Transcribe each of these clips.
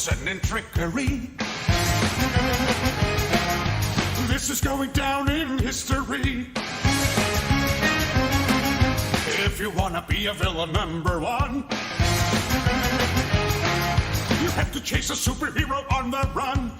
arson and trickery. This is going down in history. If you wanna be a villain number one, you have to chase a superhero on the run.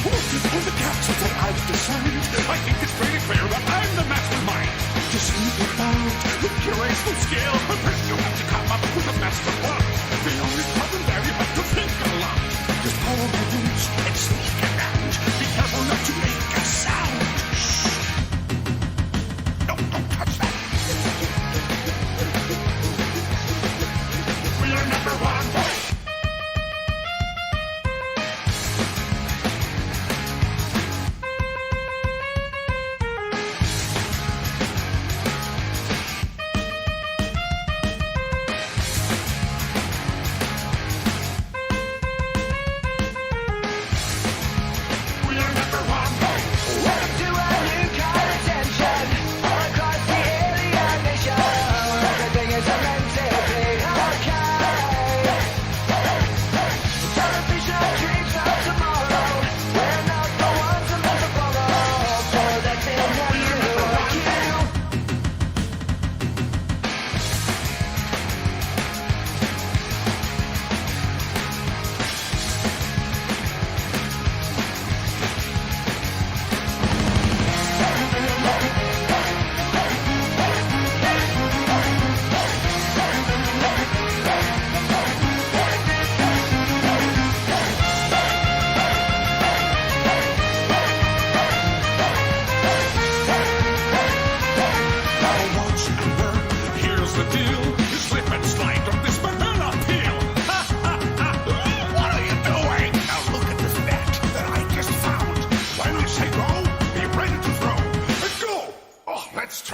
Working for the capsules that I've designed, I think it's pretty clear that I'm the mastermind. To sneak about with curational skill, but first you have to come up with a master plot. The only problem there, you have to think a lot. Just follow the rules and sneak around. Be careful not to make a sound. Shh. No, don't touch that. We are number one.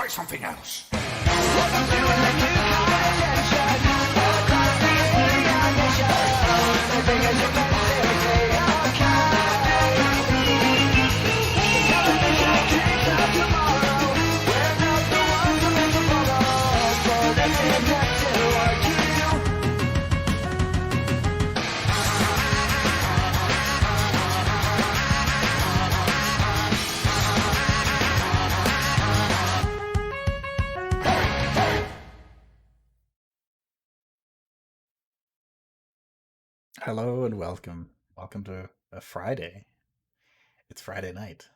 Something else. Hello and welcome. Welcome to a Friday. It's Friday night.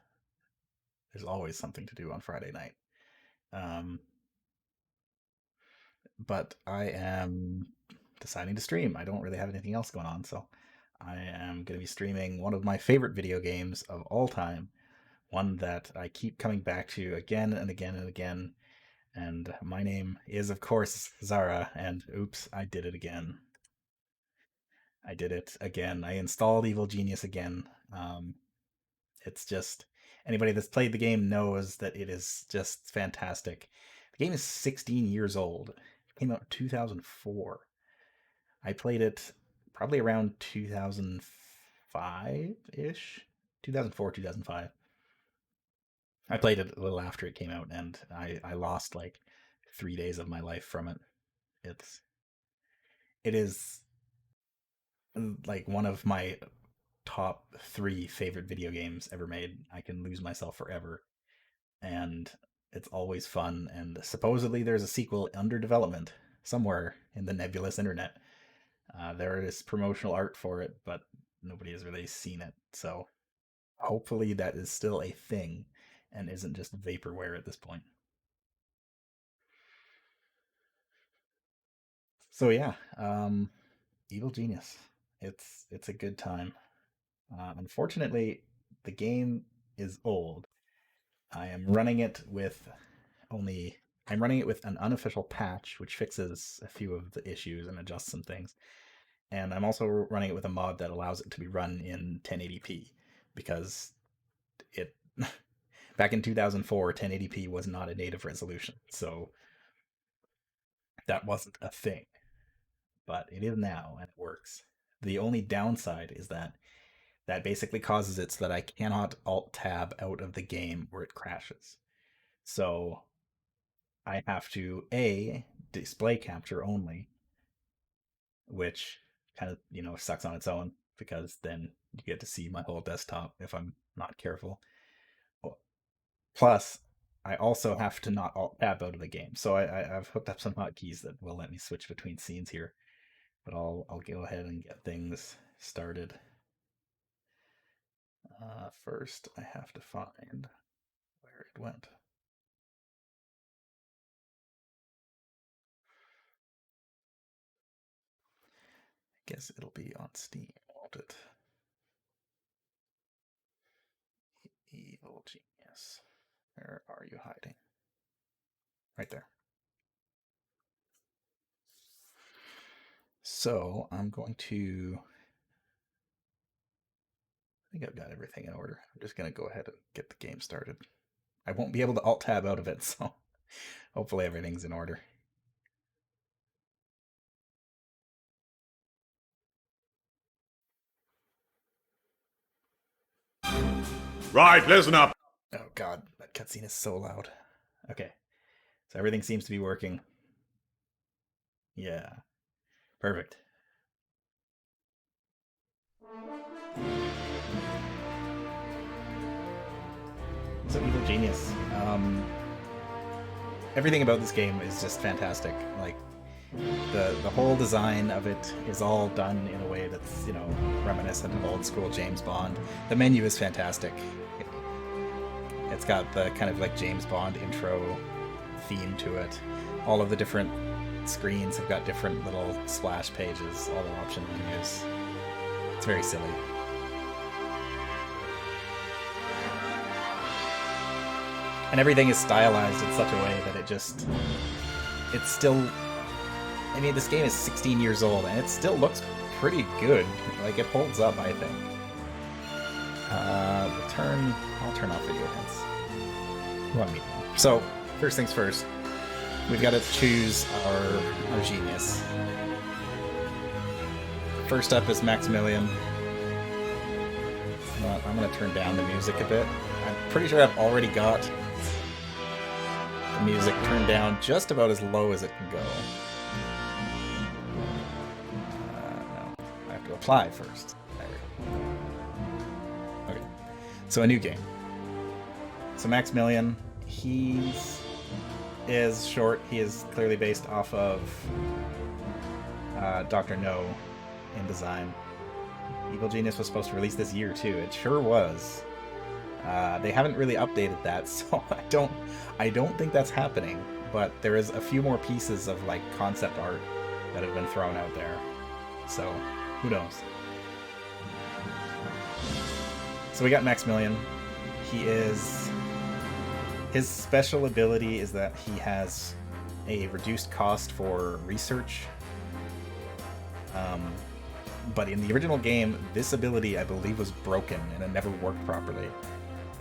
There's always something to do on Friday night. But I am deciding to stream. I don't really have anything else going on, so I am going to be streaming one of my favorite video games of all time. One that I keep coming back to again and again and again. And my name is, of course, Zara, and oops, I did it again. I did it again. I installed Evil Genius again. It's just, anybody that's played the game knows that it is just fantastic. The game is 16 years old. It came out in 2004. I played it probably around 2005-ish. 2004, 2005. I played it a little after it came out, and I lost like 3 days of my life from it. It is like one of my top 3 favorite video games ever made. I can lose myself forever, and it's always fun. And supposedly there's a sequel under development somewhere in the nebulous internet. There is promotional art for it, but nobody has really seen it. So hopefully that is still a thing and isn't just vaporware at this point. So yeah, Evil Genius. It's a good time. Unfortunately, the game is old. I am running it with I'm running it with an unofficial patch which fixes a few of the issues and adjusts some things. And I'm also running it with a mod that allows it to be run in 1080p because it back in 2004 1080p was not a native resolution. So that wasn't a thing. But it is now and it works. The only downside is that basically causes it so that I cannot alt tab out of the game where it crashes. So I have to display capture only, which kind of, sucks on its own because then you get to see my whole desktop if I'm not careful. Plus, I also have to not alt tab out of the game. So I've hooked up some hotkeys that will let me switch between scenes here. But I'll go ahead and get things started. First, I have to find where it went. I guess it'll be on Steam, won't it? Evil Genius. Where are you hiding? Right there. So I'm going to, I think I've got everything in order. I'm just going to go ahead and get the game started. I won't be able to alt tab out of it, so hopefully everything's in order. Right, listen up. Oh god, that cutscene is so loud. Okay, so everything seems to be working. Yeah, perfect. So Evil Genius. Everything about this game is just fantastic. Like the whole design of it is all done in a way that's, reminiscent of old school James Bond. The menu is fantastic. It's got the kind of like James Bond intro theme to it. All of the different screens have got different little splash pages, all the option menus. It's very silly. And everything is stylized in such a way that it's still, I mean, this game is 16 years old and it still looks pretty good. Like, it holds up, I think. I'll turn off video hints. So, first things first, we've got to choose our genius. First up is Maximilian. I'm going to turn down the music a bit. I'm pretty sure I've already got the music turned down just about as low as it can go. No, I have to apply first. There we go. Okay, so a new game. So Maximilian, he is short. He is clearly based off of Dr. No in design. Evil Genius was supposed to release this year too. It sure was. They haven't really updated that, so I don't think that's happening. But there is a few more pieces of like concept art that have been thrown out there. So who knows? So we got Maximilian. His special ability is that he has a reduced cost for research. But in the original game, this ability, I believe, was broken and it never worked properly.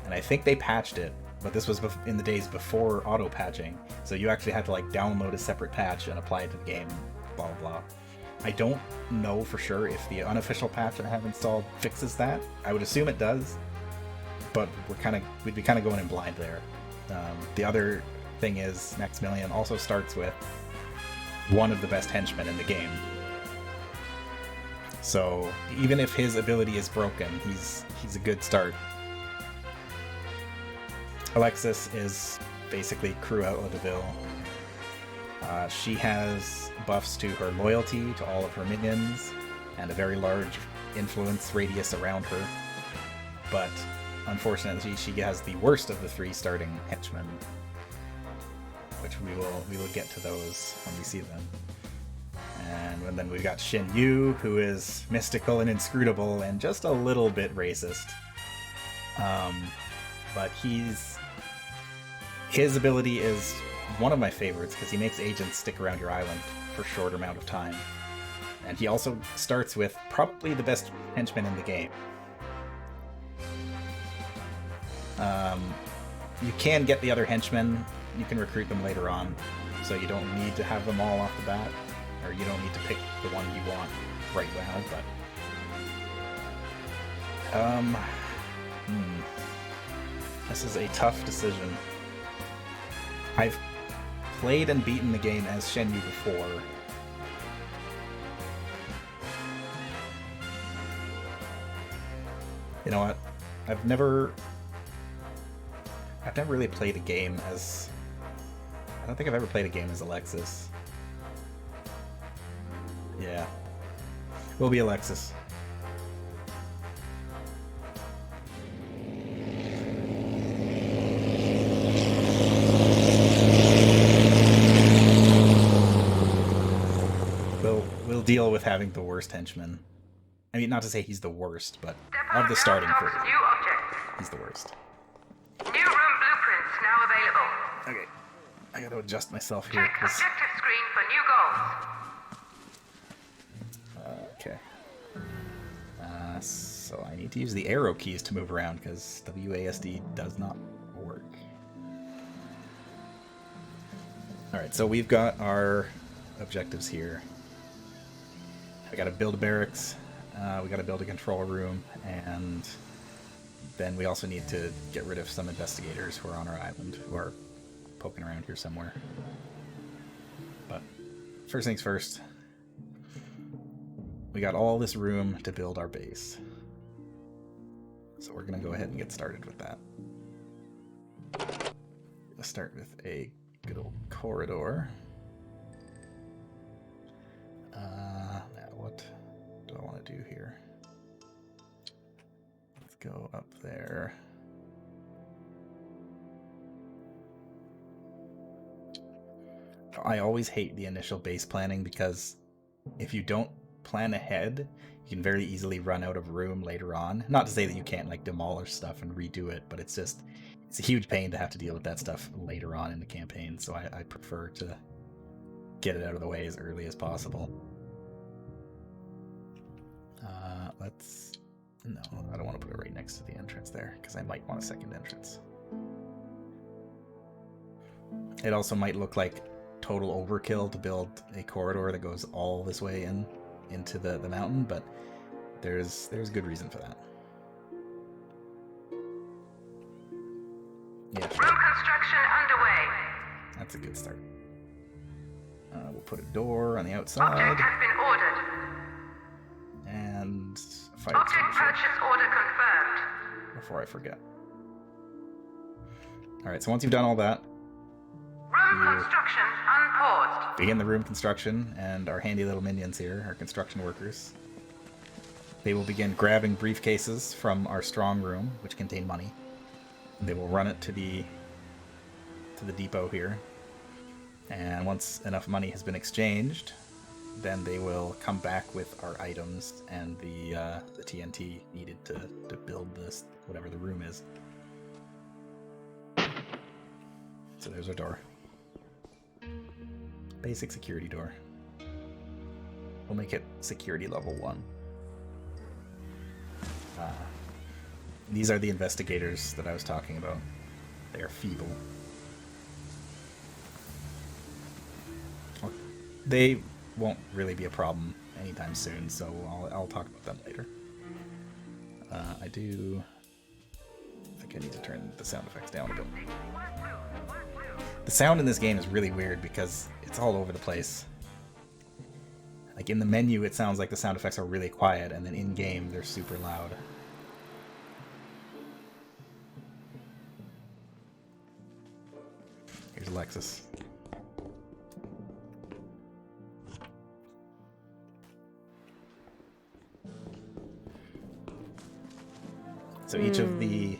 And I think they patched it, but this was in the days before auto-patching, so you actually had to like download a separate patch and apply it to the game, blah blah blah. I don't know for sure if the unofficial patch I have installed fixes that. I would assume it does, but we'd be kind of going in blind there. The other thing is Maximilian also starts with one of the best henchmen in the game. So even if his ability is broken, he's a good start. Alexis is basically Cruella de Vil. She has buffs to her loyalty to all of her minions and a very large influence radius around her. But unfortunately, she has the worst of the three starting henchmen, which we will get to those when we see them. And then we've got Shin Yu, who is mystical and inscrutable and just a little bit racist. But his ability is one of my favorites because he makes agents stick around your island for a short amount of time. And he also starts with probably the best henchman in the game. You can get the other henchmen, you can recruit them later on, so you don't need to have them all off the bat, or you don't need to pick the one you want right now, but this is a tough decision. I've played and beaten the game as Shenyu before, You know what? I've never really played a game as... I don't think I've ever played a game as Alexis. Yeah. We'll be Alexis. We'll deal with having the worst henchman. I mean, not to say he's the worst, but of the starting crew, he's the worst. New room blueprints now available. Okay, I gotta adjust myself here. Check objective screen for new goals. Okay. So I need to use the arrow keys to move around because WASD does not work. Alright, so we've got our objectives here. We gotta build a barracks, we gotta build a control room, and then we also need to get rid of some investigators who are on our island, who are poking around here somewhere. But first things first, we got all this room to build our base. So we're gonna go ahead and get started with that. Let's start with a good old corridor. Now what do I want to do here? Let's go up there. I always hate the initial base planning because if you don't plan ahead, you can very easily run out of room later on. Not to say that you can't like demolish stuff and redo it, but it's a huge pain to have to deal with that stuff later on in the campaign, so I prefer to get it out of the way as early as possible. No, I don't want to put it right next to the entrance there, because I might want a second entrance. It also might look like total overkill to build a corridor that goes all this way into the mountain, but there's good reason for that. Yeah, sure. Room construction underway. That's a good start. We'll put a door on the outside. Object has been ordered. And a fire Object extinguisher purchase order confirmed. before I forget. Alright, so once you've done all that, Room construction unpaused. begin the room construction, and our handy little minions here, our construction workers, they will begin grabbing briefcases from our strong room, which contain money. They will run it to the depot here, and once enough money has been exchanged, then they will come back with our items and the TNT needed to build this, whatever the room is. So there's our door. Basic security door. We'll make it security level 1. These are the investigators that I was talking about. They are feeble. Well, they won't really be a problem anytime soon, so I'll talk about them later. I think I need to turn the sound effects down a bit. The sound in this game is really weird because it's all over the place. Like in the menu, it sounds like the sound effects are really quiet, and then in-game, they're super loud. Here's Alexis. So each of the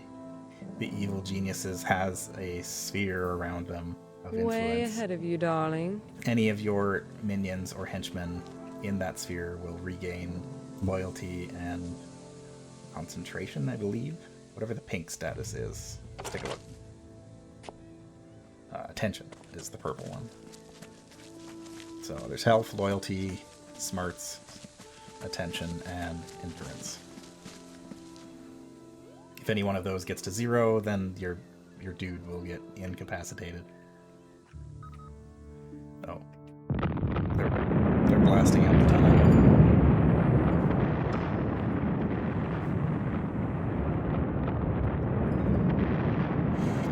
evil geniuses has a sphere around them of influence. Way ahead of you, darling. Any of your minions or henchmen in that sphere will regain loyalty and concentration, I believe. Whatever the pink status is. Let's take a look. Attention is the purple one. So there's health, loyalty, smarts, attention, and endurance. If any one of those gets to 0, then your dude will get incapacitated. Oh. They're blasting out the tunnel.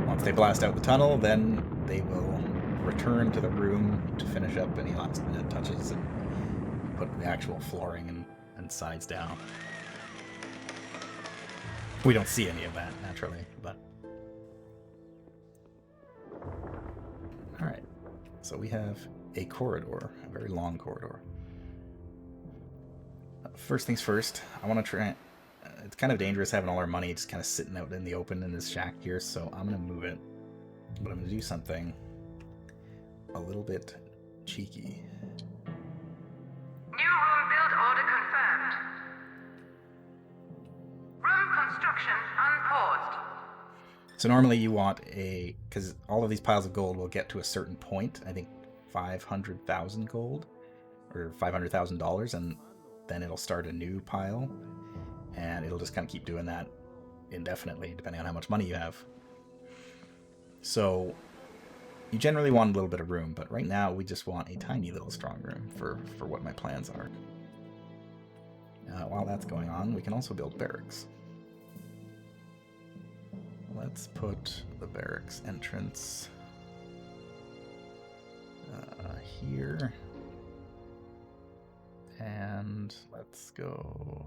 Once they blast out the tunnel, then they will return to the room to finish up any last minute touches and put the actual flooring and sides down. We don't see any of that, naturally, but... Alright, so we have a corridor, a very long corridor. First things first, I want to try... It's kind of dangerous having all our money just kind of sitting out in the open in this shack here, so I'm going to move it. But I'm going to do something a little bit cheeky. New room build order confirmed. Room construction unpaused. So normally you want a... Because all of these piles of gold will get to a certain point, I think 500,000 gold, or $500,000, and then it'll start a new pile, and it'll just kind of keep doing that indefinitely, depending on how much money you have. So you generally want a little bit of room, but right now we just want a tiny little strong room for what my plans are. While that's going on, we can also build barracks. Let's put the barracks entrance here. And let's go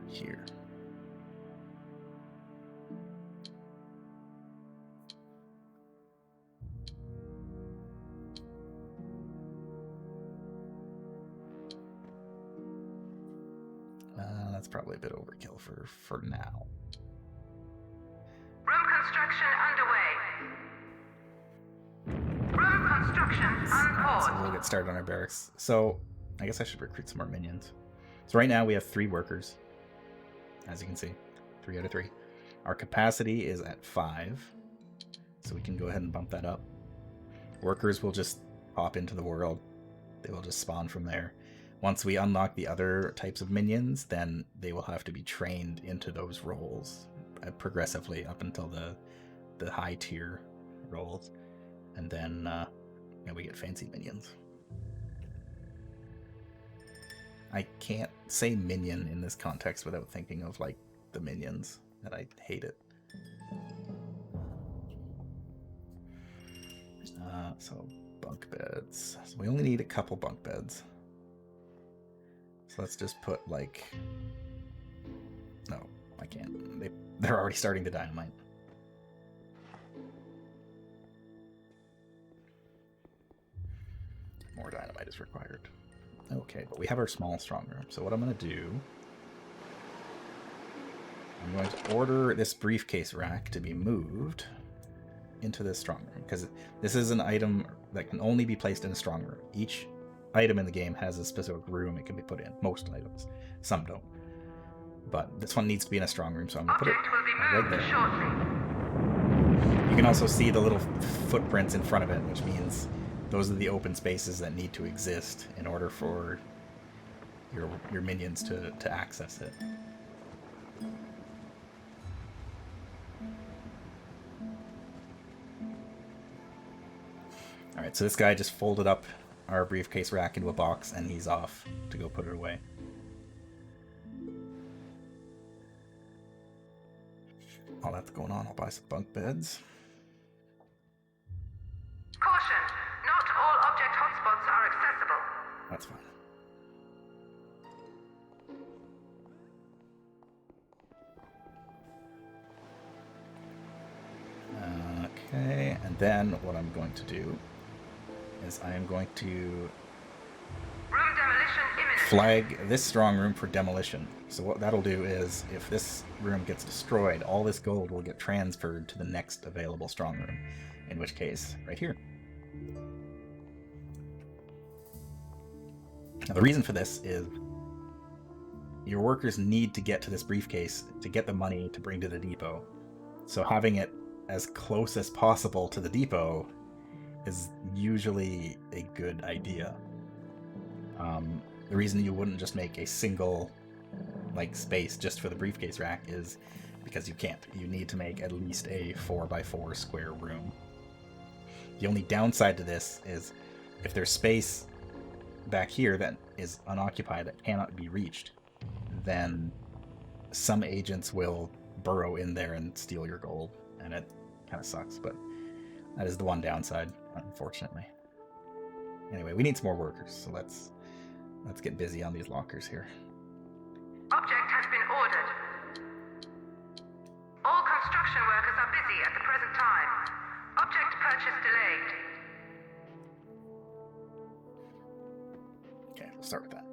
here. That's probably a bit overkill for now. Room construction underway. Room construction unpaused. So we'll get started on our barracks. So I guess I should recruit some more minions. So right now we have 3 workers. As you can see, 3 out of 3. Our capacity is at 5. So we can go ahead and bump that up. Workers will just pop into the world. They will just spawn from there. Once we unlock the other types of minions, then they will have to be trained into those roles progressively up until the high tier roles. And then we get fancy minions. I can't say minion in this context without thinking of like the Minions, and I hate it. So bunk beds. So we only need a couple bunk beds. So let's just put like... No, I can't. They're already starting to dynamite. More dynamite is required. Okay, but we have our small strong room. So what I'm going to do... I'm going to order this briefcase rack to be moved into this strong room, because this is an item that can only be placed in a strong room. Each item in the game has a specific room it can be put in. Most items. Some don't. But this one needs to be in a strong room, so I'm going to put it right there. You can also see the little footprints in front of it, which means those are the open spaces that need to exist in order for your minions to access it. Alright, so this guy just folded up our briefcase rack into a box, and he's off to go put it away. While that's going on, I'll buy some bunk beds. Caution! Not all object hotspots are accessible. That's fine. Okay, and then what I'm going to do is I am going to Room demolition imminent. flag this strong room for demolition. So what that'll do is, if this room gets destroyed, all this gold will get transferred to the next available strong room. In which case, right here. Now the reason for this is your workers need to get to this briefcase to get the money to bring to the depot. So having it as close as possible to the depot is usually a good idea. The reason you wouldn't just make a single space just for the briefcase rack is because you can't. You need to make at least a 4x4 square room. The only downside to this is if there's space back here that is unoccupied that cannot be reached, then some agents will burrow in there and steal your gold, and it kind of sucks, but that is the one downside, unfortunately. Anyway, we need some more workers, so let's get busy on these lockers here. Object has been ordered. purchase delayed. Okay, we'll start with that.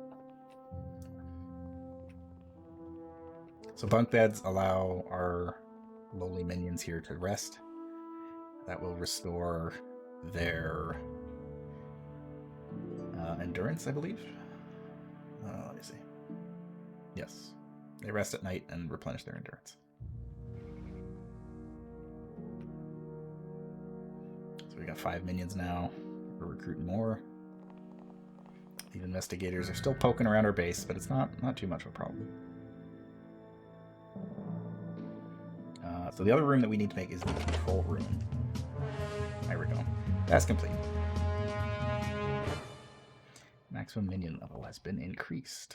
So bunk beds allow our lowly minions here to rest. That will restore their endurance, I believe. Let me see. Yes. They rest at night and replenish their endurance. So we got 5 minions now. We're recruiting more. These investigators are still poking around our base, but it's not too much of a problem. So the other room that we need to make is the control room. There we go. That's complete. Maximum minion level has been increased.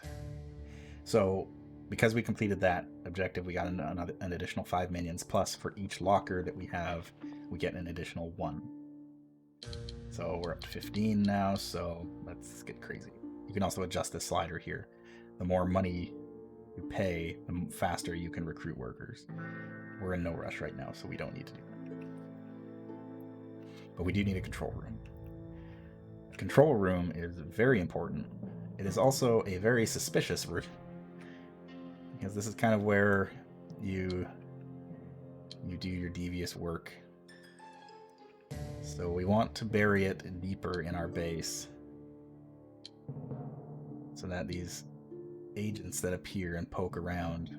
So because we completed that objective, we got an additional 5 minions, plus for each locker that we have, we get an additional 1. So we're up to 15 now, so let's get crazy. You can also adjust this slider here. The more money you pay, the faster you can recruit workers. We're in no rush right now, so we don't need to do that. But we do need a control room. A control room is very important. It is also a very suspicious room, because this is kind of where you do your devious work. So we want to bury it deeper in our base, so that these agents that appear and poke around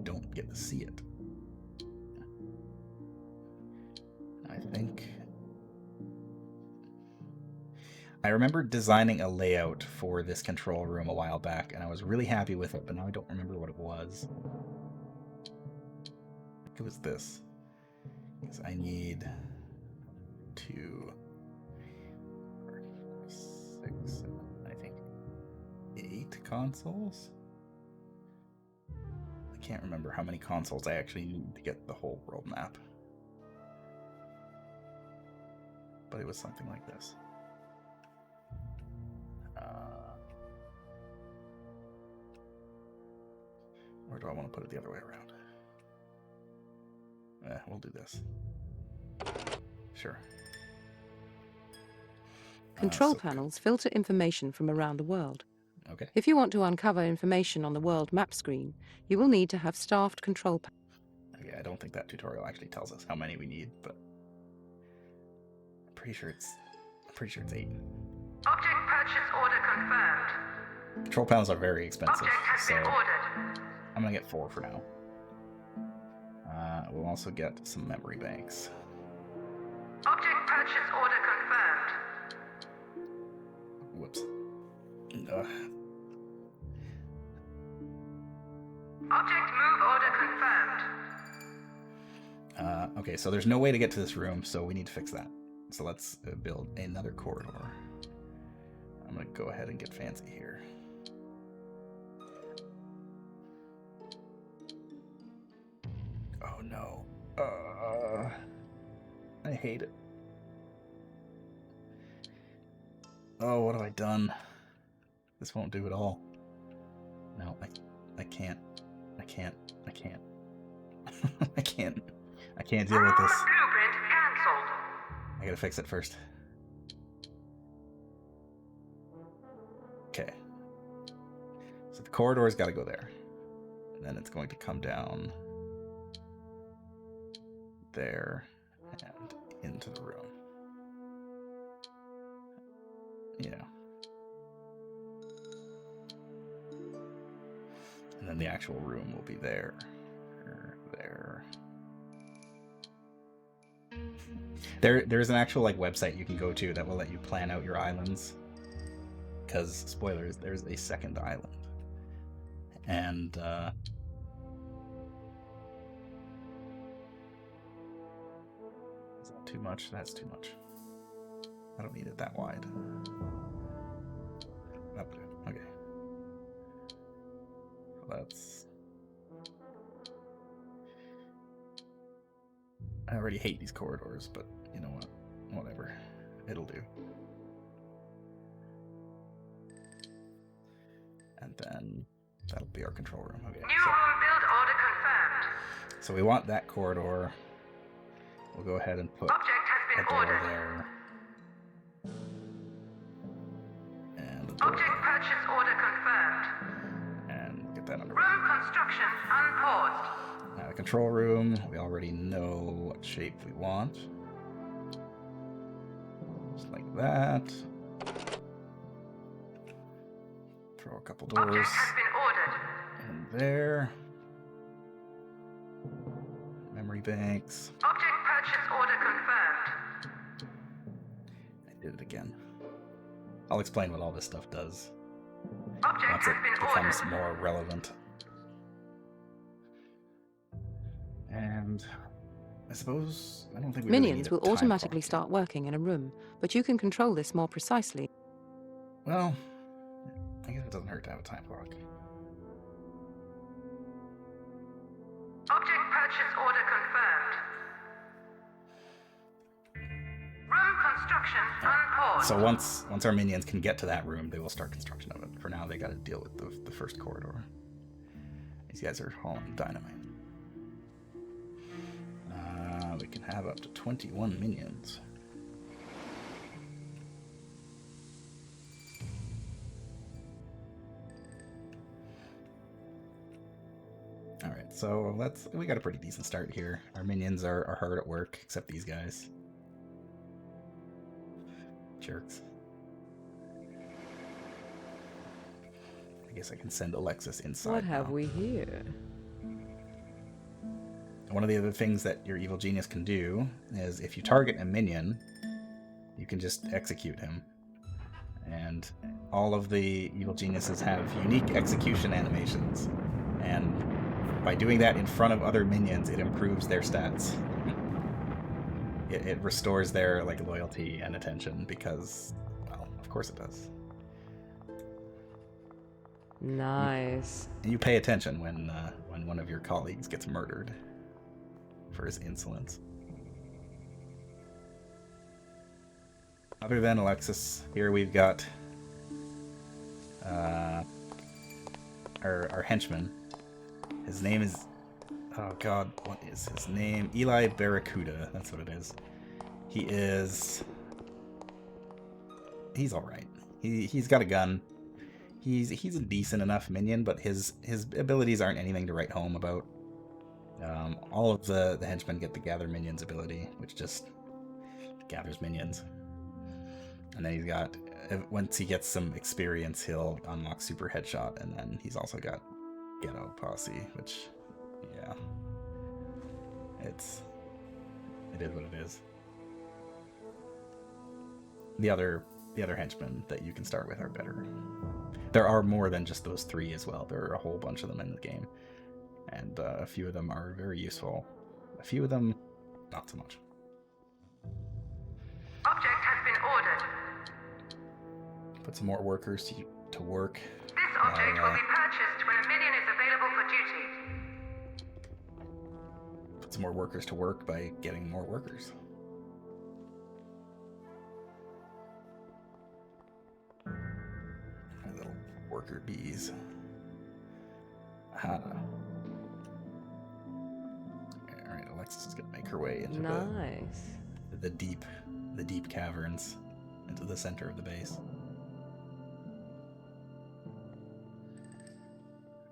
don't get to see it. I remember designing a layout for this control room a while back, and I was really happy with it, but now I don't remember what it was. I think it was this. Because I need 2, 4, 5, 6, 7, I think 8 consoles? I can't remember how many consoles I actually need to get the whole world map. But it was something like this. Or do I want to put it the other way around? We'll do this. Sure. Control panels filter information from around the world. Okay. If you want to uncover information on the world map screen, you will need to have staffed control panels. Okay, I don't think that tutorial actually tells us how many we need, but I'm pretty sure it's 8. Object purchase order confirmed. Control panels are very expensive, Object has so been ordered. I'm gonna get 4 for now. We'll also get some memory banks. Object purchase order confirmed. Whoops. Object move order confirmed. Okay, so there's no way to get to this room, so we need to fix that. So let's build another corridor. I'm gonna go ahead and get fancy here. Oh no. I hate it. Oh, what have I done? This won't do at all. No, I can't. I can't. I can't. I can't. I can't deal with this. Blueprint cancelled. I gotta fix it first. Okay. So the corridor's gotta go there. And then it's going to come down there and into the room. Yeah. And then the actual room will be there. There. There's an actual website you can go to that will let you plan out your islands. Because, spoilers, there's a second island. And is that too much? That's too much. I don't need it that wide. That'll do. Okay. Let's... I already hate these corridors, but you know what? Whatever. It'll do. And then that'll be our control room. Okay. New room build order confirmed. So we want that corridor. We'll go ahead and put Object has been door ordered. there. And a door. Object purchase order confirmed. And get that under. Room construction unpaused. Now the control room, we already know what shape we want. Just like that. Throw a couple doors Object has been ordered. in there. Memory banks. Object purchase order confirmed. I did it again. I'll explain what all this stuff does Object once it has been becomes ordered. more relevant. And I suppose I don't think we really Minions need a will time automatically clock. start working in a room, but you can control this more precisely. Well, I guess it doesn't hurt to have a time clock. Object purchase order confirmed. Room construction unpaused. So once our minions can get to that room, they will start construction of it. For now, they got to deal with the first corridor. These guys are hauling dynamite. We can have up to 21 minions. All right, so we got a pretty decent start here. Our minions are hard at work, except these guys. Jerks. I guess I can send Alexis inside. What have now. we here? One of the other things that your evil genius can do is if you target a minion, you can just execute him. And all of the evil geniuses have unique execution animations. And by doing that in front of other minions, it improves their stats. It restores their loyalty and attention because, well, of course it does. Nice. And you pay attention when one of your colleagues gets murdered for his insolence. Other than Alexis, here we've got our henchman. His name is, oh god, what is his name? Eli Barracuda, that's what it is. He's alright. He's got a gun. He's a decent enough minion, but his abilities aren't anything to write home about. All of the henchmen get the gather minions ability, which just gathers minions. And then he's got, once he gets some experience, he'll unlock super headshot, and then he's also got ghetto posse, which, yeah, it is what it is. The other henchmen that you can start with are better. There are more than just those three as well. There are a whole bunch of them in the game. And a few of them are very useful. A few of them, not so much. Object has been ordered. Put some more workers to work. This object will be purchased when a minion is available for duty. Put some more workers to work by getting more workers. My little worker bees. Alright, Alexis is gonna make her way into Nice. the deep caverns into the center of the base.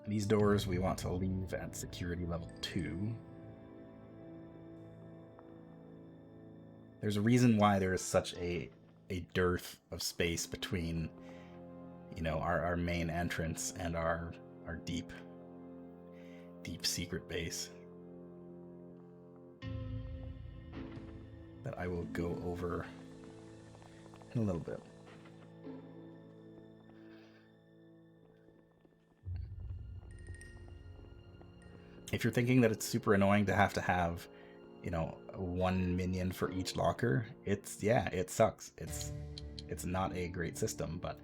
These doors we want to leave at security level 2. There's a reason why there is such a dearth of space between, our main entrance and our deep secret base. That I will go over in a little bit. If you're thinking that it's super annoying to have, one minion for each locker, it sucks. It's not a great system, but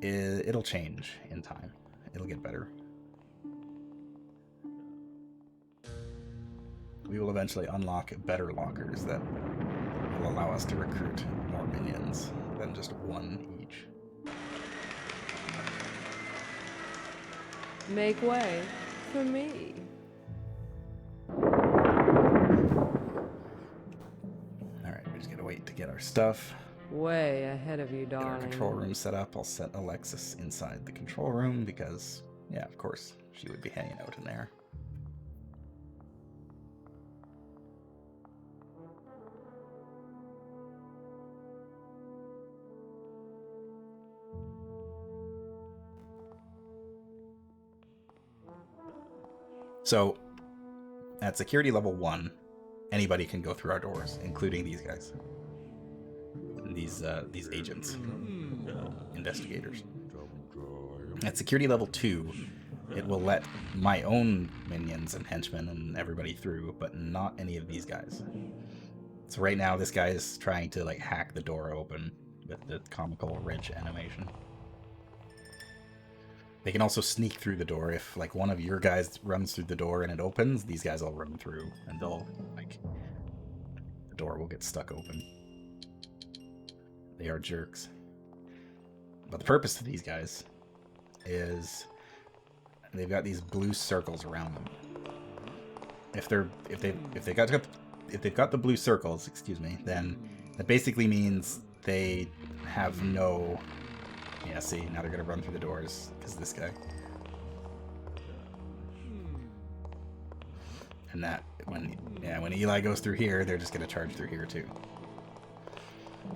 it'll change in time. It'll get better. We will eventually unlock better lockers that will allow us to recruit more minions than just one each. Make way for me. just gotta wait to get our stuff. Way ahead of you, Get our darling. control room set up. I'll set Alexis inside the control room because, yeah, of course, she would be hanging out in there. So, at security level 1, anybody can go through our doors, including these guys. These agents. Investigators. At security level 2, it will let my own minions and henchmen and everybody through, but not any of these guys. So right now, this guy is trying to, like, hack the door open with the comical ridge animation. They can also sneak through the door. If, like, one of your guys runs through the door and it opens, these guys will run through, and they'll, like, the door will get stuck open. They are jerks. But the purpose of these guys is they've got these blue circles around them. If they've got the blue circles, excuse me, then that basically means they have no. Yeah, see, now they're gonna run through the doors because of this guy. And that when Eli goes through here, they're just gonna charge through here too.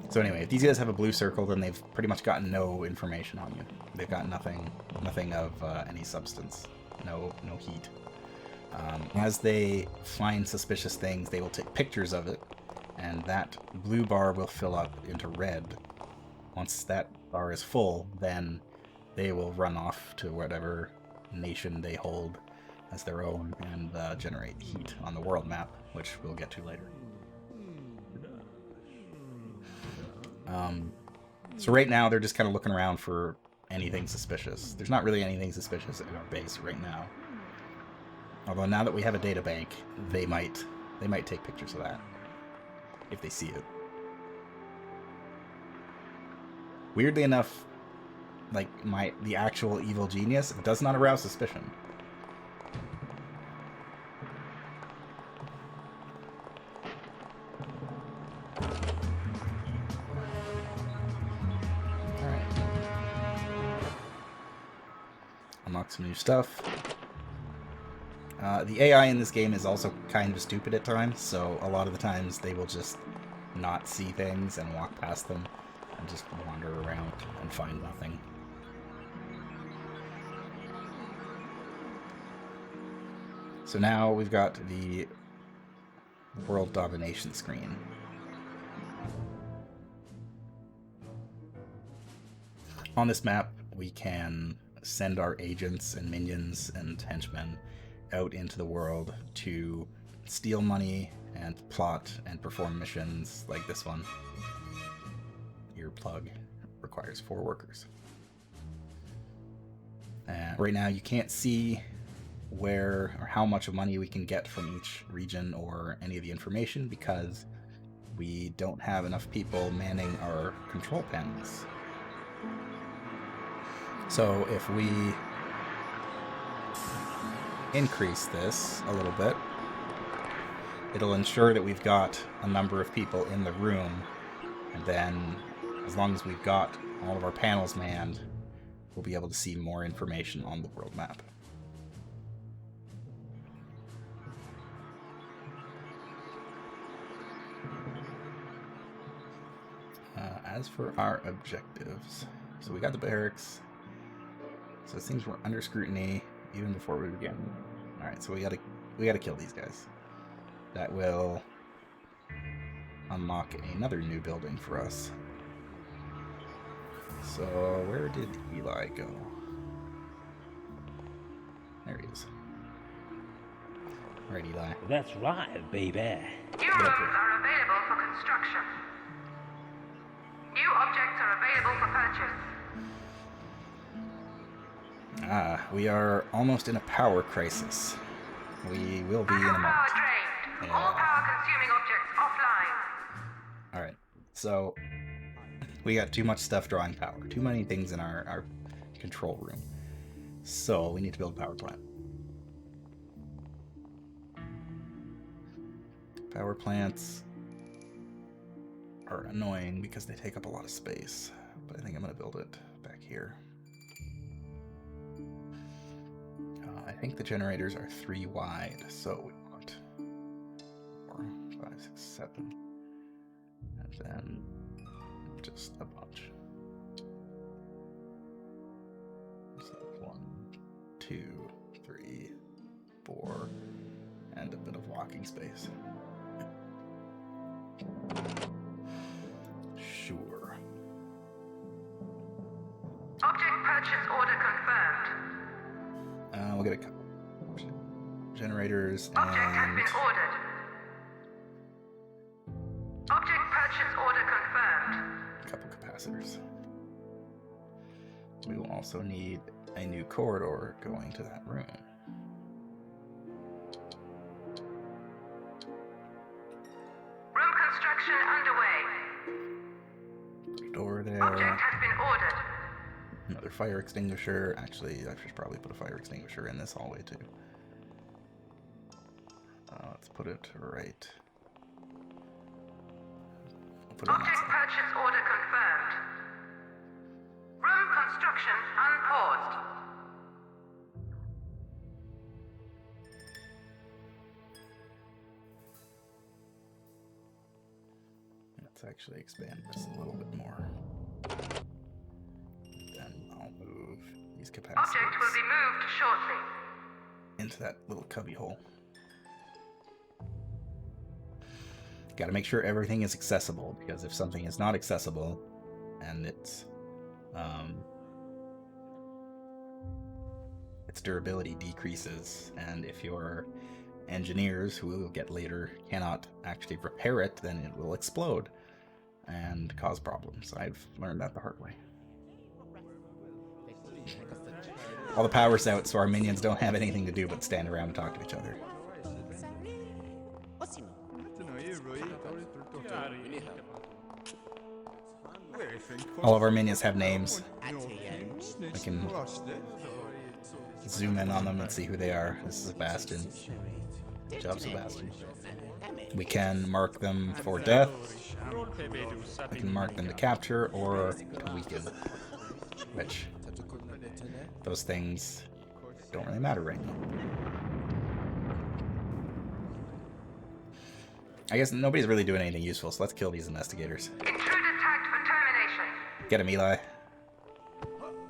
So anyway, if these guys have a blue circle, then they've pretty much got no information on you. They've got nothing of any substance, no heat. As they find suspicious things, they will take pictures of it, and that blue bar will fill up into red. Once that bar is full, then they will run off to whatever nation they hold as their own and generate heat on the world map, which we'll get to later. So right now they're just kind of looking around for anything suspicious. There's not really anything suspicious in our base right now. Although now that we have a data bank, they might take pictures of that if they see it. Weirdly enough, like the actual evil genius does not arouse suspicion. Unlock some new stuff. The AI in this game is also kind of stupid at times, so a lot of the times they will just not see things and walk past them and just wander around and find nothing. So now we've got the world domination screen. On this map, we can send our agents and minions and henchmen out into the world to steal money and plot and perform missions like this one. Earplug requires 4 workers. Right now you can't see where or how much of money we can get from each region or any of the information because we don't have enough people manning our control panels. So if we increase this a little bit, it'll ensure that we've got a number of people in the room, and then as long as we've got all of our panels manned, we'll be able to see more information on the world map. As for our objectives, so we got the barracks. So it seems we're under scrutiny even before we begin. All right, so we gotta kill these guys. That will unlock another new building for us. So where did Eli go? There he is. All right, Eli. That's right, baby. New rooms are available for construction. New objects are available for purchase. We are almost in a power crisis. We will be in a Backup moment. power drained. All power-consuming objects offline. Alright, so we got too much stuff drawing power. Too many things in our control room. So we need to build a power plant. Power plants. are annoying because they take up a lot of space. But I think I'm going to build it back here. I think the generators are 3 wide, so we want 4, 5, 6, 7, and then just a bunch. So 1, 2, 3, 4, and a bit of walking space. Sure. Object purchase order confirmed. We'll get a couple generators Object has and been ordered. Object purchase order confirmed. a couple capacitors. We will also need a new corridor going to that room. Room construction underway. Door Object there. has been ordered. Another fire extinguisher. Actually, I should probably put a fire extinguisher in this hallway too. Let's put it right. Put it on that Object side. purchase order confirmed. Room construction unpaused. Let's actually expand this a little bit more. Then I'll move these Object will capacitors be moved shortly. into that little cubby hole. Got to make sure everything is accessible, because if something is not accessible and its durability decreases, and if your engineers, who we will get later, cannot actually repair it, then it will explode and cause problems. I've learned that the hard way. All the power's out, so our minions don't have anything to do but stand around and talk to each other. All of our minions have names. I can zoom in on them and see who they are. This is Sebastian. Good job, Sebastian. We can mark them for death. We can mark them to capture or to weaken. Which, those things don't really matter right now. I guess nobody's really doing anything useful, so let's kill these investigators. Intruder tagged for termination. Get him, Eli. New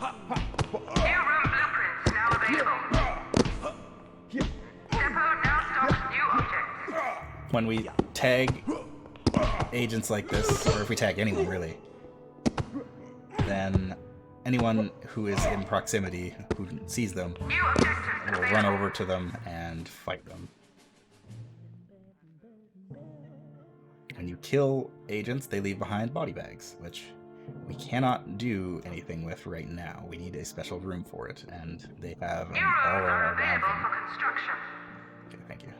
room blueprints now available. Depot now stocks new objects. When we tag agents like this, or if we tag anyone really, then anyone who is in proximity, who sees them, New objectives will available. run over to them and fight them. When you kill agents, they leave behind body bags, which we cannot do anything with right now. We need a special room for it, and they have an New roads are aura around available them. for construction. Okay, thank you.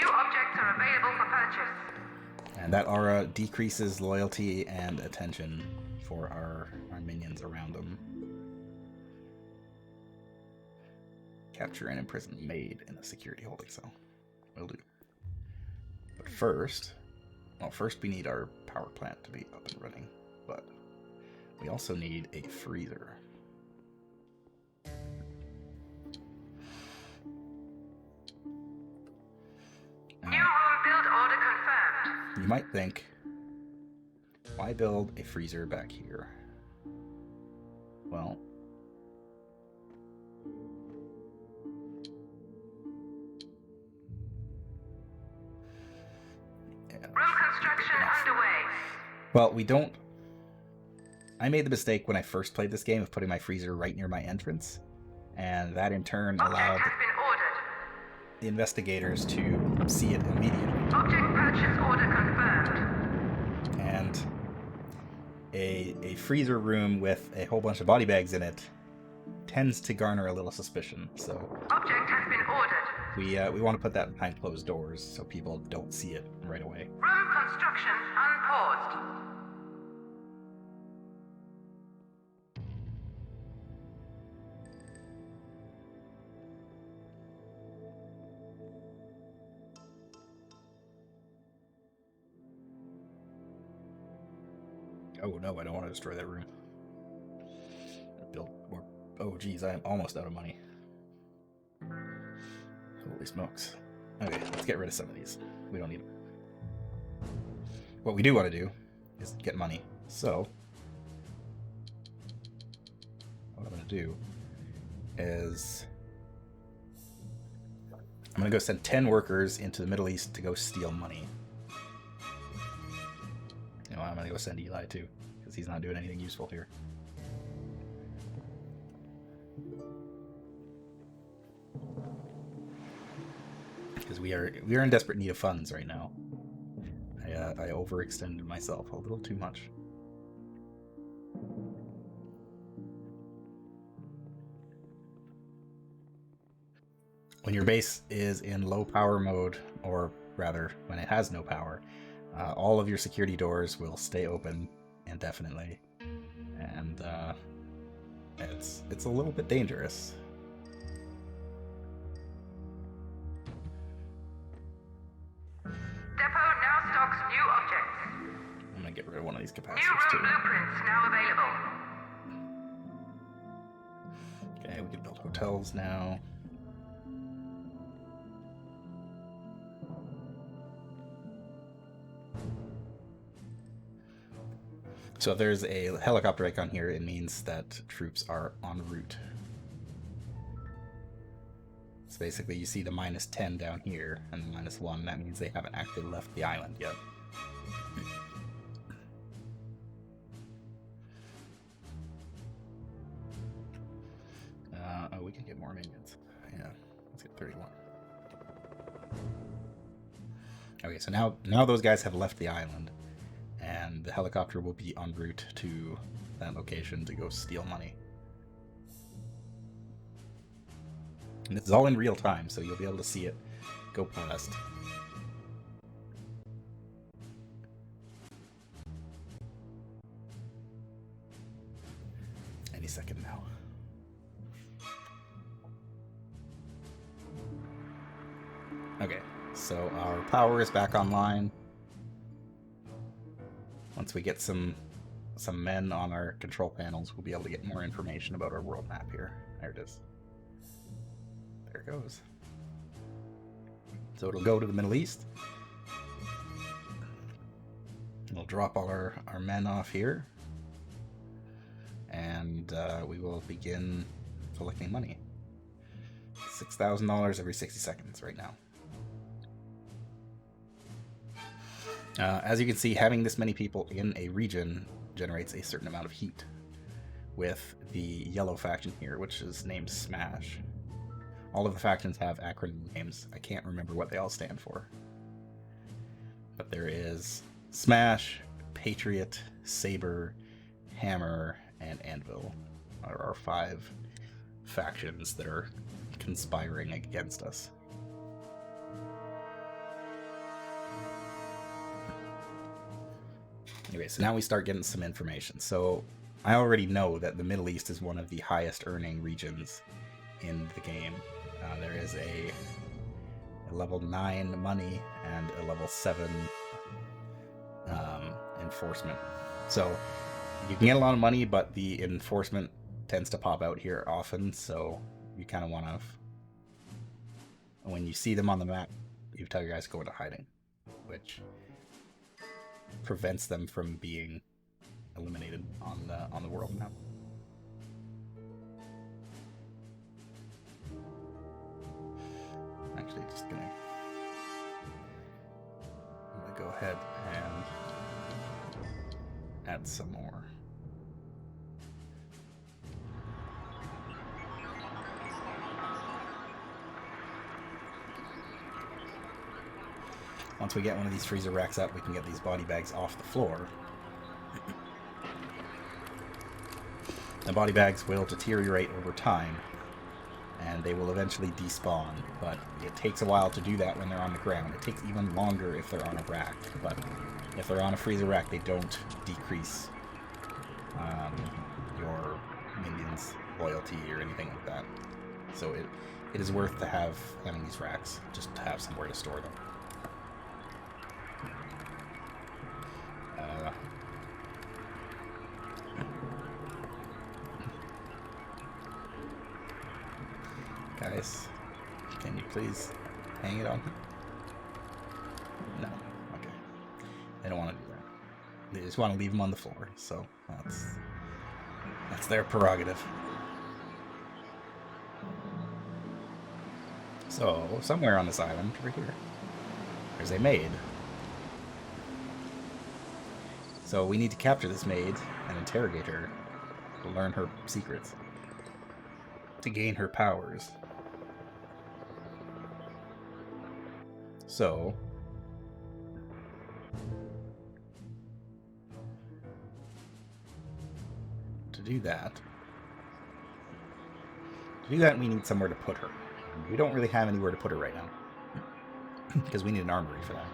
New objects are available for purchase. And that aura decreases loyalty and attention for our minions around them. Capture and imprison maid in the security holding cell. Will do. But first, well, first we need our power plant to be up and running, but we also need a freezer. New room build order confirmed. You might think, why build a freezer back here? Well, Room construction underway. well, we don't. I made the mistake when I first played this game of putting my freezer right near my entrance, and that in turn Object allowed has been ordered. the investigators to see it immediately. Object purchase order confirmed. And a freezer room with a whole bunch of body bags in it tends to garner a little suspicion. So Object has been ordered. we want to put that behind closed doors so people don't see it right away. Room construction unpaused. Oh no, I don't want to destroy that room. Build more. Oh geez, I am almost out of money. Holy smokes. Okay, let's get rid of some of these. We don't need them. What we do want to do is get money. So, what I'm going to do is I'm going to go send 10 workers into the Middle East to go steal money. You know, I'm going to go send Eli too, because he's not doing anything useful here. Because we are in desperate need of funds right now. I overextended myself a little too much. When your base is in low power mode, or rather, when it has no power, all of your security doors will stay open indefinitely, and it's a little bit dangerous. Depot now stocks new objects. I'm gonna get rid of one of these New capacitors too. room blueprints now available. Okay, we can build hotels now. So if there's a helicopter icon here, it means that troops are en route. So basically you see the -10 down here and the -1. That means they haven't actually left the island yet. Oh, we can get more minions. Yeah, let's get 31. Okay, so now those guys have left the island, and the helicopter will be en route to that location to go steal money. And this is all in real time, so you'll be able to see it go past. Any second now. Okay, so our power is back online. Once we get some men on our control panels, we'll be able to get more information about our world map here. There it is. There it goes. So it'll go to the Middle East. We'll drop all our men off here. And we will begin collecting money. $6,000 every 60 seconds right now. As you can see, having this many people in a region generates a certain amount of heat. With the yellow faction here, which is named Smash. All of the factions have acronym names. I can't remember what they all stand for. But there is Smash, Patriot, Saber, Hammer, and Anvil are our 5 factions that are conspiring against us. Anyway, so now we start getting some information. So I already know that the Middle East is one of the highest earning regions in the game. There is a level 9 money and a level 7 enforcement. So you can get a lot of money, but the enforcement tends to pop out here often, so you kind of want to, when you see them on the map, you tell your guys to go into hiding, which prevents them from being eliminated on the world map. Actually, I'm gonna go ahead and add some more. Once we get one of these freezer racks up, we can get these body bags off the floor. The body bags will deteriorate over time, and they will eventually despawn, but it takes a while to do that when they're on the ground. It takes even longer if they're on a rack, but if they're on a freezer rack, they don't decrease your minions' loyalty or anything like that. So it is worth to having these racks, just to have somewhere to store them. base. Can you please hang it on here? No. Okay. They don't want to do that. They just want to leave them on the floor. So that's their prerogative. So somewhere on this island over here, there's a maid. So we need to capture this maid and interrogate her to learn her secrets, to gain her powers. So to do that, we need somewhere to put her. We don't really have anywhere to put her right now, because we need an armory for that.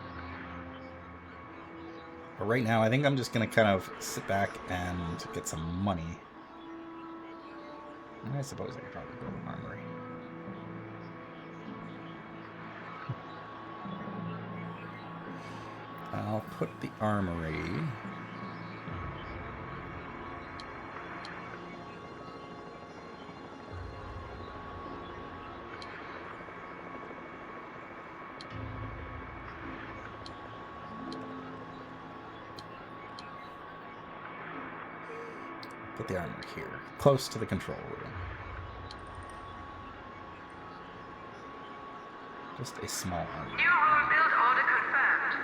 But right now, I think I'm just going to kind of sit back and get some money. I suppose I could probably go to an armory. I'll put the armory... Put the armory here, close to the control room. Just a small armory. New room build order confirmed.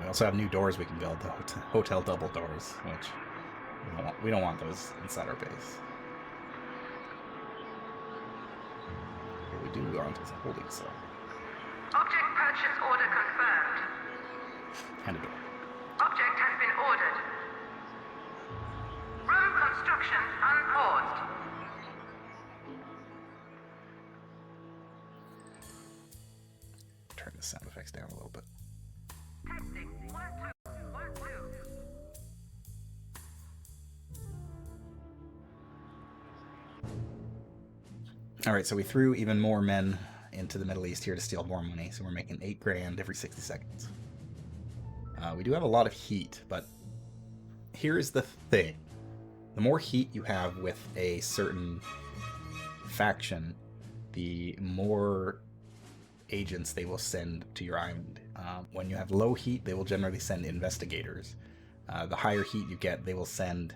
We also have new doors we can build, the hotel double doors, which we don't want those inside our base. What we do want is a holding cell. Object purchase order confirmed. And a door. Object has been ordered. Room construction unpaused. Turn the sound effects down a little bit. Testing. 1, 2, 1, 2. Alright, so we threw even more men into the Middle East here to steal more money, so we're making 8 grand every 60 seconds. We do have a lot of heat, but here's the thing. The more heat you have with a certain faction, the more agents they will send to your island. When you have low heat, they will generally send investigators. The higher heat you get, they will send...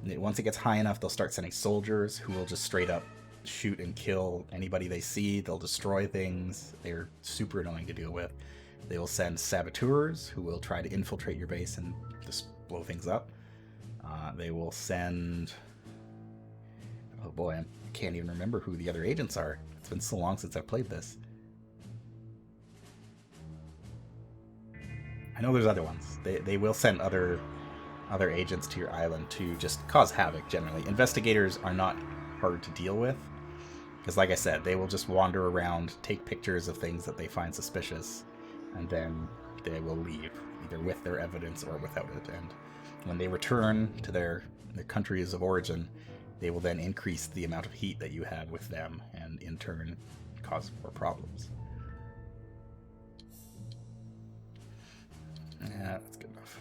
Once it gets high enough, they'll start sending soldiers who will just straight up shoot and kill anybody they see. They'll destroy things. They're super annoying to deal with. They will send saboteurs who will try to infiltrate your base and just blow things up. They will send... Oh boy, I can't even remember who the other agents are. It's been so long since I've played this. I know there's other ones. They will send other agents to your island to just cause havoc, generally. Investigators are not hard to deal with, because like I said, they will just wander around, take pictures of things that they find suspicious, and then they will leave, either with their evidence or without it. And when they return to their countries of origin, they will then increase the amount of heat that you have with them, and in turn cause more problems. Yeah, that's good enough.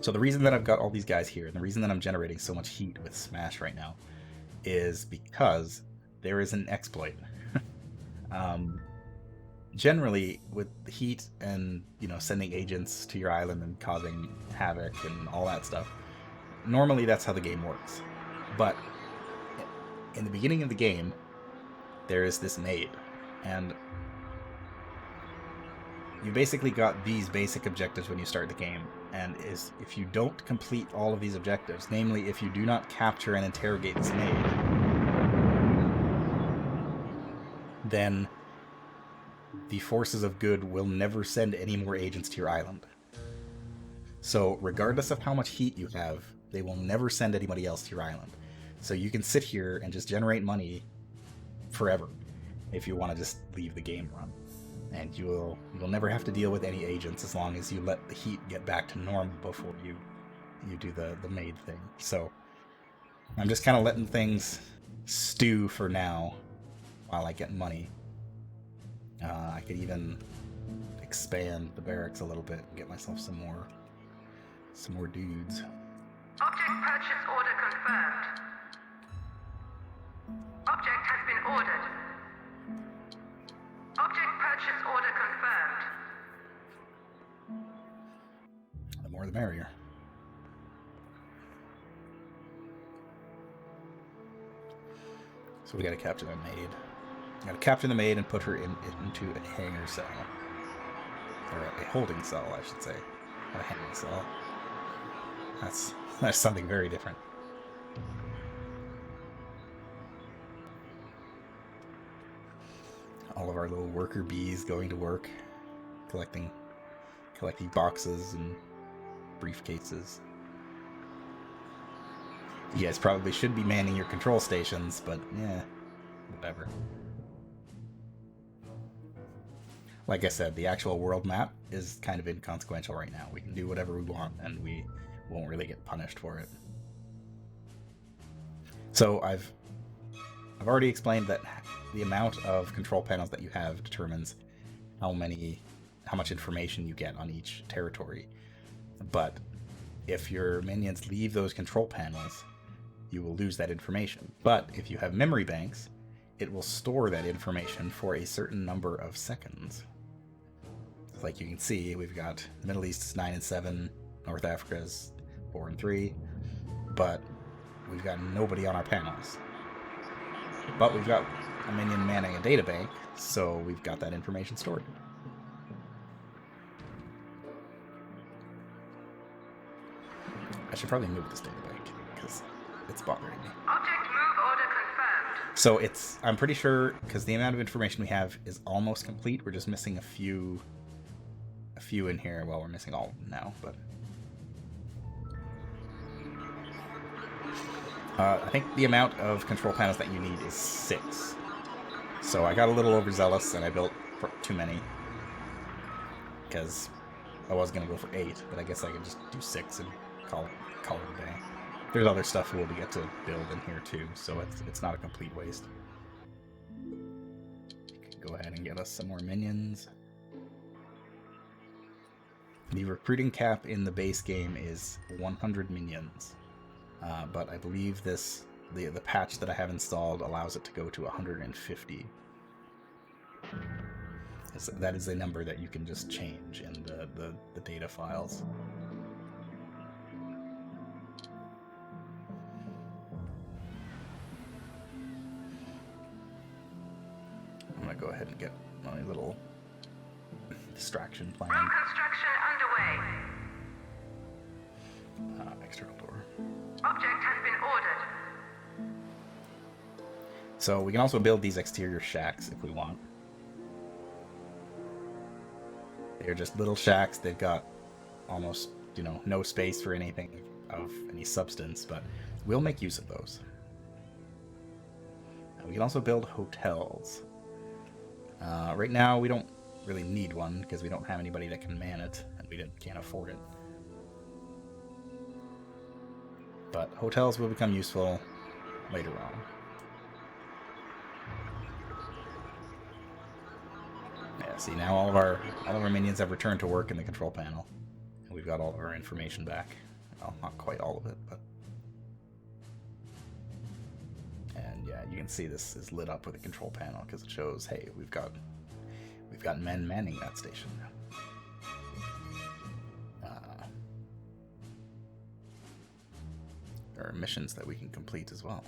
So the reason that I've got all these guys here, and the reason that I'm generating so much heat with Smash right now, is because there is an exploit. Generally, with heat and, sending agents to your island and causing havoc and all that stuff, normally that's how the game works. But in the beginning of the game, there is this maid, and you basically got these basic objectives when you start the game, and if you don't complete all of these objectives, namely if you do not capture and interrogate this maid, then the forces of good will never send any more agents to your island. So regardless of how much heat you have, they will never send anybody else to your island. So you can sit here and just generate money forever if you want to just leave the game run. And you'll never have to deal with any agents as long as you let the heat get back to normal before you do the maid thing. So I'm just kind of letting things stew for now while I get money. I could even expand the barracks a little bit and get myself some more dudes. Object Object purchase order confirmed. Object has been ordered. Object purchase order confirmed. The more the merrier. So we gotta capture that maid. We gotta capture the maid and put her into a hanger cell. Or a holding cell, I should say. Not a hanging cell. That's something very different. All of our little worker bees going to work, collecting boxes and briefcases. You guys probably should be manning your control stations, but yeah, whatever. Like I said, the actual world map is kind of inconsequential right now. We can do whatever we want, and we won't really get punished for it. So I've already explained that the amount of control panels that you have determines how much information you get on each territory. But if your minions leave those control panels, you will lose that information. But if you have memory banks, it will store that information for a certain number of seconds. Like you can see, we've got the Middle East is 9 and 7, North Africa is 4 and 3, but we've got nobody on our panels. But we've got a minion manning a data bank, so we've got that information stored. I should probably move this data bank, because it's bothering me. Object move order confirmed. So I'm pretty sure, because the amount of information we have is almost complete, we're just missing a few in here. Well, we're missing all of them now, but I think the amount of control panels that you need is 6. So I got a little overzealous and I built too many, because I was going to go for 8, but I guess I can just do 6 and call it a day. There's other stuff we'll get to build in here too, so it's not a complete waste. Go ahead and get us some more minions. The recruiting cap in the base game is 100 minions, but I believe the patch that I have installed allows it to go to 150. That is a number that you can just change in the data files. I'm gonna go ahead and get my little distraction plan. Road construction underway. External door. Object has been ordered. So we can also build these exterior shacks if we want. They're just little shacks. They've got almost, no space for anything of any substance, but we'll make use of those. We can also build hotels. Right now we don't really need one because we don't have anybody that can man it, and we can't afford it. But hotels will become useful later on. Yeah, see, now all of our minions have returned to work in the control panel, and we've got all of our information back. Well, not quite all of it, but. And yeah, you can see this is lit up with a control panel because it shows, hey, we've got men manning that station. There are missions that we can complete as well.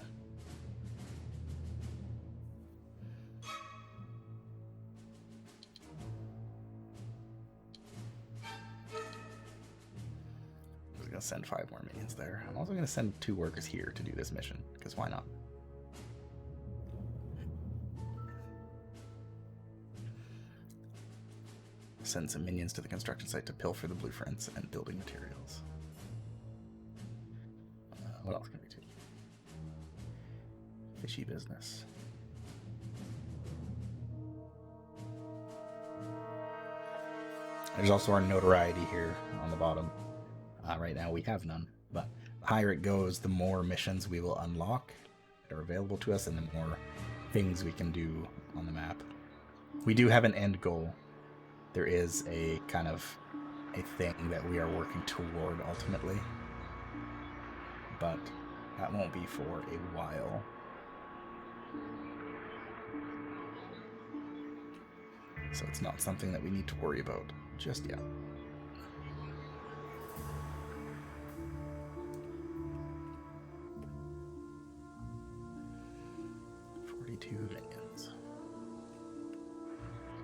I'm just gonna send 5 more minions there. I'm also gonna send 2 workers here to do this mission, because why not? Send some minions to the construction site to pilfer the blueprints and building materials. What else can we do? Fishy business. There's also our notoriety here on the bottom. Right now we have none, but the higher it goes, the more missions we will unlock that are available to us, and the more things we can do on the map. We do have an end goal. There is a kind of a thing that we are working toward ultimately. but that won't be for a while. So it's not something that we need to worry about just yet. Minions.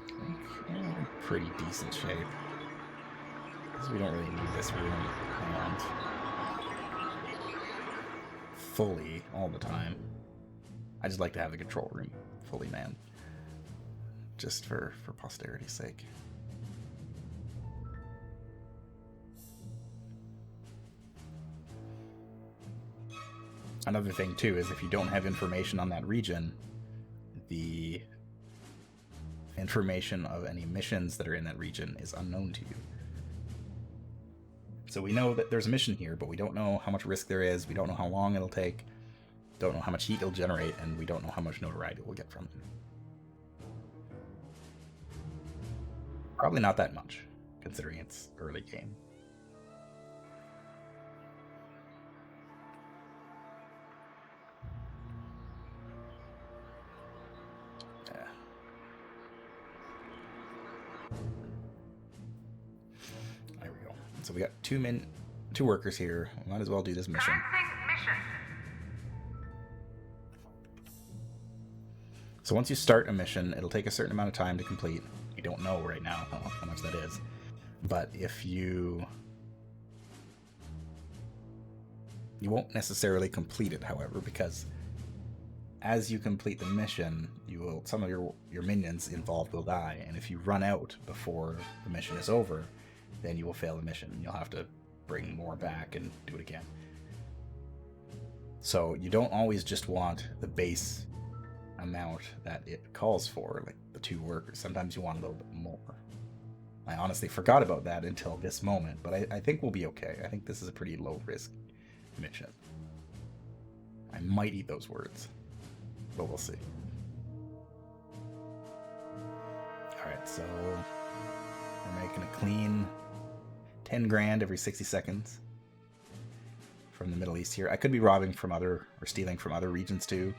Okay, in pretty decent shape. Because we don't really need this room and fully all the time. I just like to have the control room fully manned. Just for posterity's sake. Another thing too is if you don't have information on that region, the information of any missions that are in that region is unknown to you. So we know that there's a mission here, but we don't know how much risk there is, we don't know how long it'll take, don't know how much heat it'll generate, and we don't know how much notoriety we'll get from it. Probably not that much, considering it's early game. So we got two workers here. We might as well do this mission. So once you start a mission, it'll take a certain amount of time to complete. We don't know right now how much that is. But if you won't necessarily complete it, however, because as you complete the mission, some of your minions involved will die, and if you run out before the mission is over, then you will fail the mission. You'll have to bring more back and do it again. So you don't always just want the base amount that it calls for, like the 2 workers. Sometimes you want a little bit more. I honestly forgot about that until this moment, but I think we'll be okay. I think this is a pretty low-risk mission. I might eat those words, but we'll see. Alright, so we're making a clean 10 grand every 60 seconds from the Middle East here. I could be robbing from or stealing from other regions too.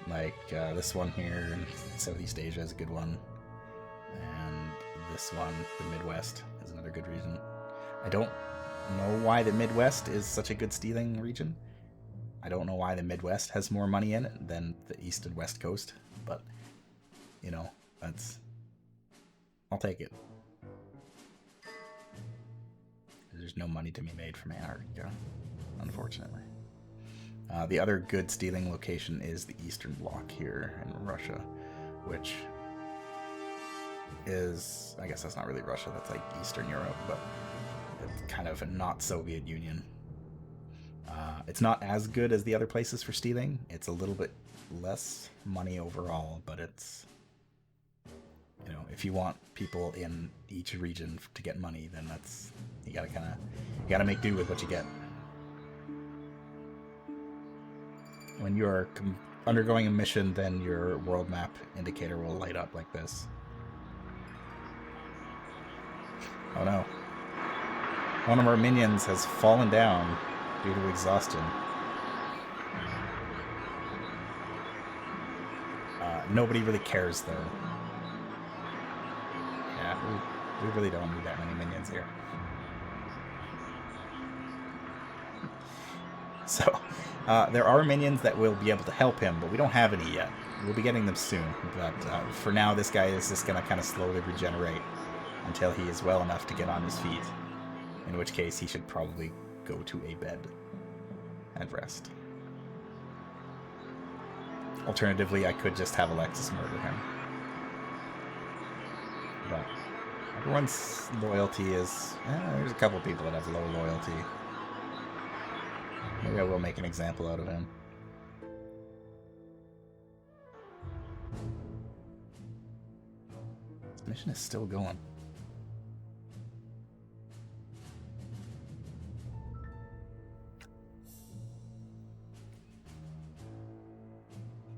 Like this one here in Southeast Asia is a good one. And this one, the Midwest, is another good region. I don't know why the Midwest is such a good stealing region. I don't know why the Midwest has more money in it than the East and West Coast. But, you know, I'll take it. There's no money to be made from Antarctica, unfortunately. The other good stealing location is the Eastern Bloc here in Russia, which is, I guess that's not really Russia, that's like Eastern Europe, but it's kind of a not Soviet Union. It's not as good as the other places for stealing. It's a little bit less money overall, but it's, you know, if you want people in each region to get money, then you gotta make do with what you get. When you're undergoing a mission, then your world map indicator will light up like this. Oh no. One of our minions has fallen down due to exhaustion. Nobody really cares though. Yeah, we really don't need that many minions here. So, there are minions that will be able to help him, but we don't have any yet. We'll be getting them soon, but for now this guy is just going to kind of slowly regenerate until he is well enough to get on his feet, in which case he should probably go to a bed and rest. Alternatively, I could just have Alexis murder him. But everyone's loyalty is... there's a couple people that have low loyalty. Maybe I will make an example out of him. This mission is still going.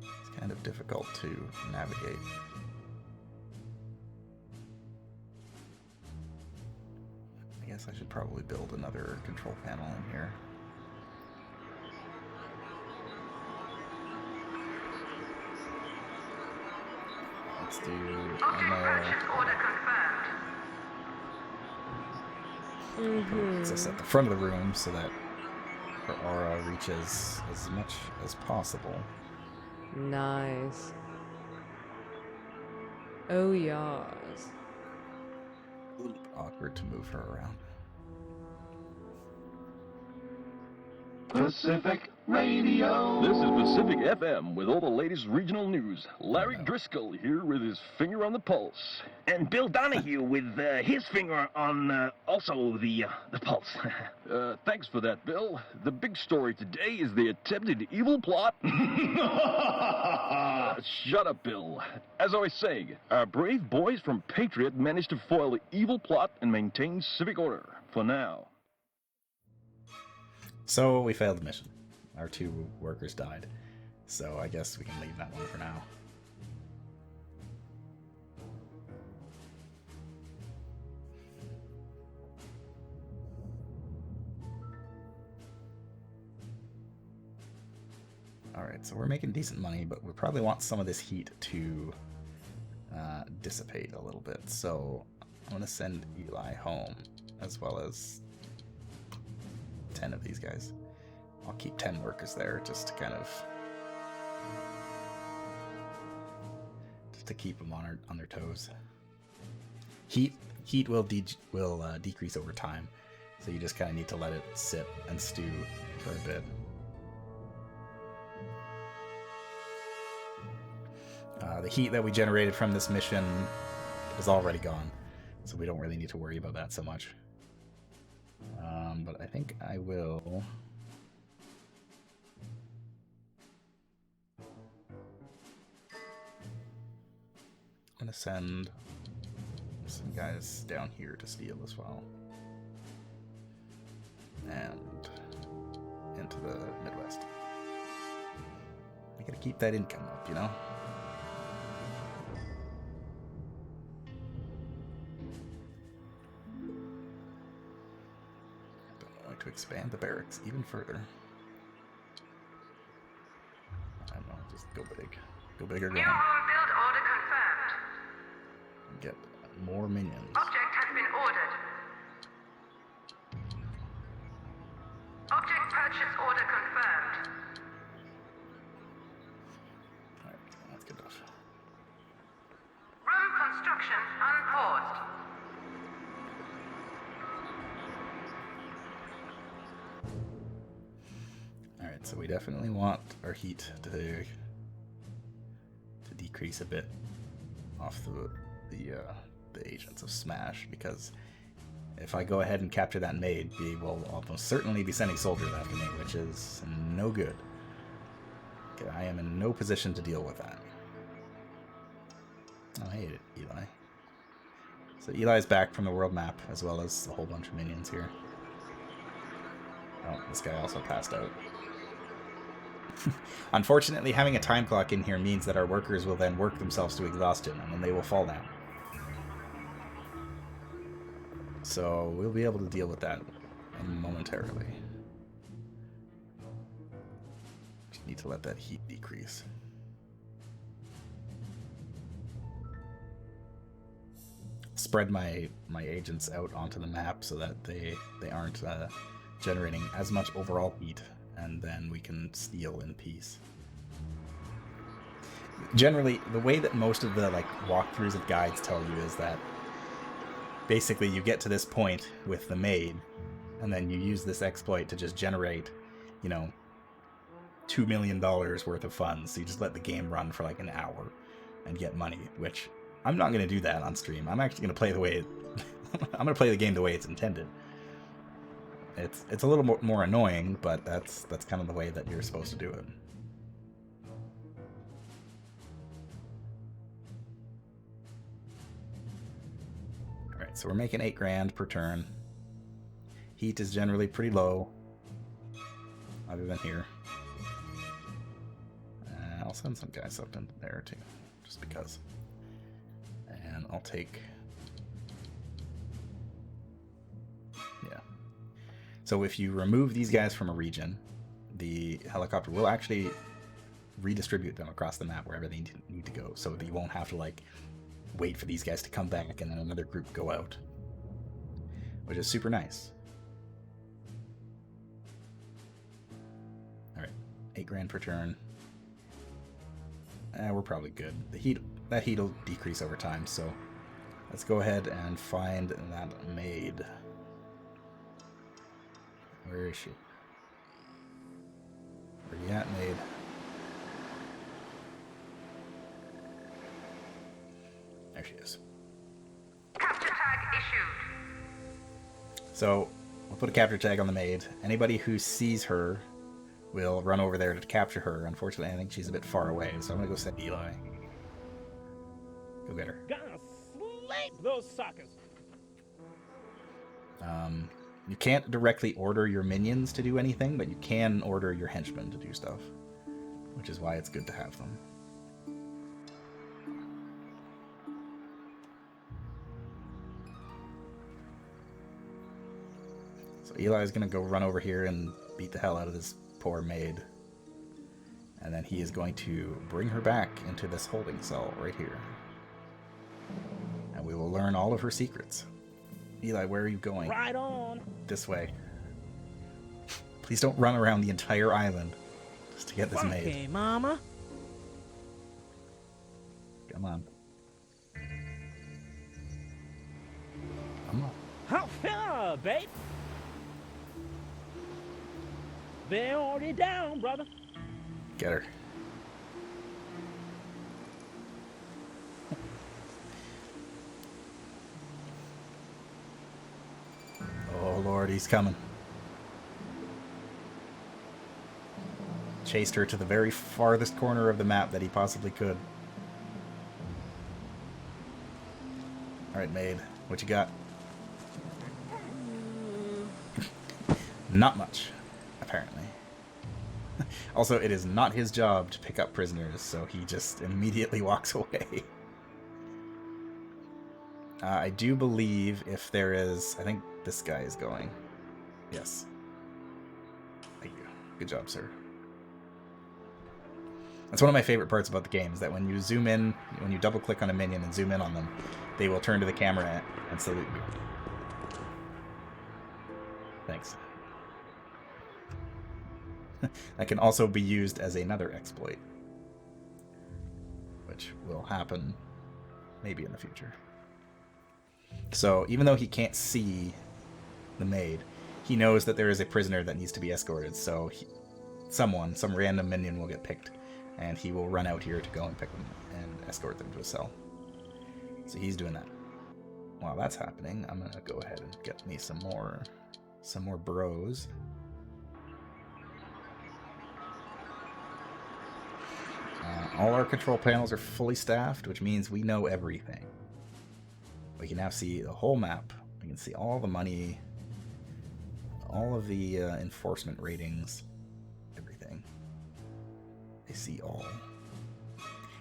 It's kind of difficult to navigate. I guess I should probably build another control panel in here. Let's do Object ammo. purchase order confirmed. Puts us at the front of the room so that her aura reaches as much as possible. Nice. Oh, yes. A little awkward to move her around. Pacific Radio. This is Pacific FM with all the latest regional news. Larry Driscoll here with his finger on the pulse. And Bill Donahue with his finger on also the pulse. Thanks for that, Bill. The big story today is the attempted evil plot. Shut up, Bill. As I was saying, our brave boys from Patriot managed to foil the evil plot and maintain civic order. For now. So we failed the mission. Our 2 workers died. So I guess we can leave that one for now. Alright, so we're making decent money, but we probably want some of this heat to dissipate a little bit. So I'm going to send Eli home, as well as 10 of these guys. I'll keep 10 workers there just to kind of keep them on their toes. Heat will decrease over time, so you just kind of need to let it sit and stew for a bit. The heat that we generated from this mission is already gone, so we don't really need to worry about that so much. But I think I will... I'm going to send some guys down here to steal as well. And into the Midwest. We gotta keep that income up, you know? To expand the barracks even further. I don't know, just go big. Go big or go New home. home build order confirmed. Get more minions. Object has been ordered. Object purchase order confirmed. Alright, that's good enough. Room construction unpaused. Alright, so we definitely want our heat to decrease a bit off the agents of Smash, because if I go ahead and capture that maid, we will almost certainly be sending soldiers after me, which is no good. Okay, I am in no position to deal with that. Oh, hey, Eli. So Eli's back from the world map, as well as a whole bunch of minions here. Oh, this guy also passed out. Unfortunately, having a time clock in here means that our workers will then work themselves to exhaustion, and then they will fall down. So we'll be able to deal with that momentarily. Just need to let that heat decrease. Spread my agents out onto the map so that they aren't generating as much overall heat, and then we can steal in peace. Generally, the way that most of the walkthroughs and guides tell you is that basically you get to this point with the maid, and then you use this exploit to just generate, $2 million worth of funds. So you just let the game run for like an hour and get money, which I'm not going to do that on stream. I'm actually going to play the way I'm going to play the game the way it's intended. It's a little more annoying, but that's kind of the way that you're supposed to do it. Alright, so we're making 8 grand per turn. Heat is generally pretty low, other than here. I'll send some guys up in there too, just because. And I'll take... yeah. So if you remove these guys from a region, the helicopter will actually redistribute them across the map wherever they need to go, so that you won't have to like wait for these guys to come back and then another group go out, which is super nice. All right, 8 grand per turn. We're probably good. That heat will decrease over time, so let's go ahead and find that maid. Where is she? Where you at, maid? There she is. Capture tag issued. So we'll put a capture tag on the maid. Anybody who sees her will run over there to capture her. Unfortunately, I think she's a bit far away, so I'm gonna go send Eli. Go get her. Gonna slap those suckers. You can't directly order your minions to do anything, but you can order your henchmen to do stuff, which is why it's good to have them. So Eli's gonna go run over here and beat the hell out of this poor maid. And then he is going to bring her back into this holding cell right here. And we will learn all of her secrets. Eli, where are you going? Right on. This way. Please don't run around the entire island just to get this maid. Okay, mama. Come on. Come on. How far, babe? They're already down, brother. Get her. Oh Lord, he's coming. Chased her to the very farthest corner of the map that he possibly could. Alright, maid. What you got? Not much, apparently. Also, it is not his job to pick up prisoners, so he just immediately walks away. I do believe if there is... I think this guy is going. Yes. Thank you. Good job, sir. That's one of my favorite parts about the game, is that when you zoom in, when you double-click on a minion and zoom in on them, they will turn to the camera and salute you. Thanks. That can also be used as another exploit, which will happen maybe in the future. So even though he can't see the maid, he knows that there is a prisoner that needs to be escorted, so some random minion will get picked, and he will run out here to go and pick them and escort them to a cell. So he's doing that. While that's happening, I'm gonna go ahead and get me some more bros. All our control panels are fully staffed, which means we know everything. We can now see the whole map. We can see all the money, all of the enforcement ratings, everything. I see all.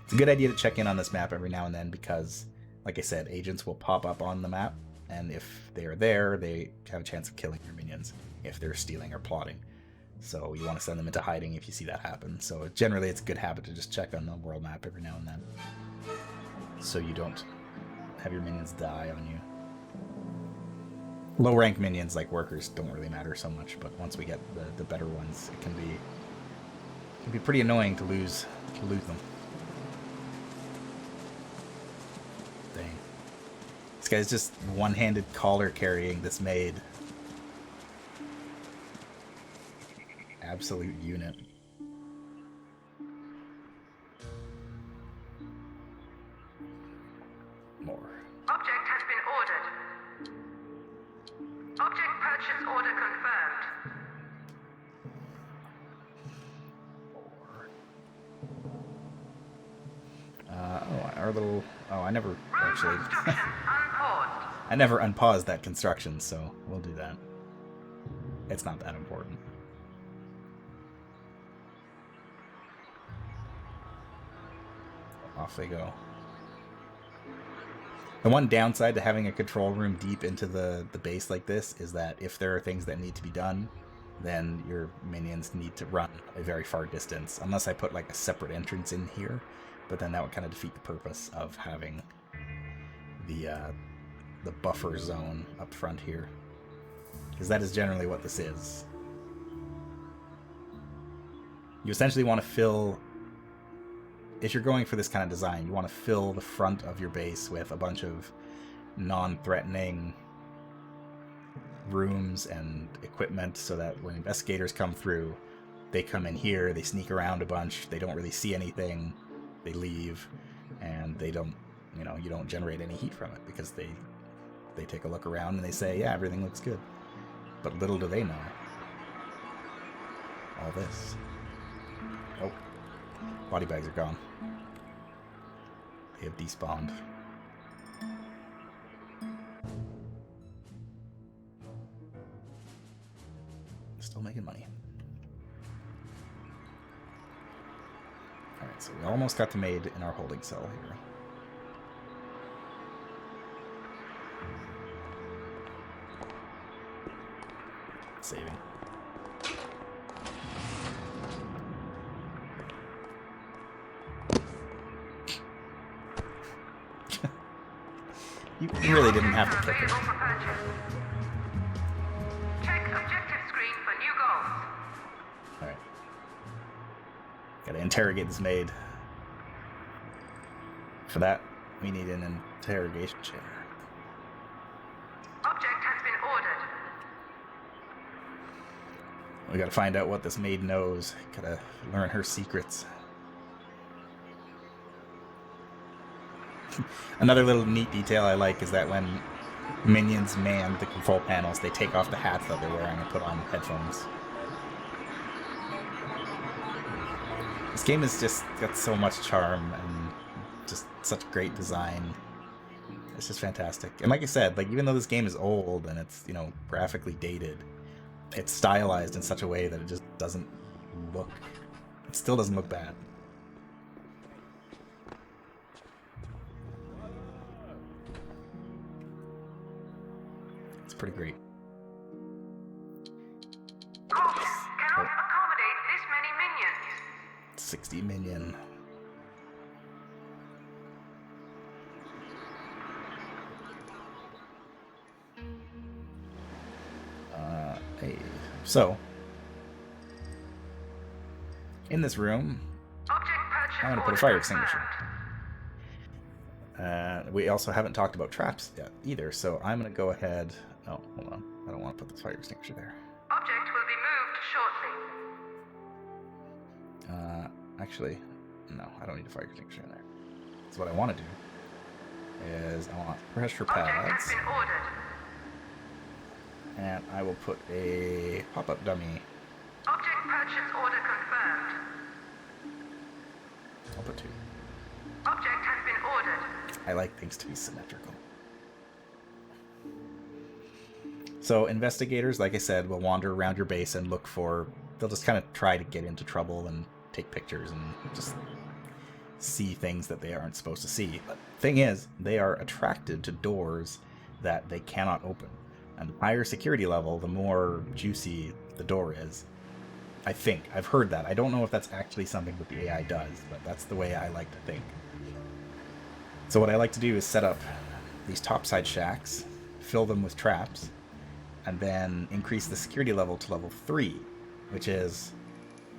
It's a good idea to check in on this map every now and then because, like I said, agents will pop up on the map, and if they are there, they have a chance of killing your minions if they're stealing or plotting. So you want to send them into hiding if you see that happen. So generally it's a good habit to just check on the world map every now and then, so you don't have your minions die on you. Low rank minions like workers don't really matter so much, but once we get the better ones, it can be pretty annoying to lose them. Dang. This guy's just one-handed collar carrying this maid. Absolute unit. More. Object has been ordered. Object purchase order confirmed. Our little... Oh, I never actually... Construction unpaused. I never unpaused that construction, so we'll do that. It's not that important. Off they go. The one downside to having a control room deep into the base like this is that if there are things that need to be done, then your minions need to run a very far distance, unless I put like a separate entrance in here, but then that would kind of defeat the purpose of having the buffer zone up front here, because that is generally what this is. You essentially want to fill, if you're going for this kind of design, you want to fill the front of your base with a bunch of non-threatening rooms and equipment, so that when investigators come through, they come in here, they sneak around a bunch, they don't really see anything, they leave, and they don't, you don't generate any heat from it, because they take a look around and they say, yeah, everything looks good. But little do they know all this. Oh, body bags are gone. They have despawned. Still making money. Alright, so we almost got the maid in our holding cell here. Saving. You really didn't have to kick her. Available for purchase. Check objective screen for new goals. Alright. Gotta interrogate this maid. For that, we need an interrogation chair. Object has been ordered. We gotta find out what this maid knows. Gotta learn her secrets. Another little neat detail I like is that when minions man the control panels, they take off the hats that they're wearing and put on headphones. This game has just got so much charm and just such great design. It's just fantastic. And like I said, like even though this game is old and it's, graphically dated, it's stylized in such a way that it just doesn't look, it still doesn't look bad. It's pretty great. Caution, cannot accommodate this many minions. 60 minion. Hey. So, in this room, Object purchase I'm going to put a order fire extinguisher. confirmed. We also haven't talked about traps yet either, so I'm going to go ahead. Oh, hold on. I don't want to put the fire extinguisher there. Object will be moved shortly. Actually, no, I don't need a fire extinguisher in there. So what I want to do is I want pressure Object pads, has been ordered. and I will put a pop-up dummy. Object purchase order confirmed. I'll put 2. Object has been ordered. I like things to be symmetrical. So investigators, like I said, will wander around your base and look for, they'll just kind of try to get into trouble and take pictures and just see things that they aren't supposed to see. But the thing is, they are attracted to doors that they cannot open. And the higher security level, the more juicy the door is. I think. I've heard that. I don't know if that's actually something that the AI does, but that's the way I like to think. So what I like to do is set up these topside shacks, fill them with traps, and then increase the security level to level 3, which is,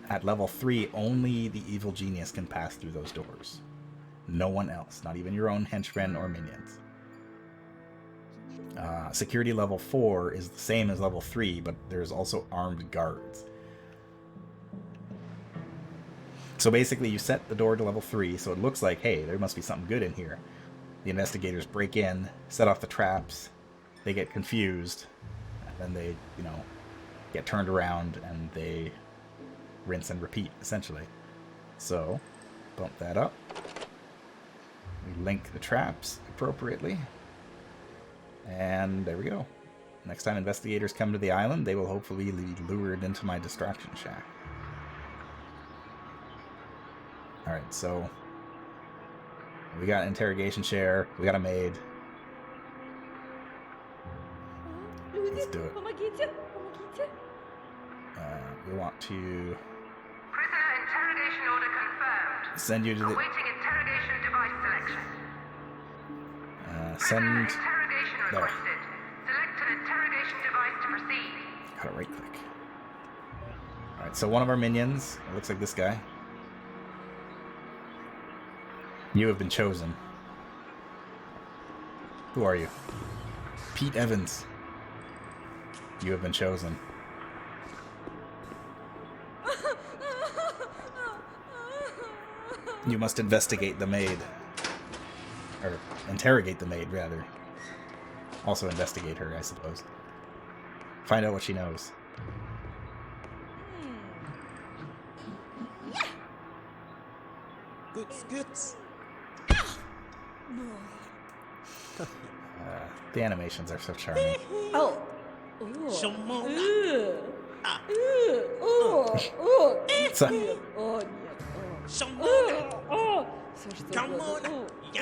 at level 3, only the evil genius can pass through those doors. No one else, not even your own henchmen or minions. Security level 4 is the same as level 3, but there's also armed guards. So basically you set the door to level 3, so it looks like, hey, there must be something good in here. The investigators break in, set off the traps, they get confused, and then they, get turned around and they rinse and repeat, essentially. So, bump that up. We link the traps appropriately. And there we go. Next time investigators come to the island, they will hopefully be lured into my distraction shack. Alright, so we got an interrogation chair, we got a maid. Let's do it. we want to Prisoner interrogation order confirmed. send you to the Awaiting interrogation device selection. send. Interrogation There. requested. Select an interrogation device to proceed. Gotta right click. All right, so one of our minions, it looks like this guy. You have been chosen. Who are you? Pete Evans. You have been chosen. You must investigate the maid. Or interrogate the maid, rather. Also investigate her, I suppose. Find out what she knows. The animations are so charming. Oh.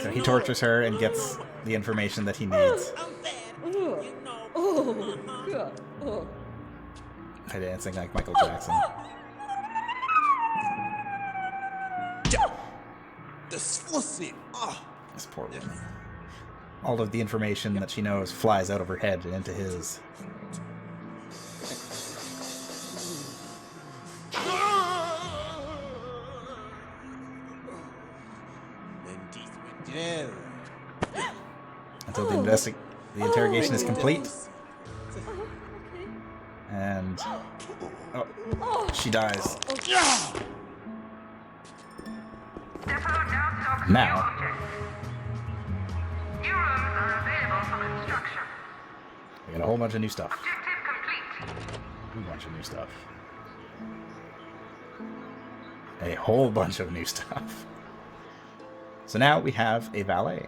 So he tortures her and gets the information that he needs. By dancing like Michael Jackson. This poor woman. All of the information that she knows flies out of her head and into his. Until the interrogation is complete. And she dies. Now, New rooms are available for construction. we got a whole bunch of new stuff. Objective complete. A bunch of new stuff. A whole bunch of new stuff. So now we have a valet.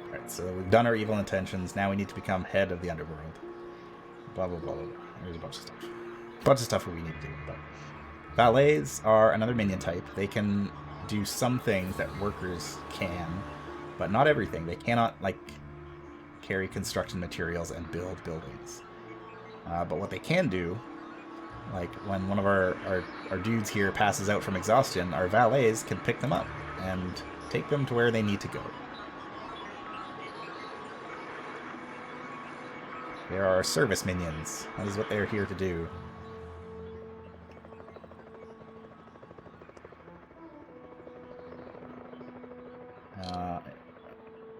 Alright, so we've done our evil intentions. Now we need to become head of the underworld. Blah, blah, blah, blah. There's a bunch of stuff. Bunch of stuff that we need to do. But valets are another minion type. They can do some things that workers can, but not everything. They cannot, like, carry construction materials and build buildings. But what they can do, like when one of our dudes here passes out from exhaustion, our valets can pick them up and take them to where they need to go. There are service minions. That is what they're here to do.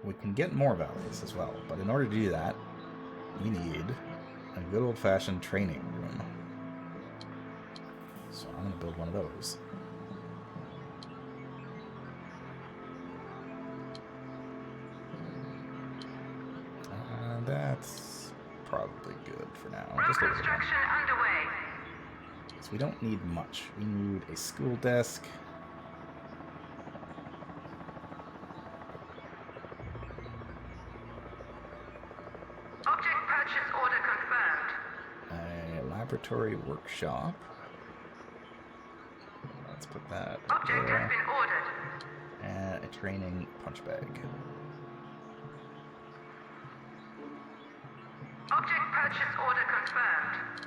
We can get more valets as well, but in order to do that, we need a good old-fashioned training room. So I'm going to build one of those. That's probably good for now. Room Just a little bit. construction underway. So we don't need much. We need a school desk. Object purchase order confirmed. A laboratory workshop. Let's put that Object has there. been ordered. And a training punch bag. Object purchase order confirmed.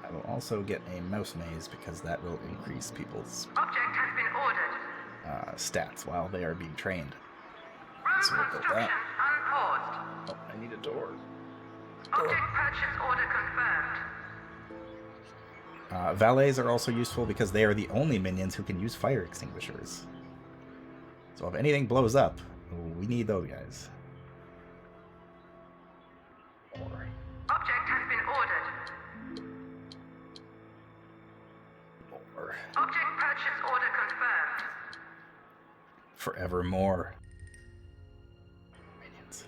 I will also get a mouse maze because that will increase people's Object has been ordered. stats while they are being trained. Room So we'll put construction that. unpaused. Oh, I need a door. Object purchase order confirmed. Valets are also useful because they are the only minions who can use fire extinguishers. So if anything blows up, we need those guys. Or Object has been ordered. Object purchase order confirmed. forevermore. Minions.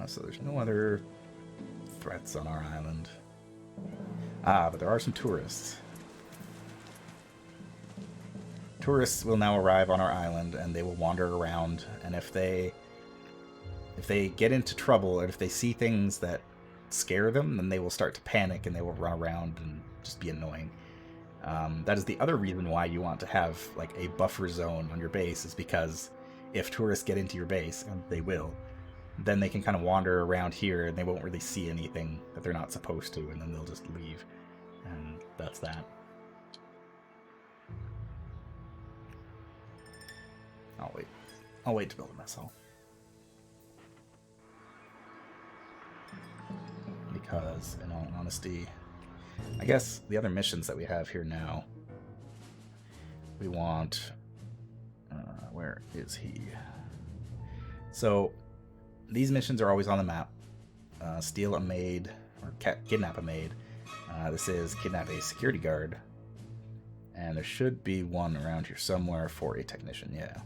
So there's no other threats on our island. But there are some tourists. Tourists will now arrive on our island, and they will wander around, and if they get into trouble, or if they see things that scare them, then they will start to panic, and they will run around and just be annoying. That is the other reason why you want to have like a buffer zone on your base, is because if tourists get into your base, and they will, then they can kind of wander around here and they won't really see anything that they're not supposed to, and then they'll just leave. And that's that. I'll wait to build a mess hall. Because, in all honesty, I guess the other missions that we have here now, we want... where is he? So, these missions are always on the map. Steal a maid, or kidnap a maid. This is kidnap a security guard. And there should be one around here somewhere for a technician, yeah.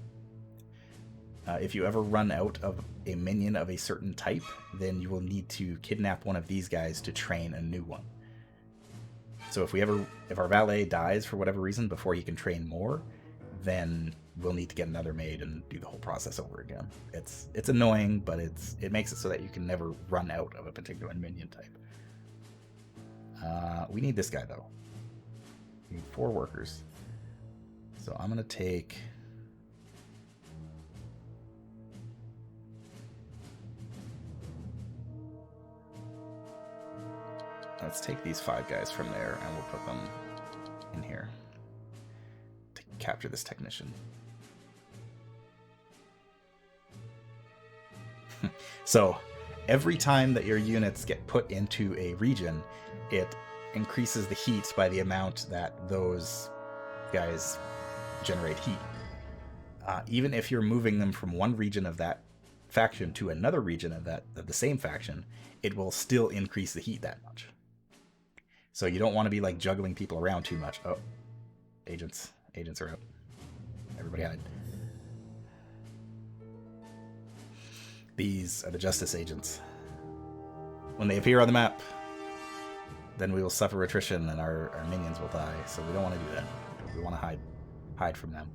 If you ever run out of a minion of a certain type, then you will need to kidnap one of these guys to train a new one. So if our valet dies for whatever reason before you can train more, then we'll need to get another maid and do the whole process over again. It's annoying, but it makes it so that you can never run out of a particular minion type. We need this guy though. We need 4 workers. So I'm gonna take... Let's take these 5 guys from there and we'll put them in here to capture this technician. So every time that your units get put into a region, it increases the heat by the amount that those guys generate heat. Even if you're moving them from one region of that faction to another region of the same faction, it will still increase the heat that much. So you don't want to be like juggling people around too much. Oh, agents are out. Everybody hide. These are the justice agents. When they appear on the map, then we will suffer attrition and our minions will die. So we don't want to do that. We want to hide from them.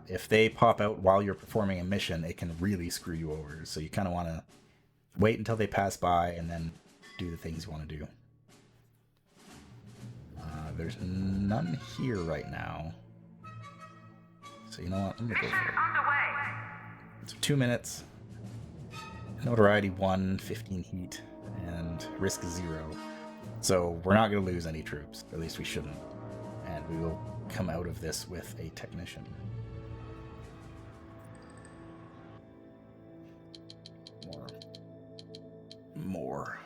If they pop out while you're performing a mission, it can really screw you over. So you kind of want to wait until they pass by and then do the things you want to do. There's none here right now. So you know what? I'm going to go for it. It's 2 minutes. Notoriety 1, 15 heat, and risk 0. So we're not going to lose any troops. At least we shouldn't. And we will come out of this with a technician. More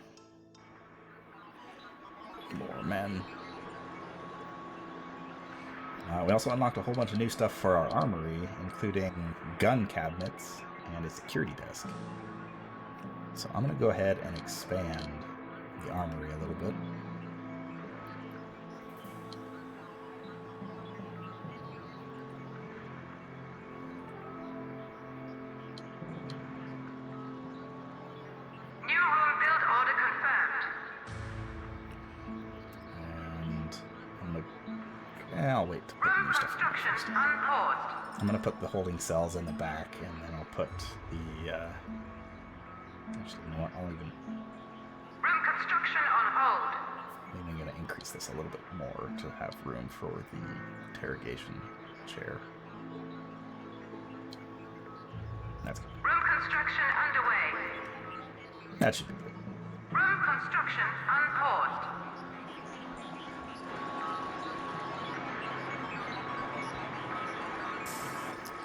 men. We also unlocked a whole bunch of new stuff for our armory, including gun cabinets and a security desk. So I'm going to go ahead and expand the armory a little bit. New room build order confirmed. And I'll wait to put Room new stuff in there construction first. unpaused. I'm going to put the holding cells in the back, and then I'll put the... actually, you know what? I'll even... Room construction on hold. I'm even going to increase this a little bit more to have room for the interrogation chair. That's good. Room construction underway. That should be good. Room construction unpaused.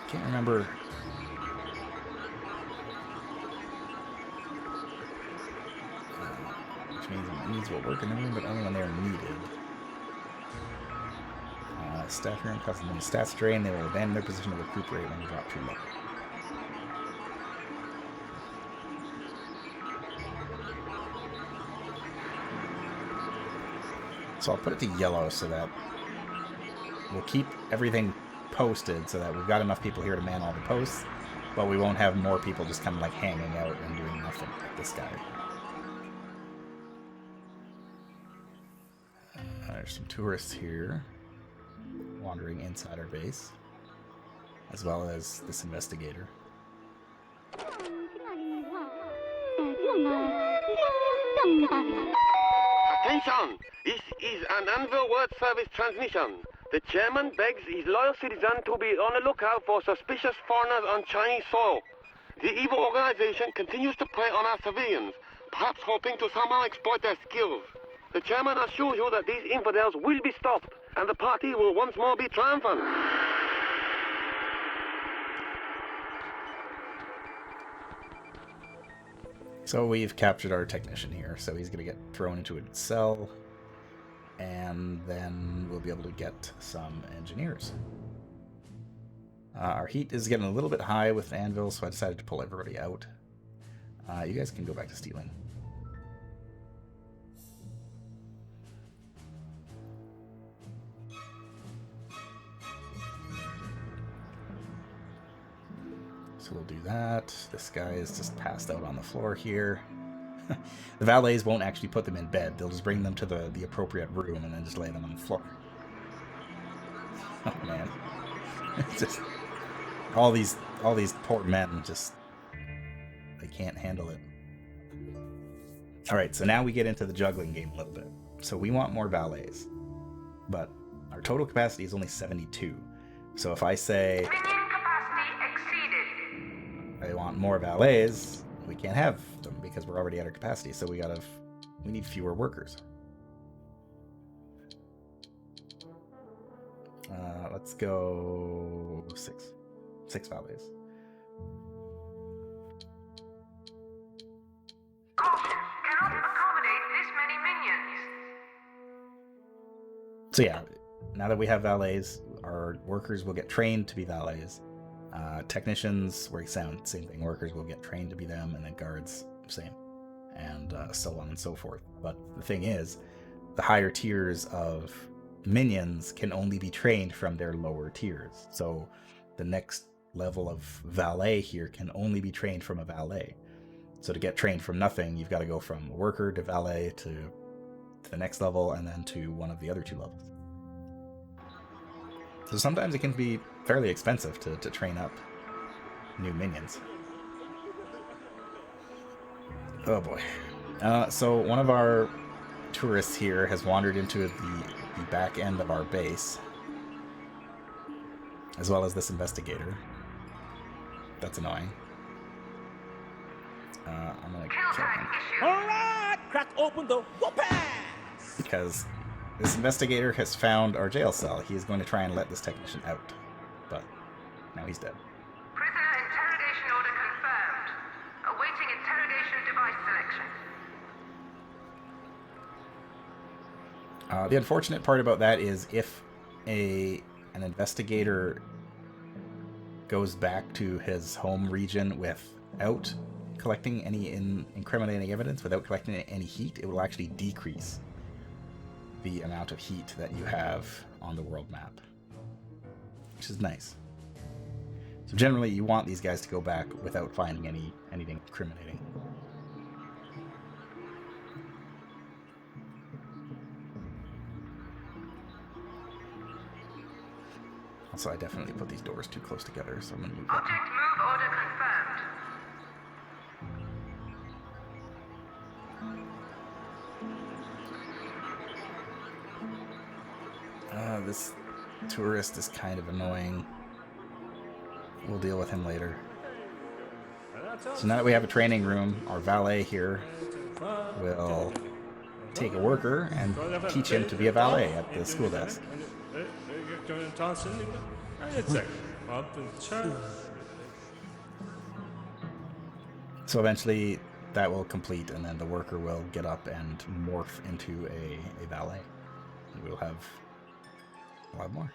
Can't remember. Which means needs will work in the room, but only when they are needed. Staff room causes them stats drain. They will abandon their position to recuperate when you drop too low. So I'll put it to yellow so that we'll keep everything posted so that we've got enough people here to man all the posts, but we won't have more people just kind of like hanging out and doing nothing like this guy. There's some tourists here wandering inside our base, as well as this investigator. Attention! This is an Anvil World Service transmission. The chairman begs his loyal citizens to be on the lookout for suspicious foreigners on Chinese soil. The evil organization continues to prey on our civilians, perhaps hoping to somehow exploit their skills. The chairman assures you that these infidels will be stopped, and the party will once more be triumphant. So we've captured our technician here, so he's going to get thrown into a cell, and then we'll be able to get some engineers. Our heat is getting a little bit high with Anvil, so I decided to pull everybody out. You guys can go back to stealing. So we'll do that. This guy is just passed out on the floor here. The valets won't actually put them in bed. They'll just bring them to the appropriate room and then just lay them on the floor. Oh man. It's just all these poor men just they can't handle it. Alright, so now we get into the juggling game a little bit. So we want more valets. But our total capacity is only 72. So if I say I want more valets, we can't have them because we're already at our capacity, so we need fewer workers. Let's go 6 valets. Caution, cannot accommodate this many minions. So yeah, now that we have valets, our workers will get trained to be valets. Technicians, same thing. Workers will get trained to be them, and then guards, same, and so on and so forth. But the thing is, the higher tiers of minions can only be trained from their lower tiers. So the next level of valet here can only be trained from a valet. So to get trained from nothing, you've got to go from worker to valet to the next level, and then to one of the other 2 levels. So sometimes it can be fairly expensive to train up new minions. Oh boy. So one of our tourists here has wandered into the back end of our base, as well as this investigator. That's annoying. I'm gonna kill him. Alright, crack open the whoop-ass! Because this investigator has found our jail cell. He is going to try and let this technician out. But now he's dead. Prisoner interrogation order confirmed. Awaiting interrogation device selection. The unfortunate part about that is if an investigator goes back to his home region without collecting any incriminating evidence, without collecting any heat, it will actually decrease the amount of heat that you have on the world map, which is nice. So generally you want these guys to go back without finding anything incriminating. Also, I definitely put these doors too close together, so I'm going to move that. Object move order confirmed. This tourist is kind of annoying. We'll deal with him later. So now that we have a training room, our valet here will take a worker and teach him to be a valet at the school desk. So eventually that will complete, and then the worker will get up and morph into a valet. And we'll have a lot more.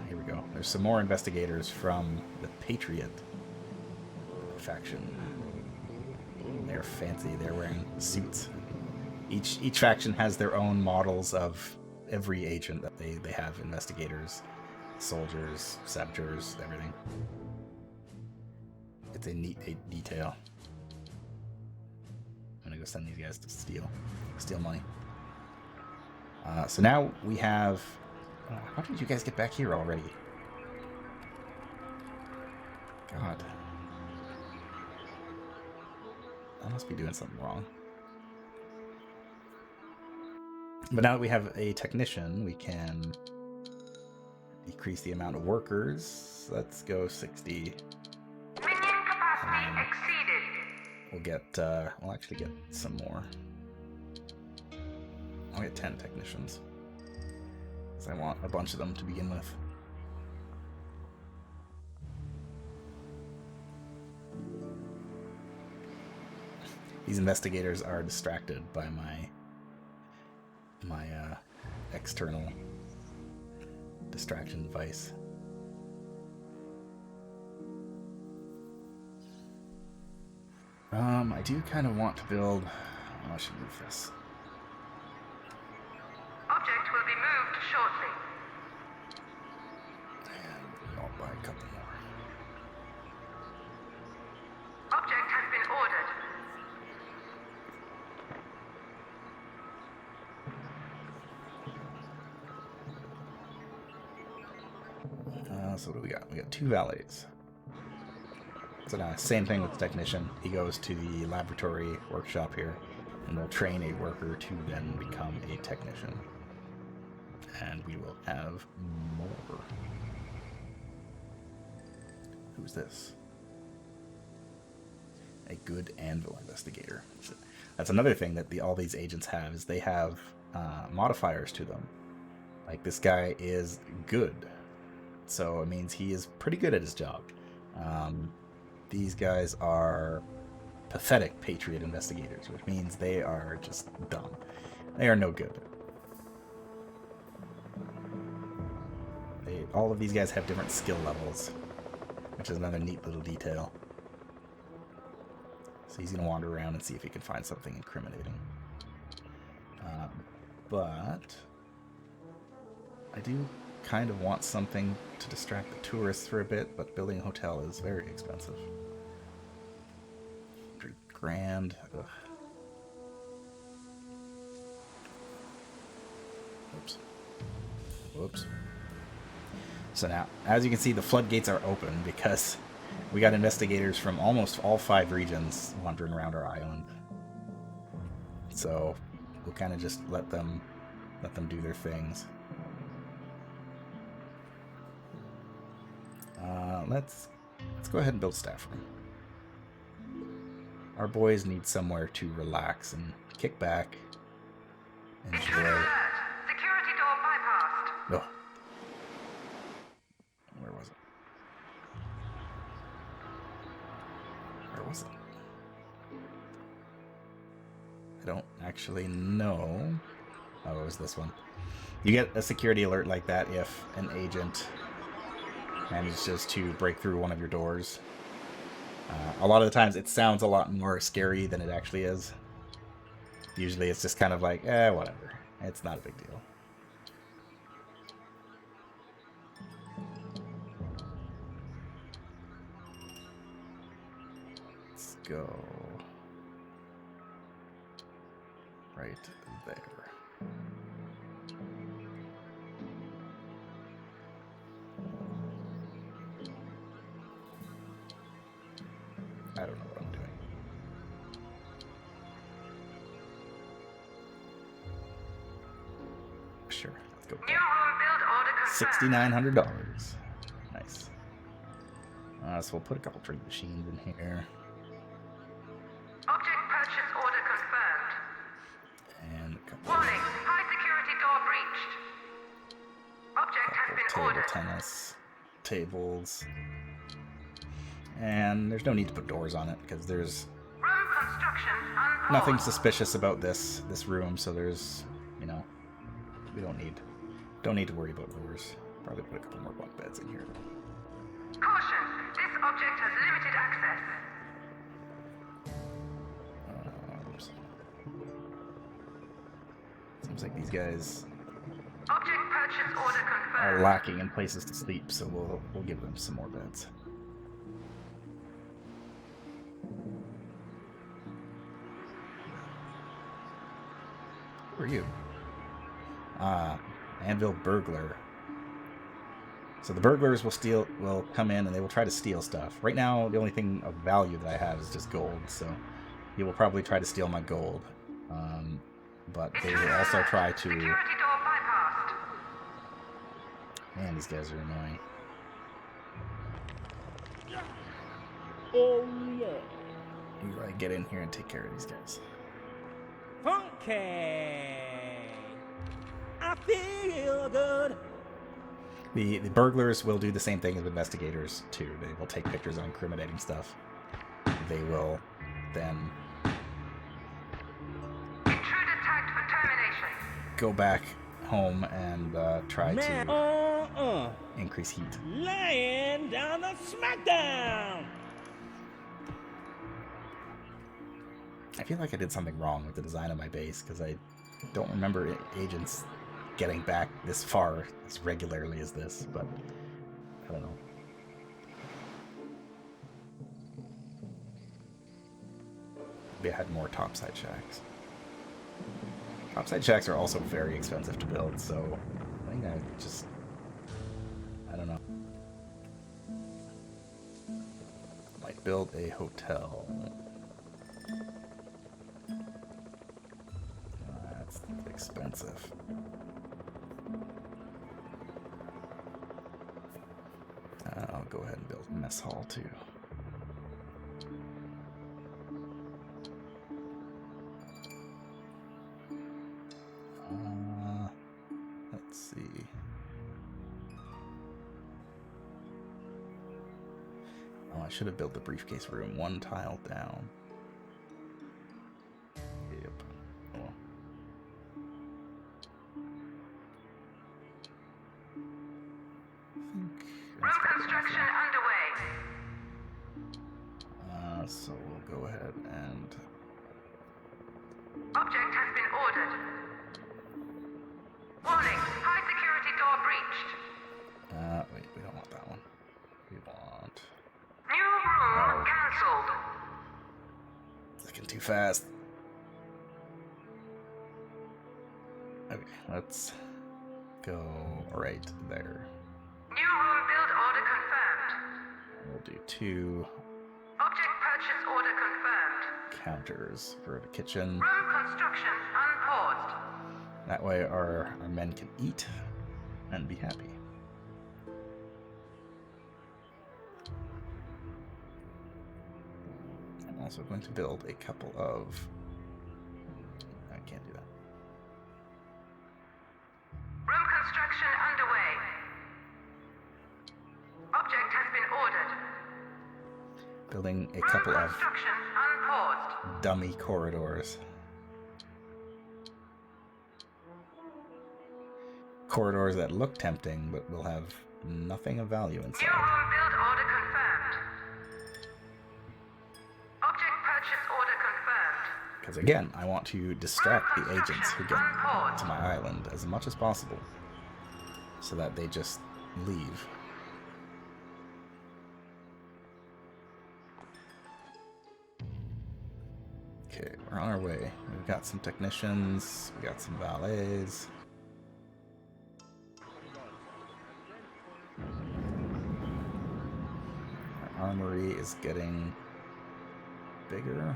Here we go. There's some more investigators from the Patriot faction. They're fancy. They're wearing suits. Each faction has their own models of every agent that they have. Investigators, soldiers, saboteurs, everything. It's a neat detail. I'm gonna go send these guys to steal money. So now we have... how did you guys get back here already? God. I must be doing something wrong. But now that we have a technician, we can decrease the amount of workers. Let's go 60. Minion capacity exceeded. We'll get, we'll actually get some more. I'll get 10 technicians. Because I want a bunch of them to begin with. These investigators are distracted by my external distraction device. I do kind of want to build... Oh, I should move this. Object will be moved shortly. And I'll buy a couple more. Object has been ordered. So what do we got? We got 2 valets. So now, same thing with the technician. He goes to the laboratory workshop here, and they'll train a worker to then become a technician. And we will have more. Who's this? A good anvil investigator. That's another thing that all these agents have, is they have modifiers to them. Like, this guy is good. So it means he is pretty good at his job. These guys are pathetic Patriot investigators, which means they are just dumb. They are no good. All of these guys have different skill levels, which is another neat little detail. So he's going to wander around and see if he can find something incriminating. But I do kind of want something to distract the tourists for a bit, but building a hotel is very expensive. $100,000. Ugh. Oops. Whoops. So now, as you can see, the floodgates are open because we got investigators from almost all 5 regions wandering around our island. So we'll kind of just let them do their things. Let's go ahead and build staff room. Our boys need somewhere to relax and kick back, enjoy. Intruder alert! Security door bypassed. Oh. Where was it? Where was it? I don't actually know. Oh, it was this one. You get a security alert like that if an agent manages to break through one of your doors. A lot of the times it sounds a lot more scary than it actually is. Usually it's just kind of like, whatever. It's not a big deal. Let's go right there. I don't know what I'm doing. Sure, let's go. New home build order confirmed. $6,900. Nice. So we'll put a couple trade machines in here. Object purchase order confirmed. And a couple, Warning, high security door breached. Object has been table ordered. tennis tables. And there's no need to put doors on it because there's Room construction unpaused. nothing suspicious about this room, so there's, you know, we don't need to worry about doors. Probably put a couple more bunk beds in here. Caution, this object has limited access. Oops. Seems like these guys Object purchase order are confirmed. lacking in places to sleep, so we'll give them some more beds. Who are you? Anvil burglar. So the burglars will come in and they will try to steal stuff. Right now, the only thing of value that I have is just gold, so he will probably try to steal my gold. but they will also try to... Security door bypassed. Man, these guys are annoying. Oh yeah. You gotta get in here and take care of these guys. Funky. I feel good. The burglars will do the same thing as investigators, too. They will take pictures of incriminating stuff. They will then Intruder tagged for termination. go back home and try Man, to increase heat. laying down the smackdown. I feel like I did something wrong with the design of my base, because I don't remember agents getting back this far as regularly as this, but I don't know. Maybe I had more topside shacks. Topside shacks are also very expensive to build, so I think I don't know. Might build a hotel. That's expensive. I'll go ahead and build a mess hall too. Let's see. Oh, I should have built the briefcase room one tile down. Yep. Oh. Room construction underway. So we'll go ahead and... Object has been ordered. Warning, high security door breached. wait, we don't want that one. We want... New room cancelled. Looking too fast. Okay, let's go right there. New room build order confirmed. We'll do 2 Object purchase order confirmed. counters for the kitchen. Room construction unpaused. That way our men can eat and be happy. I'm also going to build a couple of... I can't do that. Room construction underway. Object has been ordered. Building a Room couple of construction unpaused. dummy corridors. Corridors that look tempting, but will have nothing of value New inside. room build order confirmed. Object purchase order confirmed. Because again, I want to distract the agents who get to my island as much as possible, so that they just leave. Okay, we're on our way. We've got some technicians, we got some valets. Our armory is getting bigger.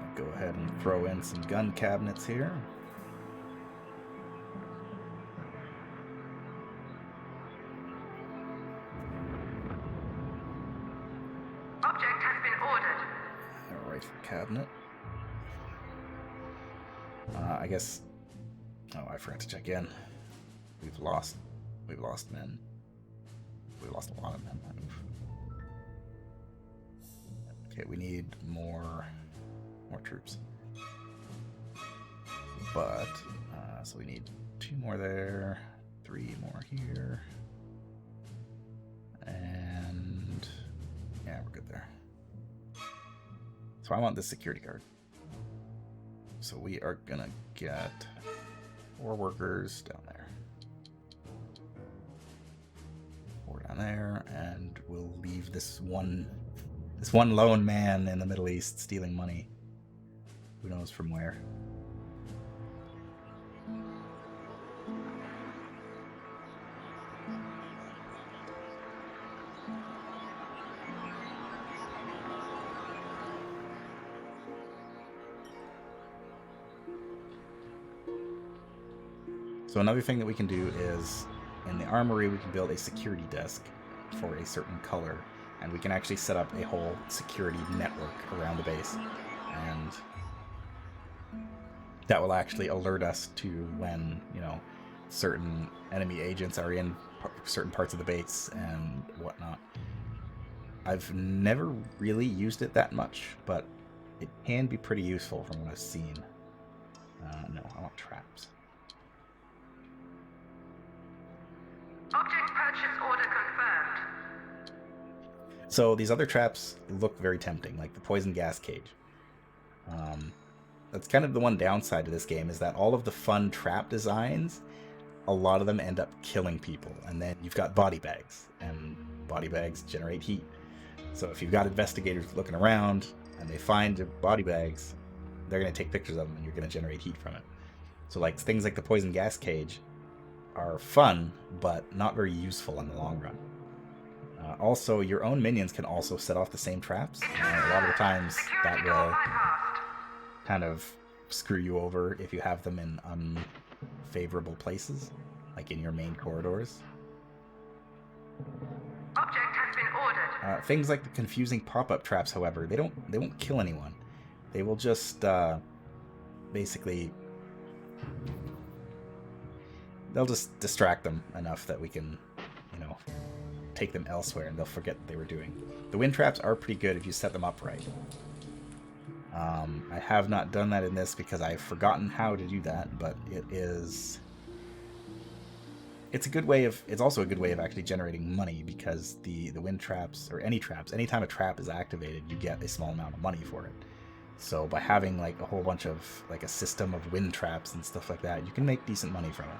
I'll go ahead and throw in some gun cabinets here. Object has been ordered. A rifle cabinet. I guess... Oh, I forgot to check in. We've lost men. We lost a lot of men. Okay, we need more troops. But, so we need 2 more there, 3 more here. And, yeah, we're good there. So I want this security guard. So we are gonna get 4 workers down there. 4 down there, and we'll leave this one lone man in the Middle East stealing money. Who knows from where? So another thing that we can do is, in the armory, we can build a security desk for a certain color, and we can actually set up a whole security network around the base, and that will actually alert us to when, you know, certain enemy agents are in certain parts of the base and whatnot. I've never really used it that much, but it can be pretty useful from what I've seen. No, I want traps. Object purchase order confirmed. So these other traps look very tempting, like the poison gas cage. That's kind of the one downside to this game, is that all of the fun trap designs, a lot of them end up killing people. And then you've got body bags, and body bags generate heat. So if you've got investigators looking around and they find your body bags, they're going to take pictures of them and you're going to generate heat from it. So like things like the poison gas cage are fun, but not very useful in the long run. Also, your own minions can also set off the same traps. A lot of the times that will kind of screw you over if you have them in unfavorable places, like in your main corridors. Object has been ordered. Things like the confusing pop-up traps, however, they won't kill anyone. They will just basically, they'll just distract them enough that we can, you know, take them elsewhere and they'll forget what they were doing. The wind traps are pretty good if you set them up right. I have not done that in this because I've forgotten how to do that, but it's a good way of, it's also a good way of actually generating money, because the wind traps, or any traps, anytime a trap is activated, you get a small amount of money for it. So by having like a whole bunch of, like a system of wind traps and stuff like that, you can make decent money from it.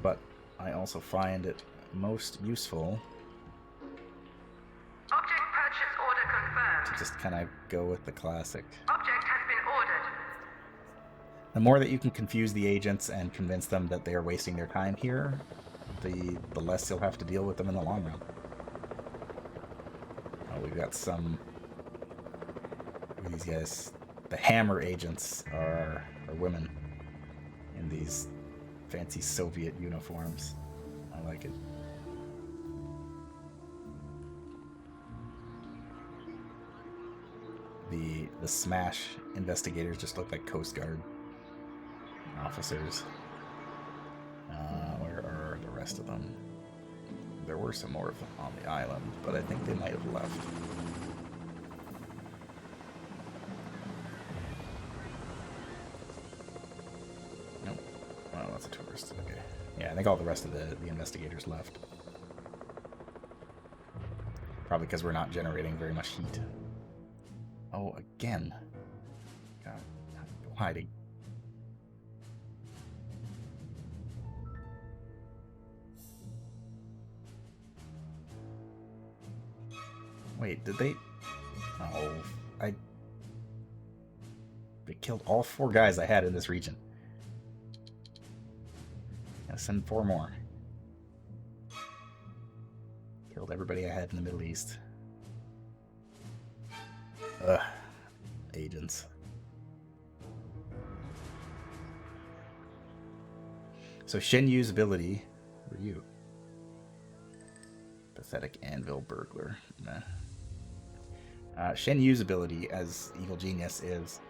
But I also find it most useful Object purchase order confirmed. to just kind of go with the classic. Object has been ordered. The more that you can confuse the agents and convince them that they are wasting their time here, the less you'll have to deal with them in the long run. Oh, we've got some of these guys. The Hammer agents are women in these fancy Soviet uniforms. I like it. The Smash investigators just look like Coast Guard officers. Where are the rest of them? There were some more of them on the island, but I think they might have left. Nope. Oh, that's a tourist. Okay. Yeah, I think all the rest of the investigators left. Probably because we're not generating very much heat. Oh, again. God, hiding. Wait, did they? Oh, they killed all 4 guys I had in this region. Gotta send 4 more. Killed everybody I had in the Middle East. Ugh. Agents. So Shen-Yu's ability... Who are you? Pathetic anvil burglar. Nah. Shen-Yu's ability as Evil Genius is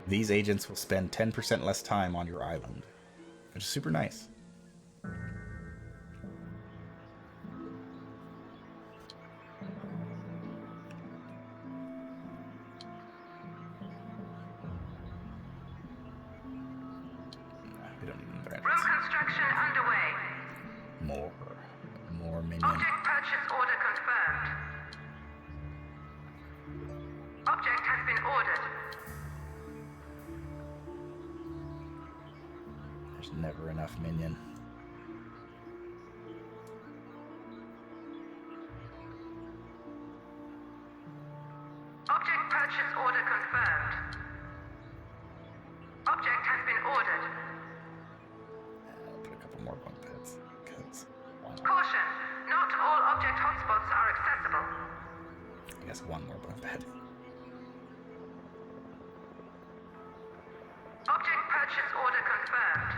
these agents will spend 10% less time on your island, which is super nice. We don't need that. Road construction underway. More minion. Object purchase order confirmed. Object has been ordered. There's never enough minion. Object purchase order confirmed. Object has been ordered. I'll put a couple more bunk beds. Because Caution, not all object hotspots are accessible. I guess one more bunk bed. purchase order confirmed.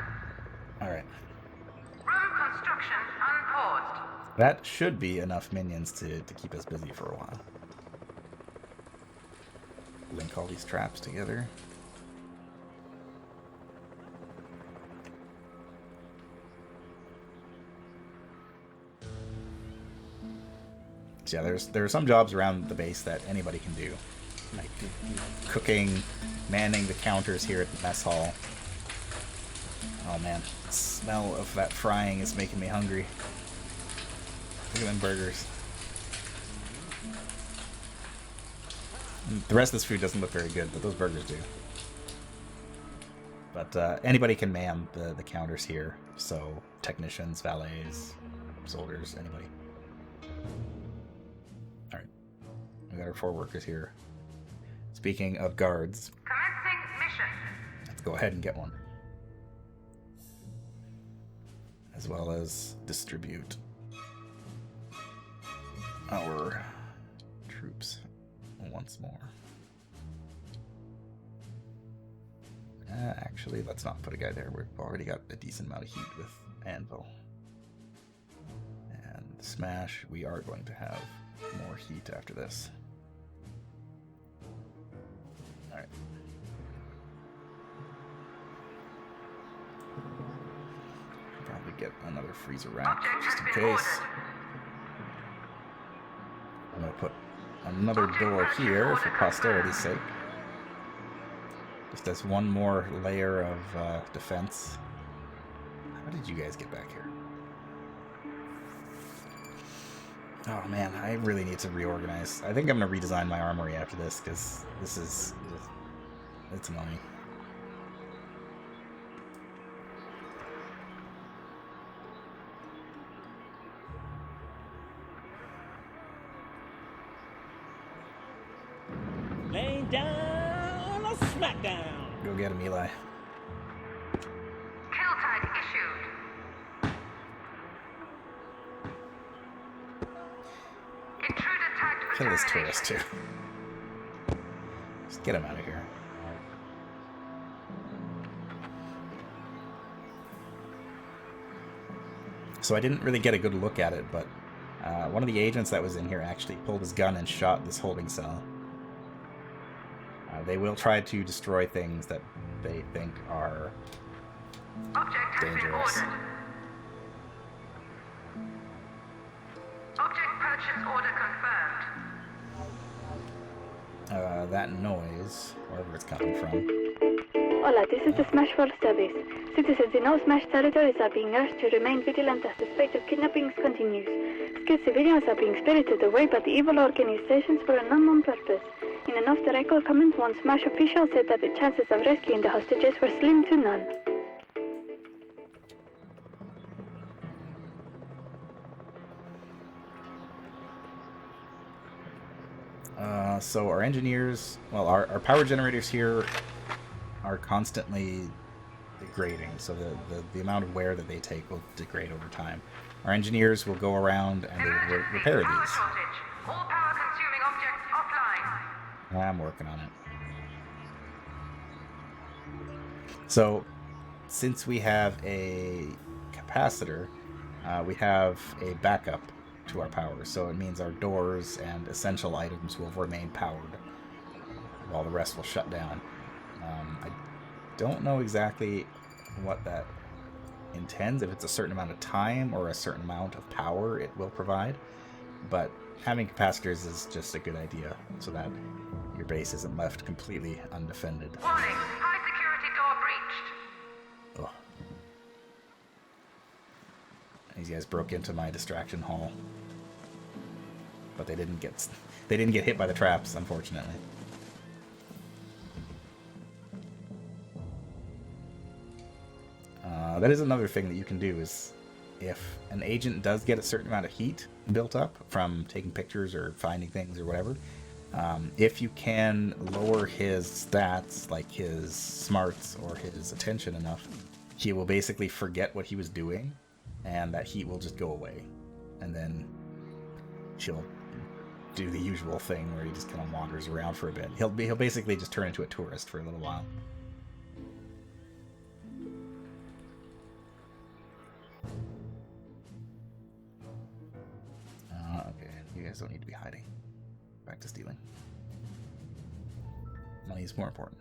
Alright. Room construction unpaused. That should be enough minions to keep us busy for a while. Link all these traps together. So yeah, there are some jobs around the base that anybody can do. Like cooking, manning the counters here at the mess hall. Oh man, the smell of that frying is making me hungry. Look at them burgers. And the rest of this food doesn't look very good, but those burgers do. But anybody can man the counters here. So technicians, valets, soldiers, anybody. Alright. We got our 4 workers here. Speaking of guards, Commencing mission. let's go ahead and get one. As well as distribute our troops once more. Actually, let's not put a guy there. We've already got a decent amount of heat with Anvil. And Smash, we are going to have more heat after this. Alright. Probably get another freezer rack just in case. I'm going to put another door here for posterity's sake. Just as one more layer of defense. How did you guys get back here? Oh man, I really need to reorganize. I think I'm going to redesign my armory after this, because this is... it's annoying. Laying down a smackdown. Go get him, Eli. Kill tag issued. Intruder tagged for Kill this termination. tourist too. Just get him out of here. So I didn't really get a good look at it, but one of the agents that was in here actually pulled his gun and shot this holding cell. They will try to destroy things that they think are Object has been dangerous. ordered. Object purchase order confirmed. That noise, wherever it's coming from. Hola, this is the Smash World Service. Citizens in all Smash territories are being urged to remain vigilant as the spate of kidnappings continues. Skilled civilians are being spirited away by the evil organizations for an unknown purpose. In an off-the-record comment, one Smash official said that the chances of rescuing the hostages were slim to none. So our engineers, well, our power generators here are constantly degrading, so the amount of wear that they take will degrade over time. Our engineers will go around and they will repair Power these. shortage. All power consuming objects offline. I'm working on it. So, since we have a capacitor, we have a backup to our power. So it means our doors and essential items will remain powered, while the rest will shut down. I don't know exactly what that intends, if it's a certain amount of time or a certain amount of power it will provide, but having capacitors is just a good idea so that your base isn't left completely undefended. Warning. High security door breached. Ugh. These guys broke into my distraction hall, but they didn't get hit by the traps, unfortunately. That is another thing that you can do, is if an agent does get a certain amount of heat built up from taking pictures or finding things or whatever, if you can lower his stats, like his smarts or his attention enough, he will basically forget what he was doing, and that heat will just go away. And then he'll do the usual thing where he just kind of wanders around for a bit. He'll basically just turn into a tourist for a little while. guys don't need to be hiding. Back to stealing. Money is more important.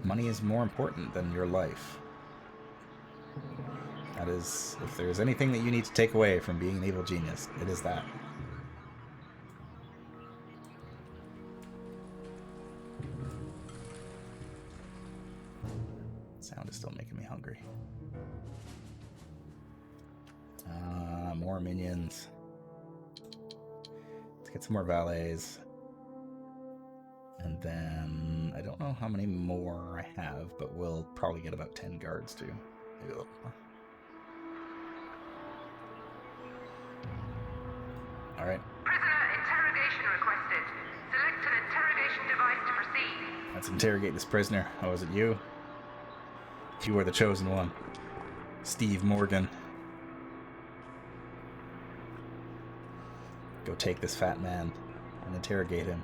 Money is more important than your life. That is, if there's anything that you need to take away from being an evil genius, it is that. Sound is still making me hungry. More minions. Let's get some more valets. And then, I don't know how many more I have, but we'll probably get about 10 guards too. Maybe a little more. Alright. Prisoner interrogation requested. Select an interrogation device to proceed. Let's interrogate this prisoner. Oh, is it you? You are the chosen one. Steve Morgan. Go take this fat man and interrogate him.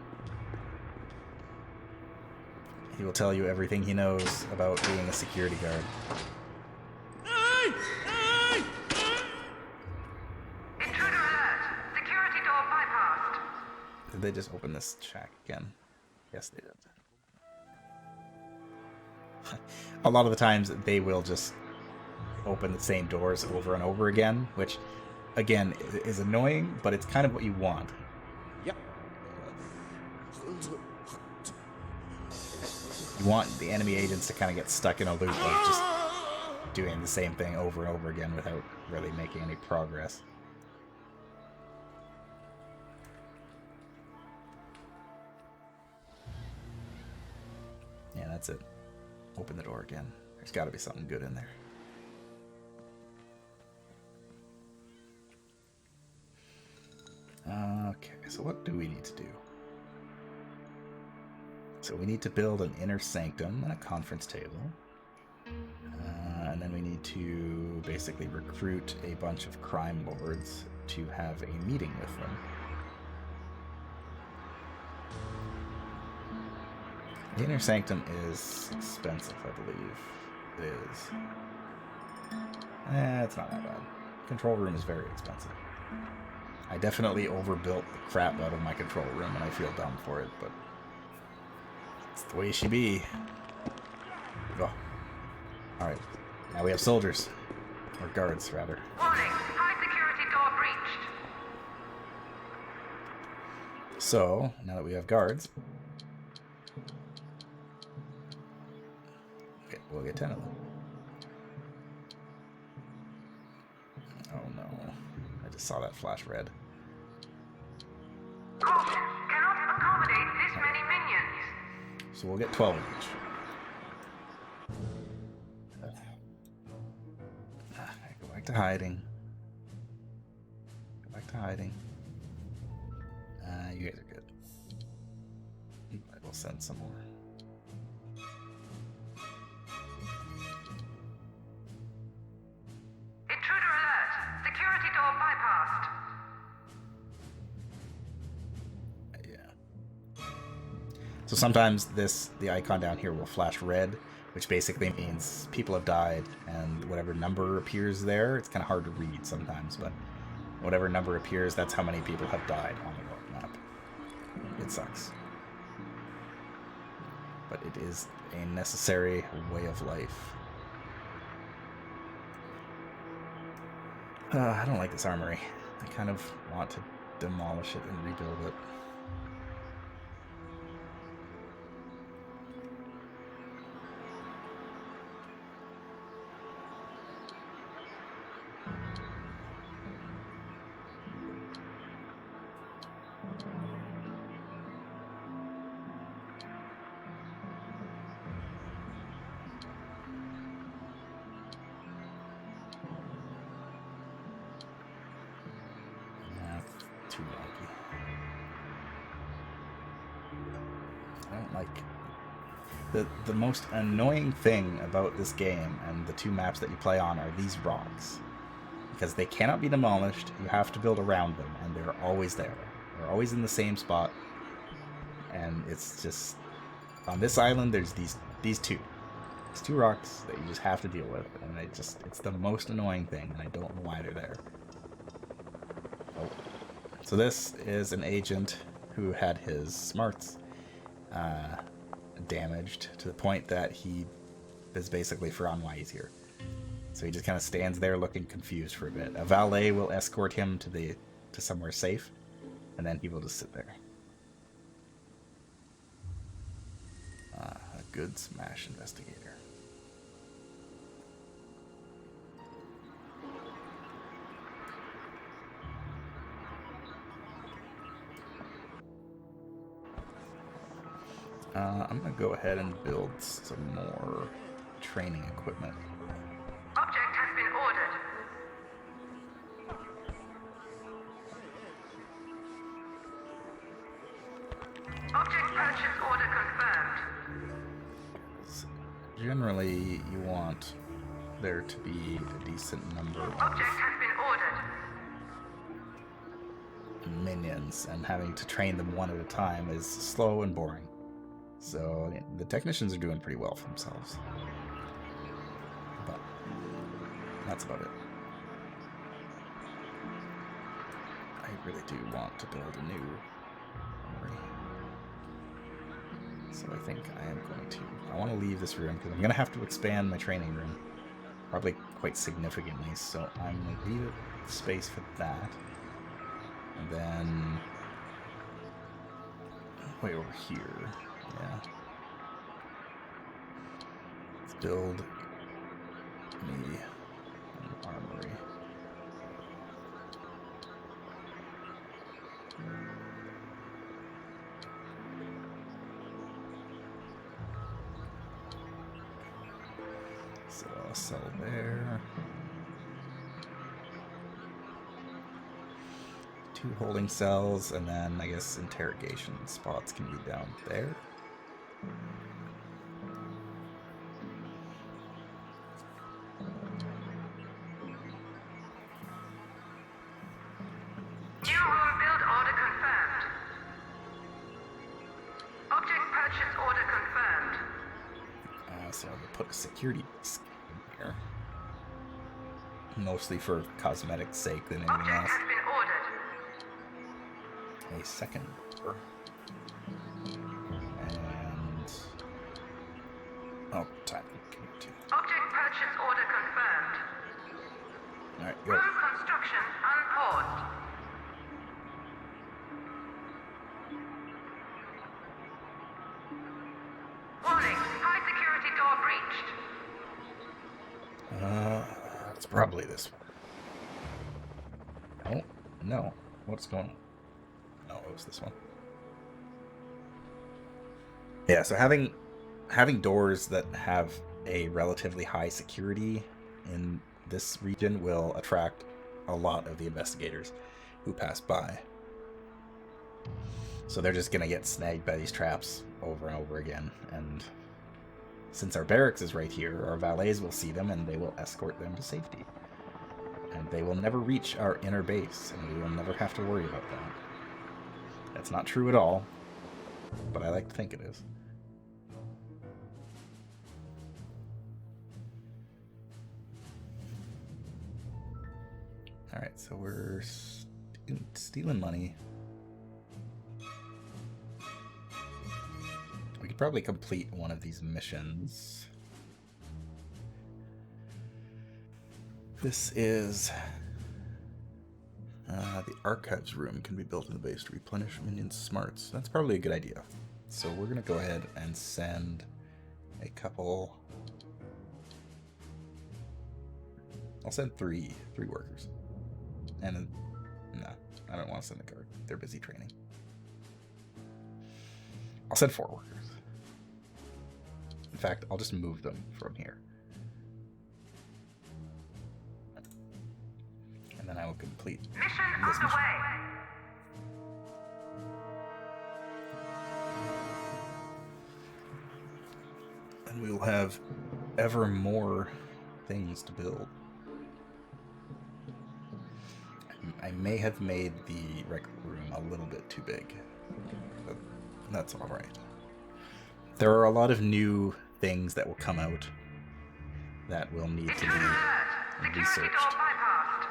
He will tell you everything he knows about being a security guard. Intruder alert! Security door bypassed. Did they just open this shack again? Yes, they did. A lot of the times they will just open the same doors over and over again, which, again, is annoying, but it's kind of what you want. Yep. You want the enemy agents to kind of get stuck in a loop of just doing the same thing over and over again without really making any progress. Yeah, that's it. Open the door again. There's got to be something good in there. Okay, so what do we need to do? So we need to build an inner sanctum and a conference table. And then we need to basically recruit a bunch of crime lords to have a meeting with them. The inner sanctum is expensive, I believe. It is. It's not that bad. Control room is very expensive. I definitely overbuilt the crap out of my control room, and I feel dumb for it, but it's the way she be. Oh. Alright, now we have soldiers. Or guards, rather. Warning! High security door breached. So, now that we have guards, okay, we'll get 10 of them. Oh no. I just saw that flash red. Caution! Cannot accommodate this many minions. So we'll get 12 of each. Go back to hiding. Go back to hiding. You guys are good. I will send some more. Intruder alert! Security door bypassed. Yeah. So sometimes the icon down here will flash red, which basically means people have died, and whatever number appears there, it's kind of hard to read sometimes, but whatever number appears, that's how many people have died on the world map. It sucks. But it is a necessary way of life. I don't like this armory. I kind of want to demolish it and rebuild it. Too wonky. I don't like the most annoying thing about this game and the two maps that you play on are these rocks, because they cannot be demolished. You have to build around them, and they're always there. They're always in the same spot, and it's just on this island. There's these two. It's 2 rocks that you just have to deal with, and it's the most annoying thing, and I don't know why they're there. Oh. So this is an agent who had his smarts damaged to the point that he has basically forgotten why he's here. So he just kind of stands there looking confused for a bit. A valet will escort him to somewhere safe, and then he will just sit there. A good Smash investigator. I'm going to go ahead and build some more training equipment. Object has been ordered. Object purchase order confirmed. Generally, you want there to be a decent number of Object has been ordered. minions, and having to train them one at a time is slow and boring. So the technicians are doing pretty well for themselves. But that's about it. I really do want to build a new armory. So I think I am going to... I want to leave this room because I'm going to have to expand my training room. Probably quite significantly. So I'm going to leave space for that. And then... way over here. Yeah. Let's build me an armory. So I'll sell there. 2 holding cells, and then I guess interrogation spots can be down there. New room build order confirmed. Object purchase order confirmed. So I'll put a security desk in here. Mostly for cosmetic sake than anything Object else. has been ordered. A second door. And... oh, time. Object purchase order confirmed. Alright, go. Room construction unpaused. Warning, high security door breached. It's probably this one. Oh, no. What's going on? No, it was this one. Yeah, so having doors that have a relatively high security in this region will attract a lot of the investigators who pass by. So they're just gonna get snagged by these traps over and over again, and since our barracks is right here, our valets will see them and they will escort them to safety. And they will never reach our inner base, and we will never have to worry about that. That's not true at all, but I like to think it is. Alright, so we're stealing money. We could probably complete one of these missions. This is... the archives room can be built in the base to replenish minion smarts. That's probably a good idea. So we're going to go ahead and send a couple... I'll send three workers. And no, I don't want to send a guard. They're busy training. I'll send 4 workers. In fact, I'll just move them from here. And then I will complete Mission this mission. underway. And we will have ever more things to build. I may have made the rec room a little bit too big, but that's alright. There are a lot of new things that will come out that will need to Intruder be alert! Security researched. door bypassed.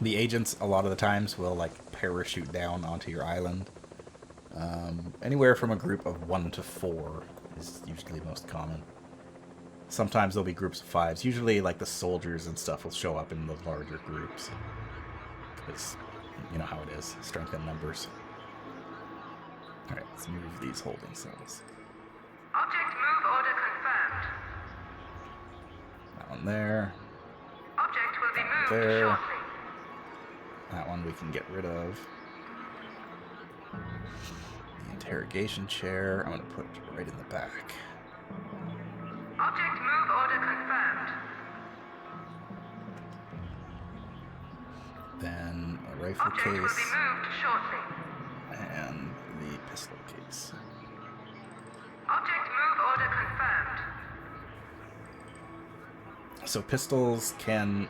The agents, a lot of the times, will like parachute down onto your island. Anywhere from a group of 1 to 4 is usually most common. Sometimes there'll be groups of 5s. Usually, like the soldiers and stuff will show up in the larger groups. Because you know how it is, strength in numbers. Alright, let's move these holding cells. Object move order confirmed. That one there. Object will be moved There. shortly. That one we can get rid of. The interrogation chair, I'm going to put it right in the back. Object move order confirmed. Then a rifle Object will be case moved shortly. and the pistol case. Object move order confirmed. So pistols can...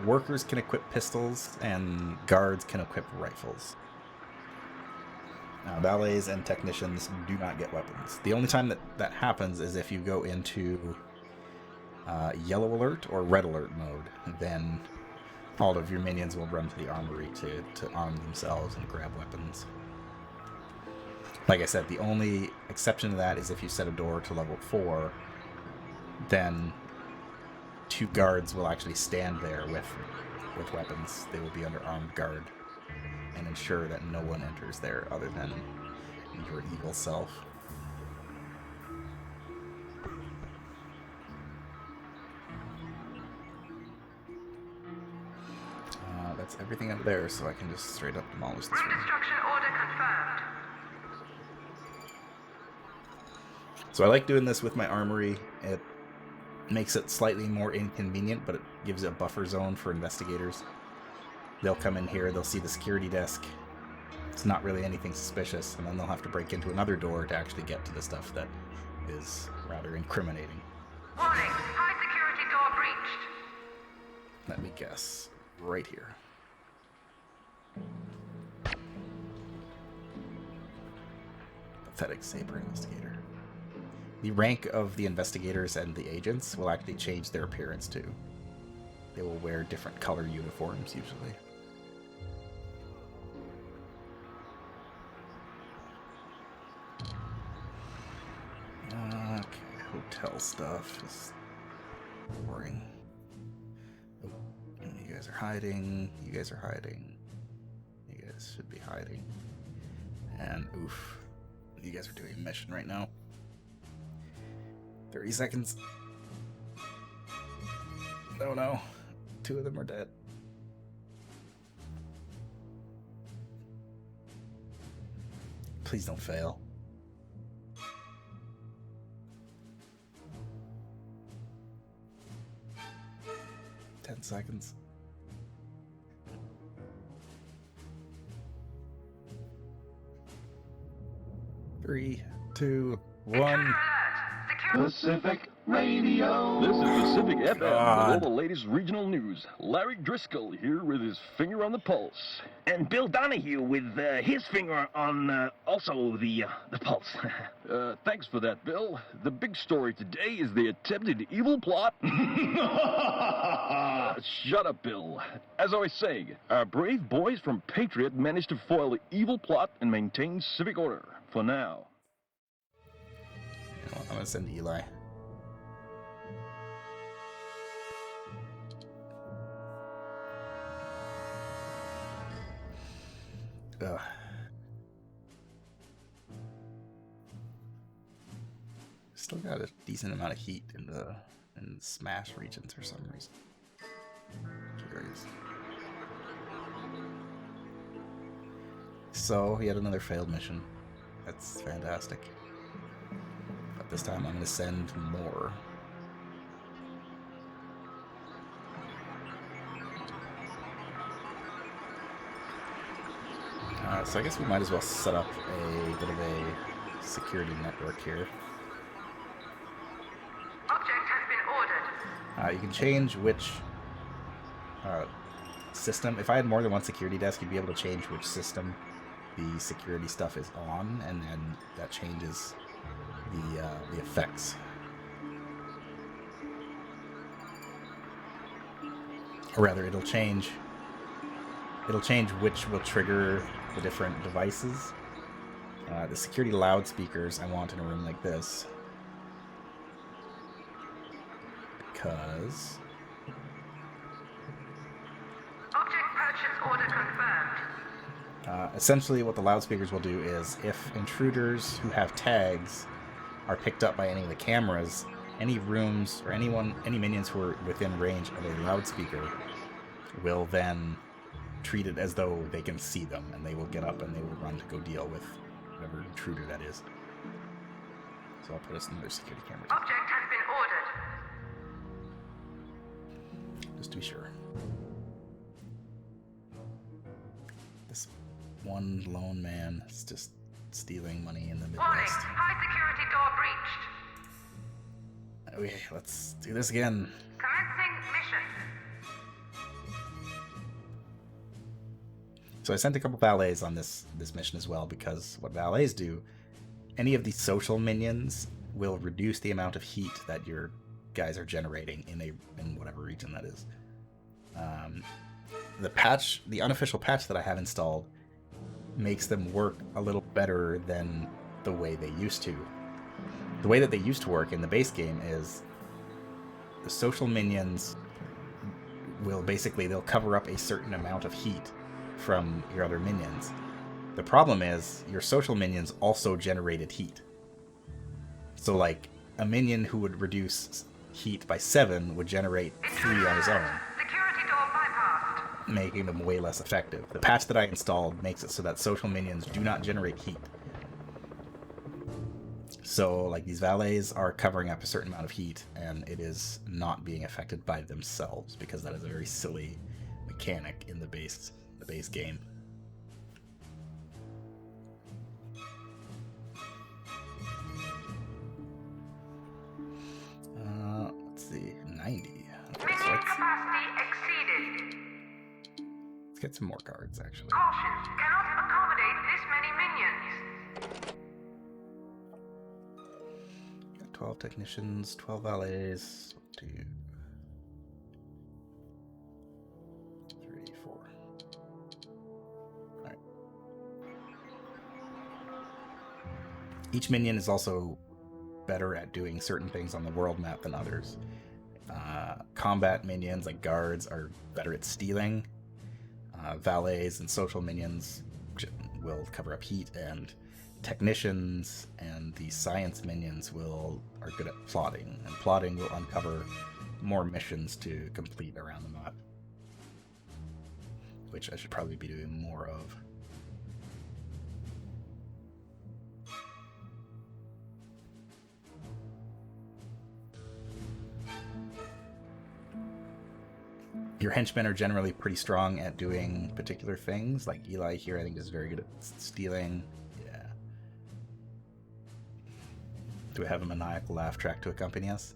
Workers can equip pistols, and guards can equip rifles. Now, valets and technicians do not get weapons. The only time that happens is if you go into yellow alert or red alert mode. Then all of your minions will run to the armory to arm themselves and grab weapons. Like I said, the only exception to that is if you set a door to level 4, then 2 guards will actually stand there with weapons. They will be under armed guard and ensure that no one enters there other than your evil self. That's everything up there, so I can just straight up demolish this Room room. destruction order confirmed. So I like doing this with my armory. It makes it slightly more inconvenient, but it gives a buffer zone for investigators. They'll come in here, they'll see the security desk. It's not really anything suspicious, and then they'll have to break into another door to actually get to the stuff that is rather incriminating. Warning, high security door breached. Let me guess. Right here. Pathetic saber investigator. The rank of the investigators and the agents will actually change their appearance too. They will wear different color uniforms usually. Okay, hotel stuff is boring. Oh, you guys are hiding. You guys are hiding. You guys should be hiding. And oof, you guys are doing a mission right now. 30 seconds. Oh no, 2 of them are dead. Please don't fail. Ten seconds. 3, 2, 1. Pacific Radio. This is Pacific FM with all the latest regional news. Larry Driscoll here with his finger on the pulse. And Bill Donahue with his finger on also the pulse. Thanks for that, Bill. The big story today is the attempted evil plot. Shut up, Bill. As I was saying, our brave boys from Patriot managed to foil the evil plot and maintain civic order. For now. I'm gonna send Eli. Ugh. Still got a decent amount of heat in the Smash regions for some reason. Curious. So, yet another failed mission. That's fantastic. But this time I'm going to send more. So I guess we might as well set up a bit of a security network here. Object has been ordered. You can change which system. If I had more than one security desk, you'd be able to change which system the security stuff is on, and then that changes the effects. Or rather, it'll change which will trigger the different devices. The security loudspeakers I want in a room like this, because Object purchase order confirmed. essentially what the loudspeakers will do is if intruders who have tags are picked up by any of the cameras, any rooms or any minions who are within range of a loudspeaker will then treat it as though they can see them, and they will get up and they will run to go deal with whatever intruder that is. So I'll put us in their security cameras. Object has been ordered. Just to be sure. This one lone man is just stealing money in the Warning, Midwest. high security door breached. Okay, let's do this again. Commencing mission. So I sent a couple valets on this mission as well, because what valets do, any of these social minions will reduce the amount of heat that your guys are generating in whatever region that is. The unofficial patch that I have installed makes them work a little better than the way they used to. The way that they used to work in the base game is the social minions will they'll cover up a certain amount of heat from your other minions. The problem is your social minions also generated heat. So like a minion who would reduce heat by 7 would generate 3 on his own, Security door bypassed. making them way less effective. The patch that I installed makes it so that social minions do not generate heat. So like these valets are covering up a certain amount of heat, and it is not being affected by themselves, because that is a very silly mechanic in the base game. Let's see, 90. Okay, so Minion capacity exceeded. let's get some more cards, actually. Caution, cannot accommodate this many minions. Got 12 technicians, 12 valets, 2, 3, 4. Alright. Each minion is also better at doing certain things on the world map than others. Combat minions, like guards, are better at stealing. Valets and social minions will cover up heat, and technicians and the science minions are good at plotting, and plotting will uncover more missions to complete around the map, which I should probably be doing more of. Your henchmen are generally pretty strong at doing particular things, like Eli here I think is very good at stealing. Yeah. Do we have a maniacal laugh track to accompany us?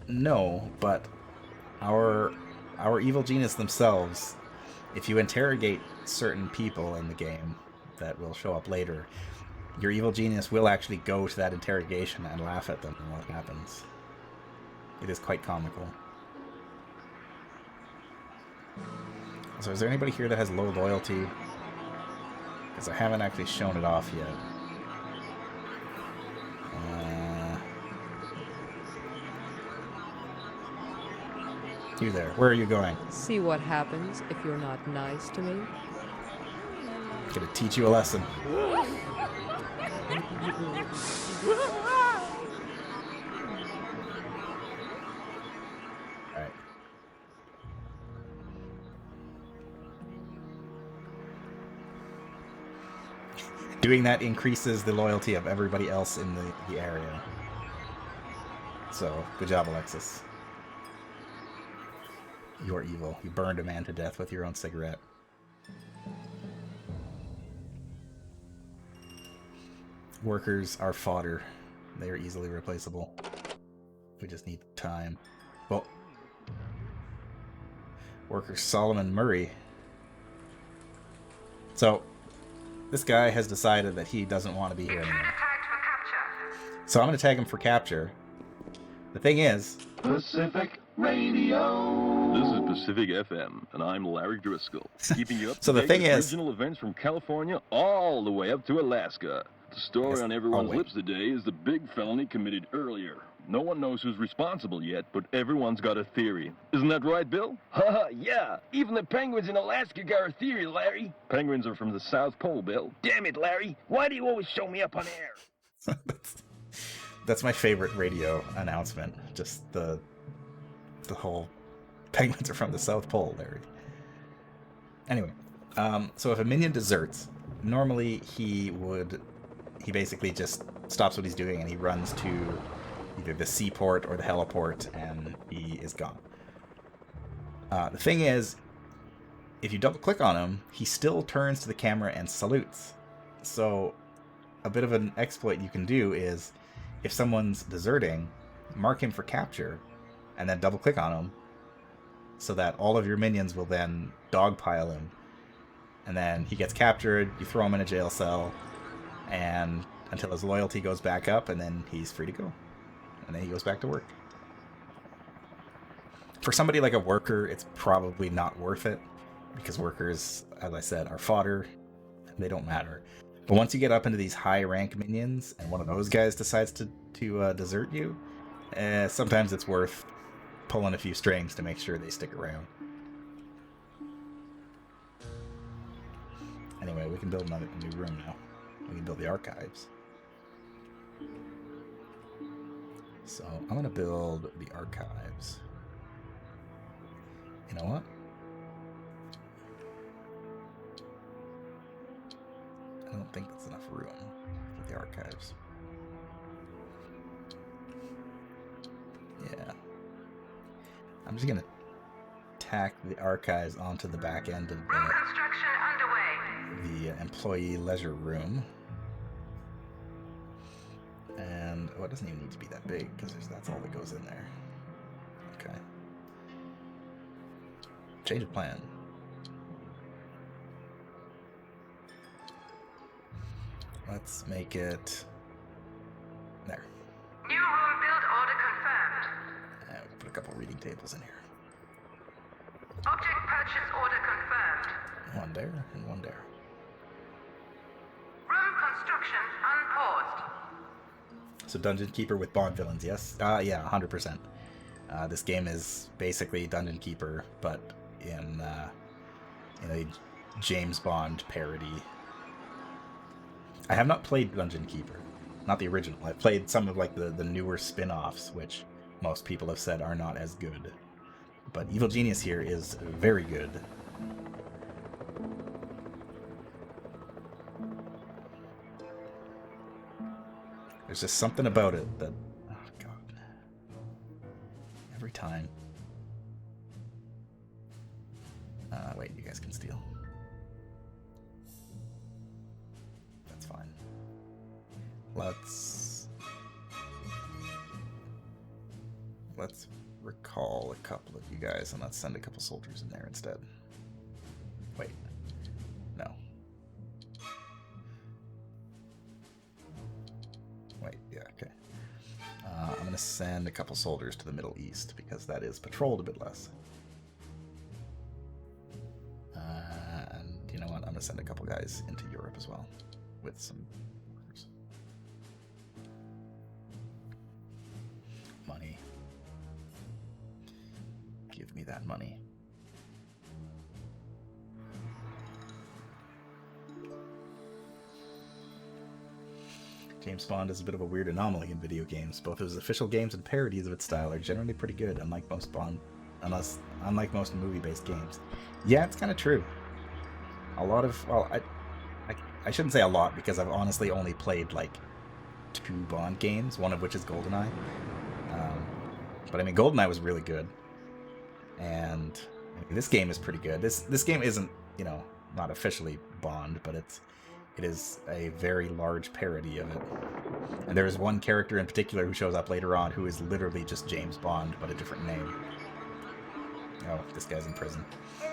No, but our evil genius themselves, if you interrogate certain people in the game that will show up later, your evil genius will actually go to that interrogation and laugh at them and what happens. It is quite comical. So is there anybody here that has low loyalty? Because I haven't actually shown it off yet. You there. Where are you going? See what happens if you're not nice to me? Gonna teach you a lesson. Alright. Doing that increases the loyalty of everybody else in the area. So, good job, Alexis. You are evil. You burned a man to death with your own cigarette. Workers are fodder. They are easily replaceable. We just need time. Well, Worker Solomon Murray So, this guy has decided that he doesn't want to be here anymore. So I'm going to tag him for capture. The thing is... Pacific Radio. This is Pacific FM, and I'm Larry Driscoll, keeping you up So the to date thing with is... regional events from California all the way up to Alaska. The story on everyone's lips today is the big felony committed earlier. No one knows who's responsible yet, but everyone's got a theory. Isn't that right, Bill? Haha, yeah. Even the penguins in Alaska got a theory, Larry. Penguins are from the South Pole, Bill. Damn it, Larry. Why do you always show me up on air? That's my favorite radio announcement. Just the whole penguins are from the South Pole, Larry. Anyway, so if a minion deserts, normally he basically just stops what he's doing and he runs to either the seaport or the heliport, and he is gone. The thing is, if you double click on him, he still turns to the camera and salutes. So a bit of an exploit you can do is, if someone's deserting, mark him for capture, and then double click on him, so that all of your minions will then dogpile him. And then he gets captured, you throw him in a jail cell, and until his loyalty goes back up, and then he's free to go. And then he goes back to work. For somebody like a worker, it's probably not worth it, because workers, as I said, are fodder. They don't matter. But once you get up into these high rank minions, and one of those guys decides to desert you, sometimes it's worth pulling a few strings to make sure they stick around. Anyway, we can build another new room now. We can build the archives. So I'm going to build the archives. You know what? I don't think that's enough room for the archives. Yeah. I'm just going to tack the archives onto the back end of the employee leisure room. And, oh, it doesn't even need to be that big, because that's all that goes in there. Okay. Change of plan. Let's make it... there. New room build order confirmed. We can put a couple reading tables in here. Object purchase order confirmed. One there, and one there. Room construction unpaused. So Dungeon Keeper with Bond villains, yes? Yeah, 100%. This game is basically Dungeon Keeper, but in a James Bond parody. I have not played Dungeon Keeper, not the original. I've played some of like the newer spin-offs, which most people have said are not as good. But Evil Genius here is very good. There's just something about it that... oh, God. Every time. Wait, you guys can steal. That's fine. Let's recall a couple of you guys, and let's send a couple soldiers in there instead. Wait. No. Wait, yeah, okay. I'm going to send a couple soldiers to the Middle East, because that is patrolled a bit less. And you know what? I'm going to send a couple guys into Europe as well, with some workers. Money. Give me that money. James Bond is a bit of a weird anomaly in video games. Both his official games and parodies of its style are generally pretty good, unlike most movie-based games. Yeah, it's kind of true. A lot of, well, I shouldn't say a lot, because I've honestly only played like 2 Bond games, one of which is GoldenEye. But I mean, GoldenEye was really good, and I mean, this game is pretty good. This game isn't, you know, not officially Bond, but it is a very large parody of it. And there is one character in particular who shows up later on who is literally just James Bond, but a different name. Oh, this guy's in prison.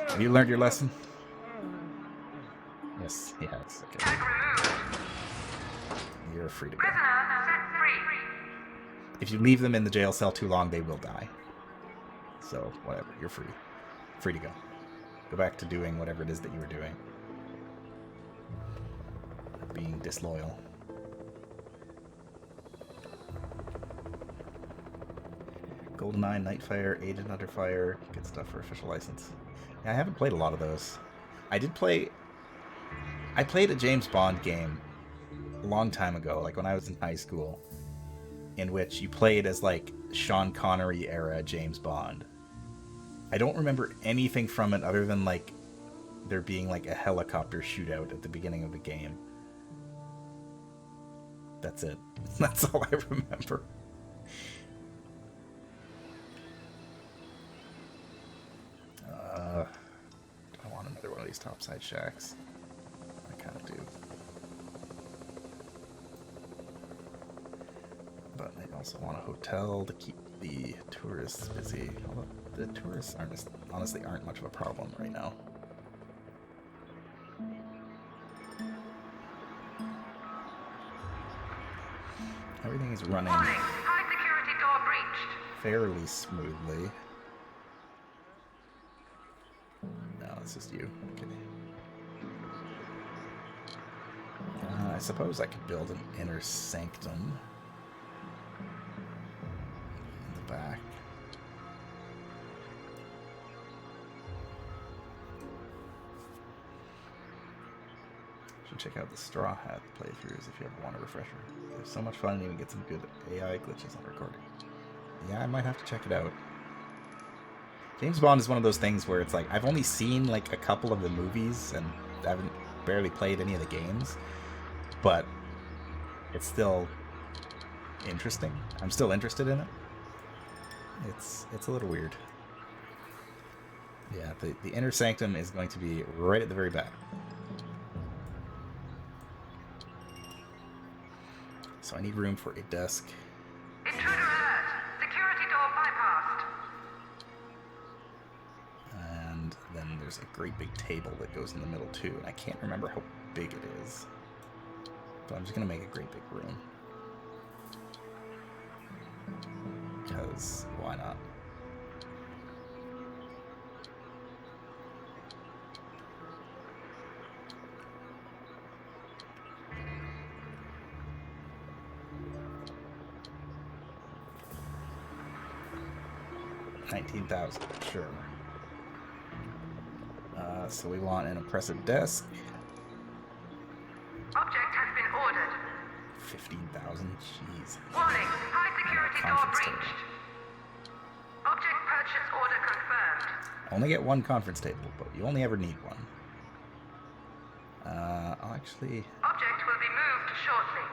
Have you learned your lesson? Yes, he has. Okay. Tag removed. You're free to go. Prisoner set free. If you leave them in the jail cell too long, they will die. So, whatever. You're free. Free to go. Go back to doing whatever it is that you were doing. Being disloyal. GoldenEye, Nightfire, Agent Under Fire. Good stuff for official license. Yeah, I haven't played a lot of those. I played a James Bond game a long time ago, like when I was in high school, in which you played as like Sean Connery era James Bond. I don't remember anything from it other than like there being like a helicopter shootout at the beginning of the game. That's it. That's all I remember. Do I want another one of these topside shacks? I kind of do. But I also want a hotel to keep the tourists busy. Although the tourists honestly aren't much of a problem right now. Everything is running Warning, high security door breached. fairly smoothly. No, it's just you. Okay. I suppose I could build an inner sanctum in the back. Should check out the Straw Hat playthroughs if you ever want a refresher. They're so much fun and even get some good AI glitches on recording. Yeah, I might have to check it out. James Bond is one of those things where it's like, I've only seen like a couple of the movies and I haven't barely played any of the games, but it's still interesting. I'm still interested in it. It's a little weird. Yeah, the inner sanctum is going to be right at the very back. So I need room for a desk. Intruder alert. Security door bypassed. And then there's a great big table that goes in the middle too, and I can't remember how big it is. But I'm just gonna make a great big room. Because why not? $19,000, sure. So we want an impressive desk. Object has been ordered. 15,000, jeez. Warning, high security door Conference table. breached. Object purchase order confirmed. Only get one conference table, but you only ever need one. I'll actually... Object will be moved shortly.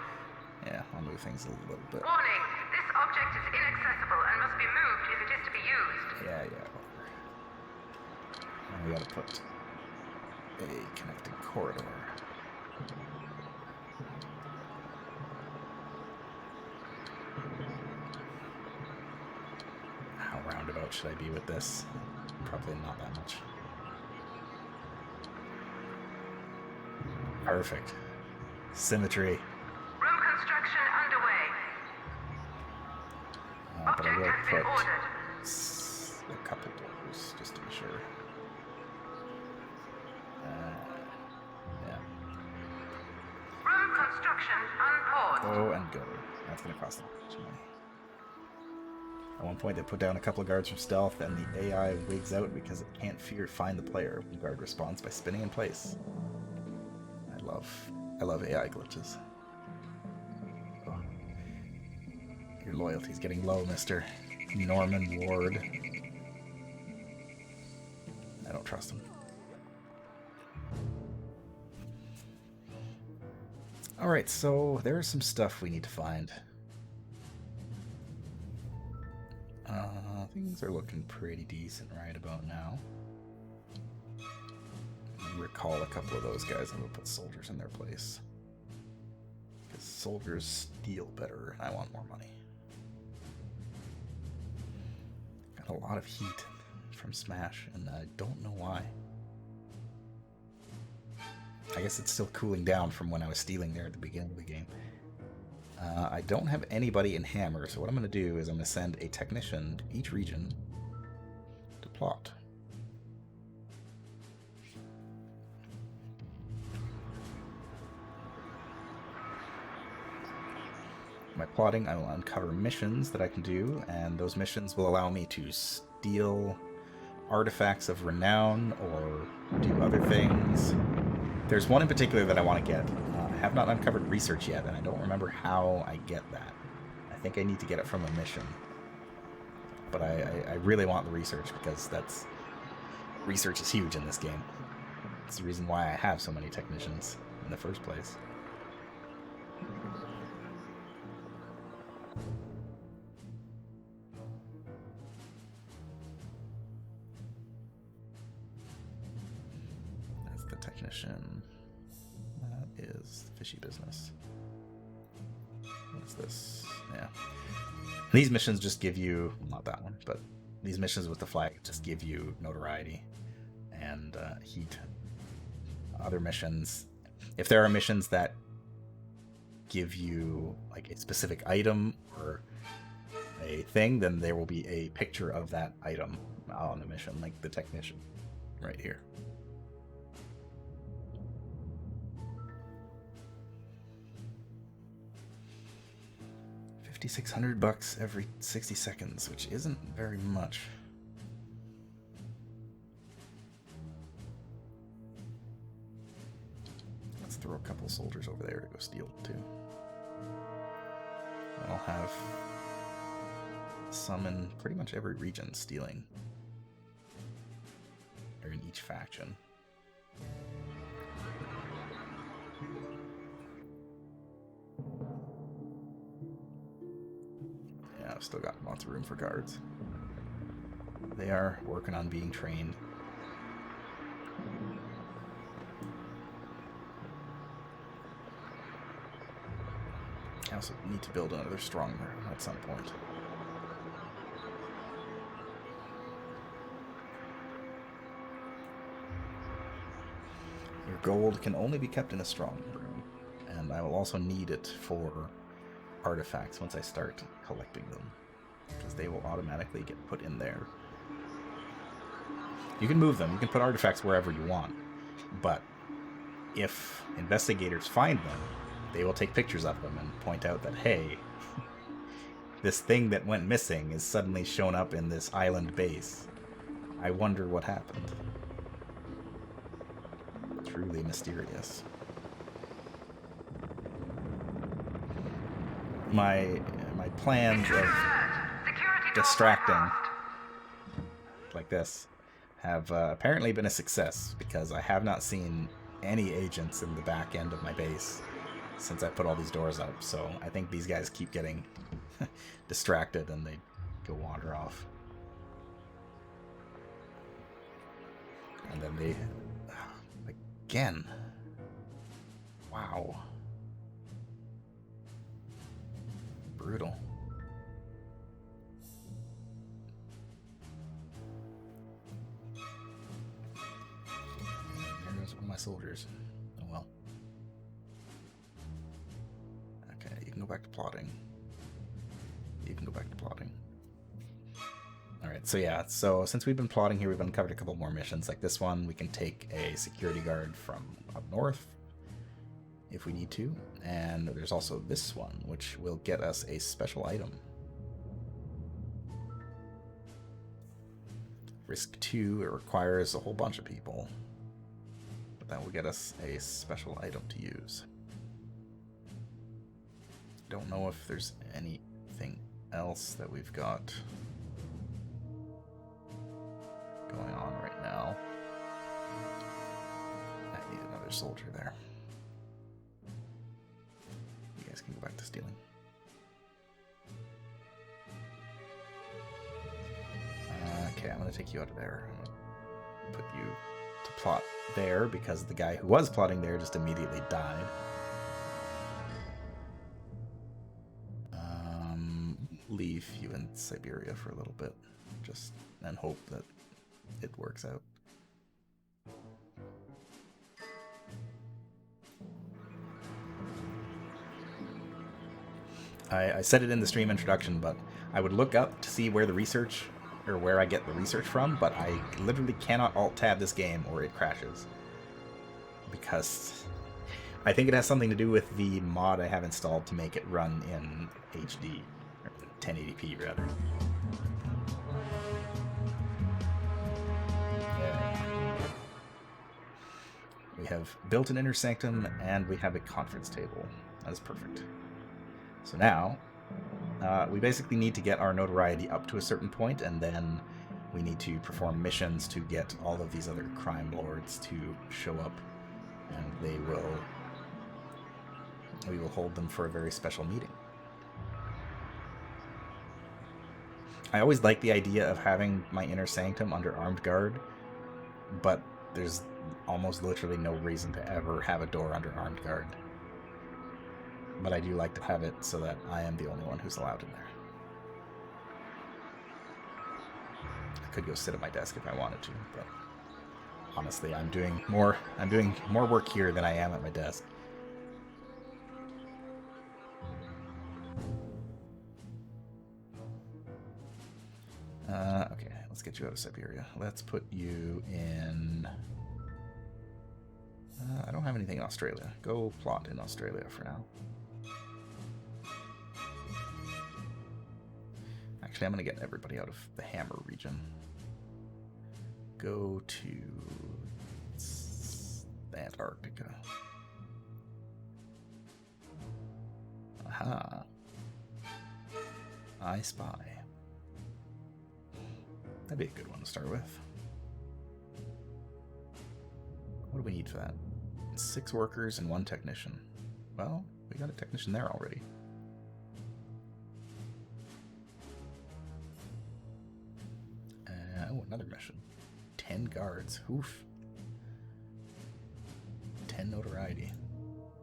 Yeah, I'll move things a little bit. Warning, this object is inaccessible and must be moved if it is to be used. Yeah, whatever. And we gotta put a connecting corridor. How roundabout should I be with this? Probably not that much. Perfect. Symmetry. Room construction underway. But I Object will has been put ordered. a couple doors, just to be sure. Yeah. Room construction unpaused. Go and go. That's going to cost a bunch of money. At one point, they put down a couple of guards from stealth, and the AI wigs out because it can't find the player. The guard responds by spinning in place. I love AI glitches. Oh. Your loyalty's getting low, Mr. Norman Ward. I don't trust him. Alright, so there's some stuff we need to find. Things are looking pretty decent right about now. Recall a couple of those guys and we'll put soldiers in their place. Because soldiers steal better and I want more money. Got a lot of heat from Smash and I don't know why. I guess it's still cooling down from when I was stealing there at the beginning of the game. I don't have anybody in Hammer, so what I'm going to do is I'm going to send a technician to each region to plot. My plotting, I will uncover missions that I can do, and those missions will allow me to steal artifacts of renown or do other things. There's one in particular that I want to get. I have not uncovered research yet, and I don't remember how I get that. I think I need to get it from a mission. But I really want the research, because research is huge in this game. It's the reason why I have so many technicians in the first place. That's the technician. That is fishy business. What's this? Yeah. These missions just give you, not that one, but these missions with the flag just give you notoriety and heat. Other missions, if there are missions that give you like a specific item or a thing, then there will be a picture of that item on the mission, like the technician right here. $5,600 every 60 seconds, which isn't very much. Let's throw a couple soldiers over there to go steal too. I'll have some in pretty much every region stealing. Or in each faction. Yeah, I've still got lots of room for guards. They are working on being trained. I also need to build another stronghold at some point. Your gold can only be kept in a strong room, and I will also need it for artifacts once I start collecting them, because they will automatically get put in there. You can move them, you can put artifacts wherever you want, but if investigators find them, they will take pictures of them and point out that, hey, this thing that went missing is suddenly shown up in this island base. I wonder what happened. Truly mysterious. My plans of distracting like this have apparently been a success, because I have not seen any agents in the back end of my base since I put all these doors up, so I think these guys keep getting distracted and they go wander off. And then they... again. Wow. Brutal. There goes one of my soldiers. Oh well. Okay, you can go back to plotting. You can go back to plotting. Alright, so yeah, so since we've been plotting here, we've uncovered a couple more missions. Like this one, we can take a security guard from up north if we need to. And there's also this one, which will get us a special item. Risk 2, it requires a whole bunch of people. But that will get us a special item to use. Don't know if there's anything else that we've got going on right now. I need another soldier there. You guys can go back to stealing. Okay, I'm going to take you out of there. I'm going to put you to plot there, because the guy who was plotting there just immediately died. Leave you in Siberia for a little bit, just and hope that it works out. I said it in the stream introduction, but I would look up to see where the research, or where I get the research from, but I literally cannot alt-tab this game or it crashes. Because I think it has something to do with the mod I have installed to make it run in HD, or 1080p rather. We have built an inner sanctum, and we have a conference table. That is perfect. So now, we basically need to get our notoriety up to a certain point, and then we need to perform missions to get all of these other crime lords to show up, and we will hold them for a very special meeting. I always like the idea of having my inner sanctum under armed guard, but there's almost literally no reason to ever have a door under armed guard. But I do like to have it so that I am the only one who's allowed in there. I could go sit at my desk if I wanted to, but honestly, I'm doing more work here than I am at my desk. Okay, let's get you out of Siberia. Let's put you in... I don't have anything in Australia. Go plot in Australia for now. Actually, I'm going to get everybody out of the Hammer region. Go to Antarctica. Aha. I Spy. That'd be a good one to start with. What do we need for that? 6 workers and 1 technician. Well, we got a technician there already. Oh, another mission. 10 guards. Oof. 10 notoriety.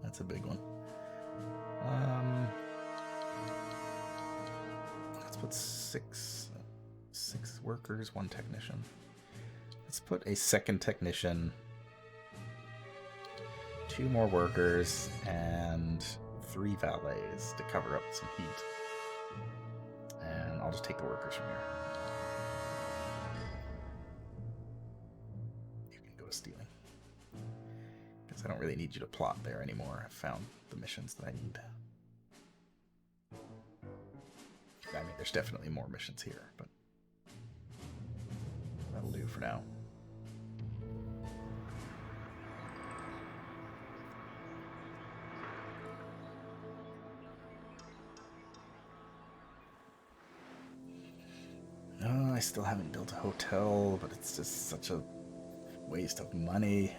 That's a big one. Let's put 6 workers, 1 technician. Let's put a second technician, 2 more workers, and 3 valets to cover up some heat. And I'll just take the workers from here. You can go to stealing. Because I don't really need you to plot there anymore. I've found the missions that I need. I mean, there's definitely more missions here, but that'll do for now. I still haven't built a hotel, but it's just such a waste of money.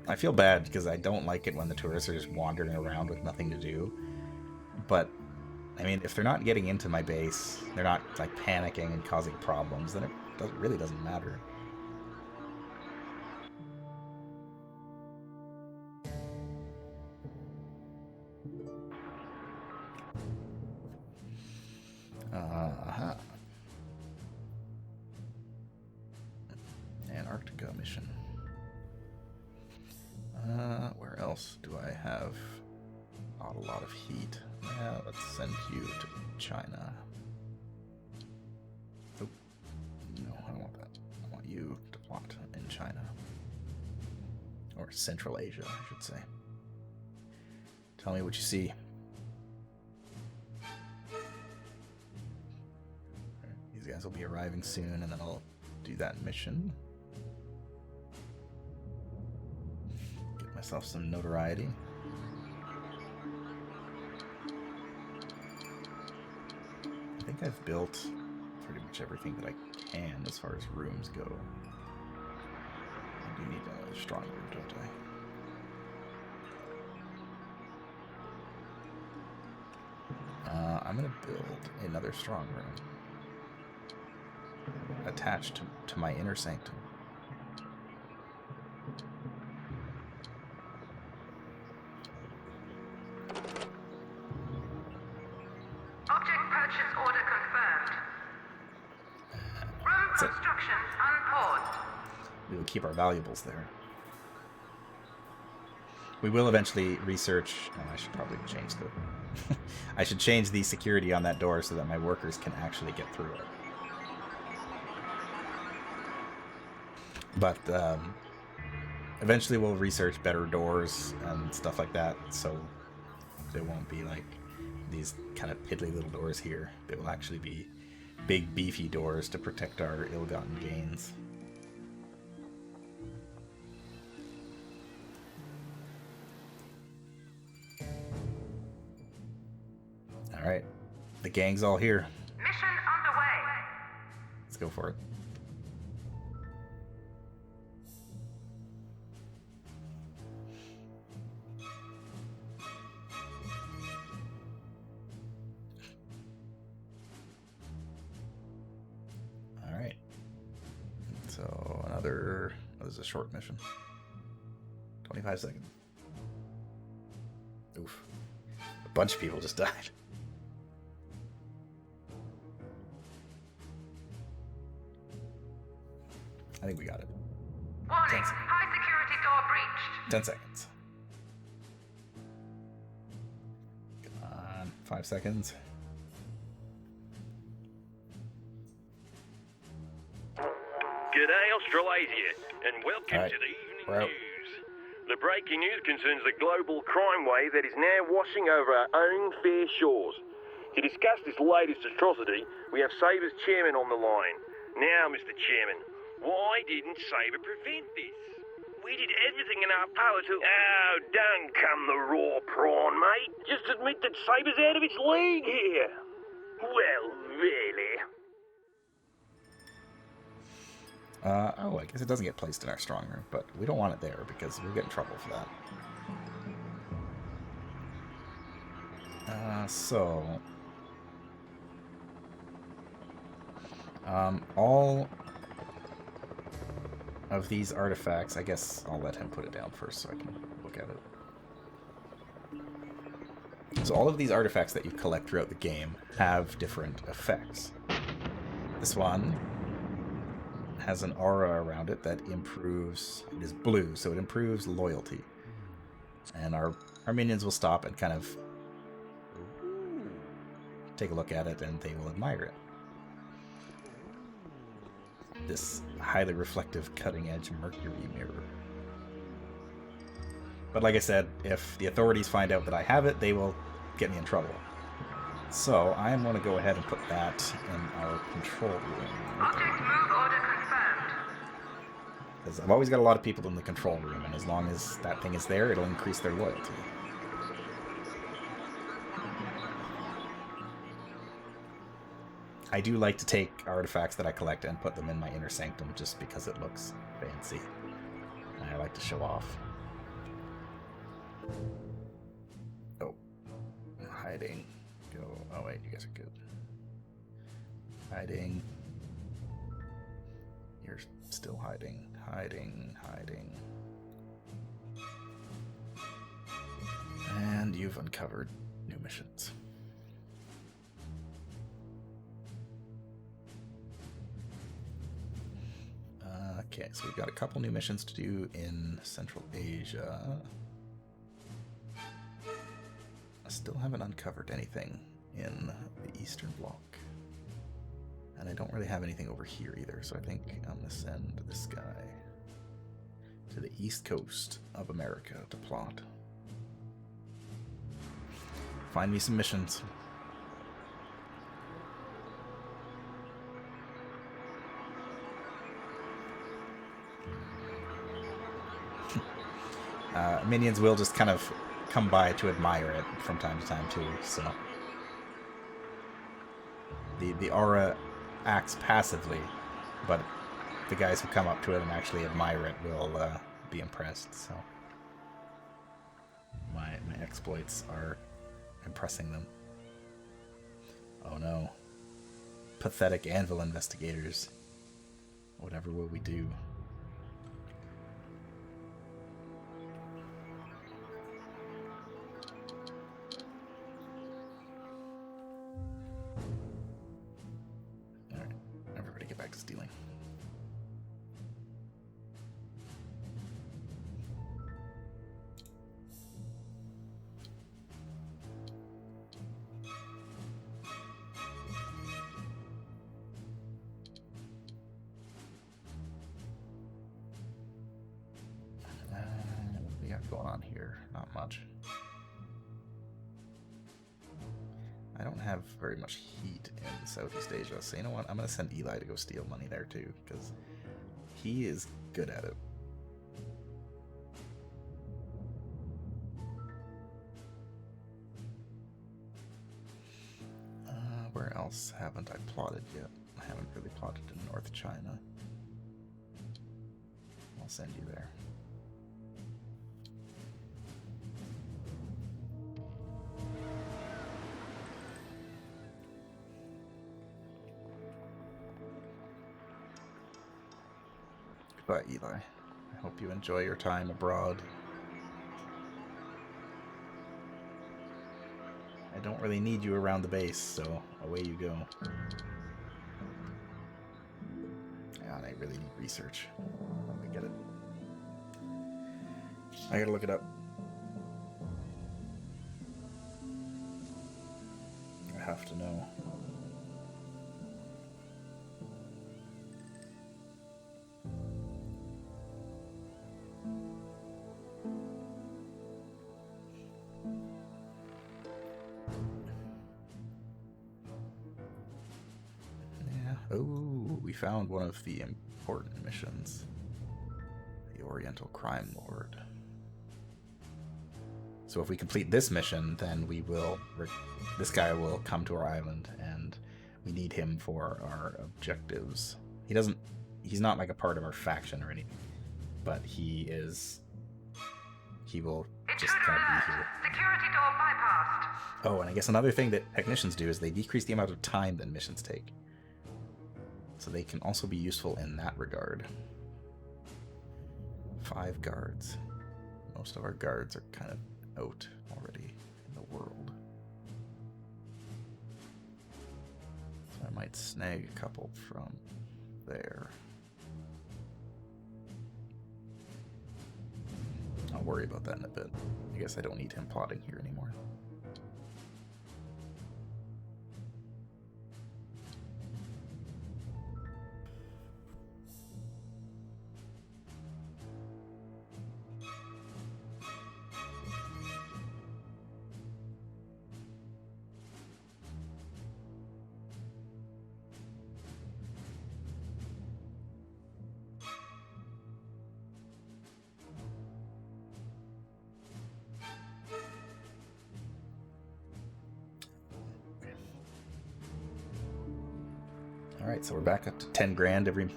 I feel bad because I don't like it when the tourists are just wandering around with nothing to do. But, I mean, if they're not getting into my base, they're not, like, panicking and causing problems, then it really doesn't matter. Antarctica mission. Where else do I have not a lot of heat? Yeah, let's send you to China. Oh, no, I don't want that. I want you to plot in China. Or Central Asia, I should say. Tell me what you see. These guys will be arriving soon, and then I'll do that mission. Get myself some notoriety. I think I've built pretty much everything that I can as far as rooms go. I do need a strong room, don't I? I'm going to build another strong room attached to my inner sanctum. Object purchase order confirmed. Room construction unpaused. We will keep our valuables there. We will eventually research. I should probably change the. I should change the security on that door so that my workers can actually get through it. But eventually we'll research better doors and stuff like that, so there won't be like these kind of piddly little doors here. They will actually be big beefy doors to protect our ill-gotten gains. Alright, the gang's all here. Mission underway. Let's go for it. Alright. So another... this is a short mission. 25 seconds. Oof. A bunch of people just died. I think we got it. Warning, high security door breached. 10 seconds. Come on, 5 seconds. G'day, Australasia, and welcome Alright, to the evening we're out. news. The breaking news concerns the global crime wave that is now washing over our own fair shores. To discuss this latest atrocity, we have Saber's chairman on the line. Now, Mr. Chairman, why didn't Saber prevent this? We did everything in our power to... Oh, don't come the raw prawn, mate. Just admit that Saber's out of its league here. Well, really? Oh, I guess it doesn't get placed in our strong room, but we don't want it there because we'll get in trouble for that. All of these artifacts, I guess I'll let him put it down first so I can look at it. So all of these artifacts that you collect throughout the game have different effects. This one has an aura around it that improves, it is blue, so it improves loyalty. And our minions will stop and kind of take a look at it and they will admire it. This highly reflective cutting-edge mercury mirror. But like I said, if the authorities find out that I have it, they will get me in trouble. So I am going to go ahead and put that in our control room. Object move order confirmed. Because I've always got a lot of people in the control room, and as long as that thing is there, it'll increase their loyalty. I do like to take artifacts that I collect and put them in my inner sanctum just because it looks fancy. And I like to show off. Oh. Hiding. Go. Oh wait, you guys are good. Hiding. You're still hiding. Hiding. Hiding. And you've uncovered new missions. Okay, so we've got a couple new missions to do in Central Asia. I still haven't uncovered anything in the Eastern Bloc. And I don't really have anything over here either, so I think I'm going to send this guy to the east coast of America to plot. Find me some missions. Minions will just kind of come by to admire it from time to time too, so the aura acts passively, but the guys who come up to it and actually admire it will be impressed, so my exploits are impressing them. Oh no. Pathetic anvil investigators. Whatever will we do? Stealing. we got going on here? Not much. I don't have very much heat in Southeast Asia, so you know what? I'm gonna send Eli to go steal money there too, because he is good at it. Where else haven't I plotted yet? I haven't really plotted in North China. I'll send you there. Goodbye, Eli. I hope you enjoy your time abroad. I don't really need you around the base, so away you go. God, I really need research. Let me get it. I gotta look it up. I have to know. Oh, we found one of the important missions. The Oriental Crime Lord. So if we complete this mission, then we will... this guy will come to our island, and we need him for our objectives. He doesn't... he's not like a part of our faction or anything, but he is... he will just kind of be here. Security door bypassed. Oh, and I guess another thing that technicians do is they decrease the amount of time that missions take. So they can also be useful in that regard. 5 guards. Most of our guards are kind of out already in the world. So I might snag a couple from there. I'll worry about that in a bit. I guess I don't need him plotting here anymore. Alright, so we're back up to 10 grand every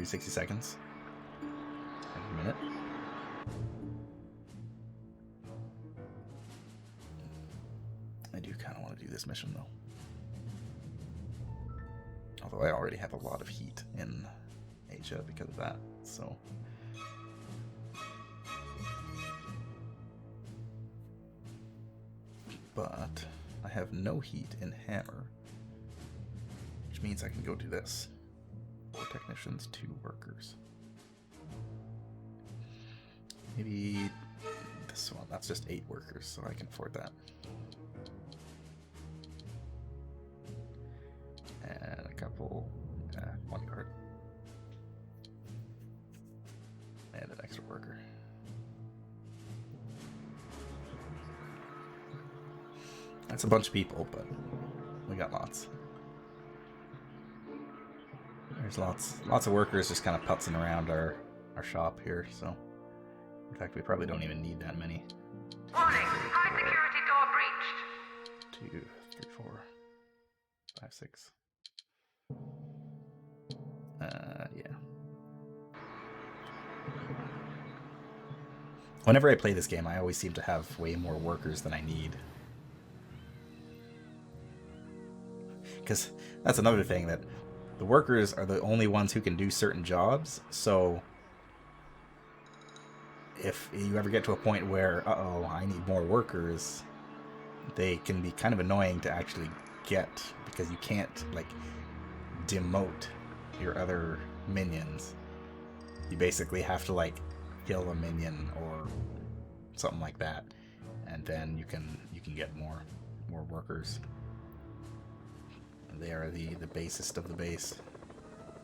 60 seconds. Every minute. I do kind of want to do this mission, though. Although I already have a lot of heat in Asia because of that, so... But I have no heat in Hammer. Means I can go do this. 4 technicians, 2 workers. Maybe this one. That's just 8 workers, so I can afford that. And a couple, 1 guard. And an extra worker. That's a bunch of people, but we got lots. There's lots of workers just kind of putzing around our shop here, so in fact we probably don't even need that many. Warning, high security door breached. 2, 3, 4, 5, 6. Yeah. Whenever I play this game, I always seem to have way more workers than I need. Because that's another thing, that the workers are the only ones who can do certain jobs, so if you ever get to a point where, uh-oh, I need more workers, they can be kind of annoying to actually get, because you can't, like, demote your other minions. You basically have to, like, kill a minion or something like that, and then you can get more workers. They are the basest of the base.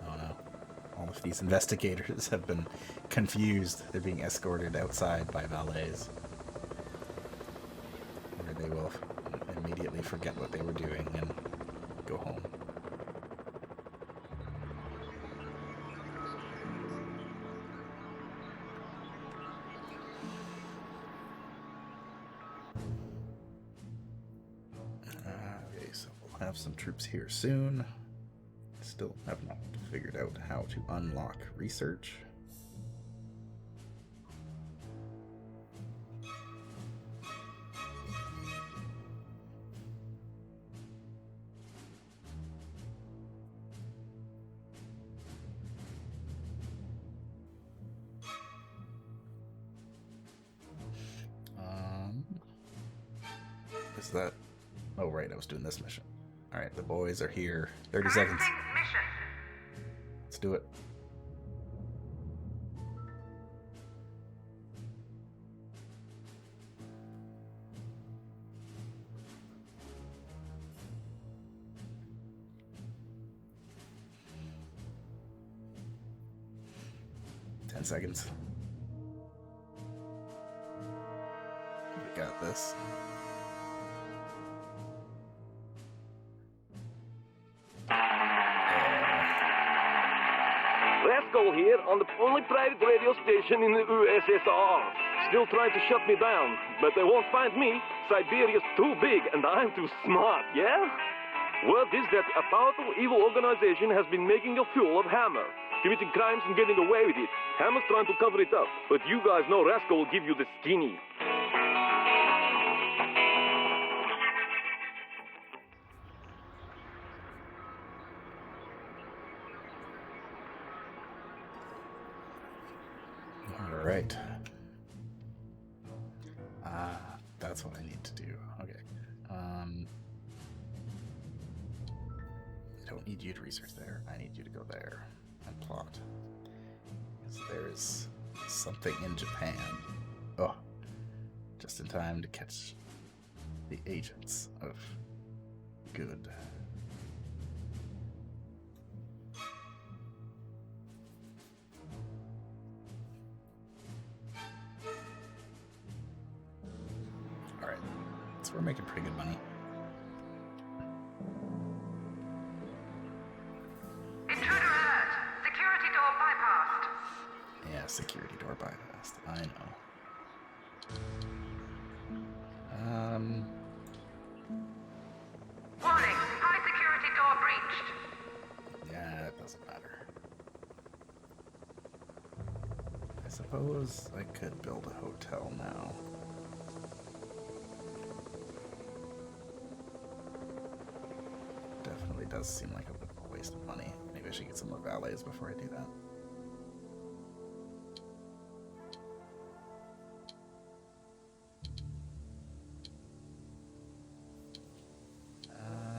Oh no. all of these investigators have been confused. They're being escorted outside by valets, where they will immediately forget what they were doing and go home. Okay, so we'll have some troops here soon. Still have not figured out how to unlock research. Is that... Oh, right, I was doing this mission. Alright, the boys are here. 30 seconds. Let's do it. Ten seconds. We got this. Rascal here on the only private radio station in the USSR. Still trying to shut me down, but they won't find me. Siberia's too big and I'm too smart, yeah? Word is that a powerful evil organization has been making a fuel of Hammer, committing crimes and getting away with it. Hammer's trying to cover it up, but you guys know Rascal will give you the skinny. Alright. That's what I need to do. Okay. I don't need you to research there. I need you to go there and plot. Because there's something in Japan. Oh. Just in time to catch the agents of good. We're making pretty good money. Intruder alert! Security door bypassed. Yeah, security door bypassed. I know. Warning! High security door breached. Yeah, it doesn't matter. I suppose I could build a hotel now. Definitely does seem like a bit of a waste of money. Maybe I should get some more valets before I do that.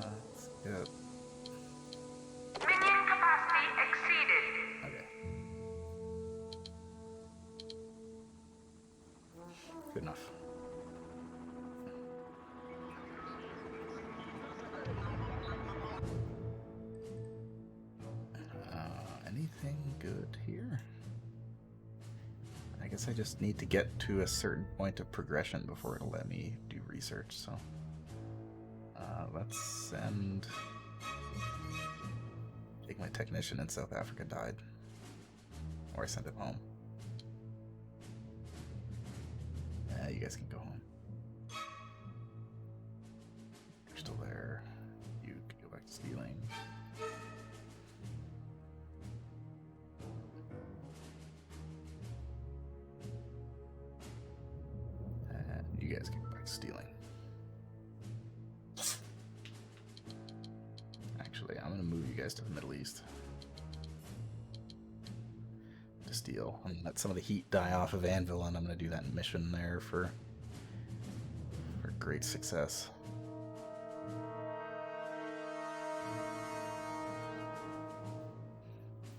Let's get... Minion capacity exceeded. Okay. Good enough. Anything good here? I guess I just need to get to a certain point of progression before it'll let me do research, so... let's send... I think my technician in South Africa died. Or I sent him home. Yeah, you guys can go home. You're still there. You can go back to stealing. You guys can go back to stealing. Actually, I'm gonna move you guys to the Middle East to steal. I'm gonna let some of the heat die off of Anvil, and I'm gonna do that mission there for great success.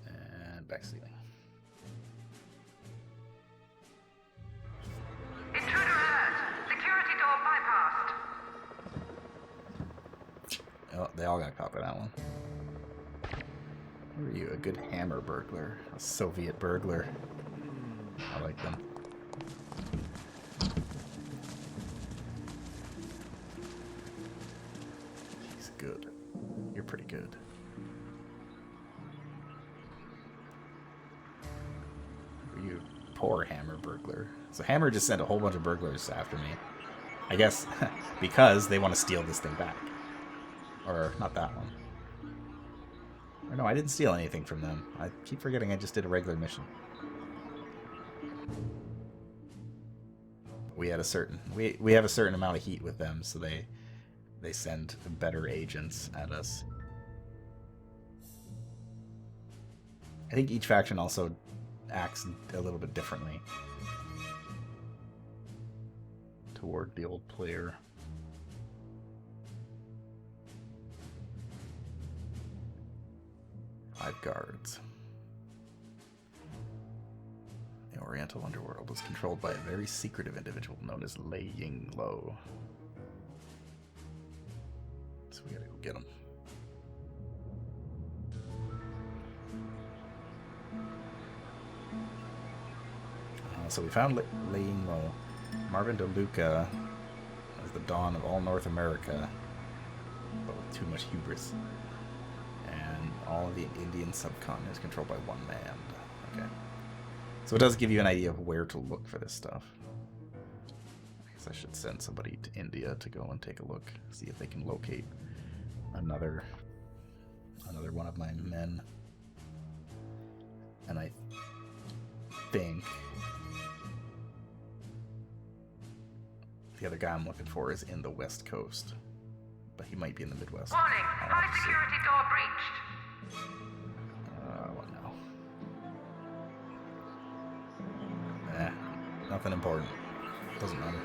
And back stealing. They all got caught by that one. Who are you? A good hammer burglar. A Soviet burglar. I like them. He's good. You're pretty good. Who are you? Poor hammer burglar. So Hammer just sent a whole bunch of burglars after me. I guess because they want to steal this thing back. Or not that one. Or no, I didn't steal anything from them. I keep forgetting I just did a regular mission. We had a certain we have a certain amount of heat with them, so they send better agents at us. I think each faction also acts a little bit differently toward the old player. Five guards. The Oriental underworld is controlled by a very secretive individual known as Lei Ying Lo. So we gotta go get him. So we found Lei Ying Lo. Marvin DeLuca as the dawn of all North America, but with too much hubris. And all of the Indian subcontinent is controlled by one man. Okay. So it does give you an idea of where to look for this stuff. I guess I should send somebody to India to go and take a look, see if they can locate another one of my men. And I think the other guy I'm looking for is in the West Coast, but he might be in the Midwest. Warning, high security door breached. What now? Nothing important. Doesn't matter.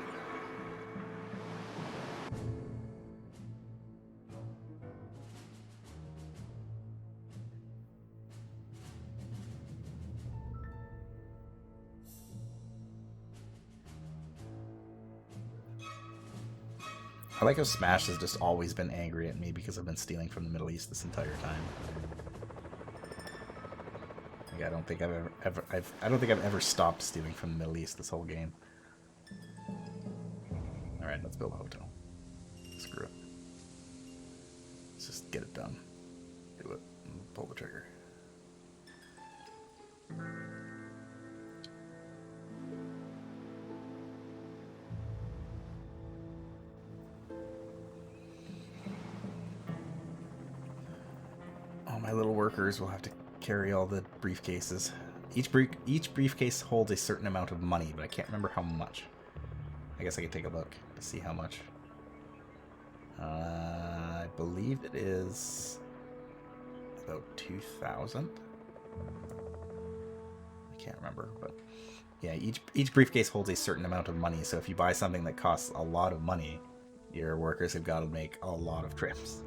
I like how Smash has just always been angry at me because I've been stealing from the Middle East this entire time. Like, I don't think I've ever stopped stealing from the Middle East this whole game. All right, let's build a hotel. Screw it. Let's just get it done. Do it. Pull the trigger. My little workers will have to carry all the briefcases. Each briefcase holds a certain amount of money, but I can't remember how much. I guess I could take a look to see how much. I believe it is about 2,000. I can't remember, but yeah, each briefcase holds a certain amount of money. So if you buy something that costs a lot of money, your workers have got to make a lot of trips.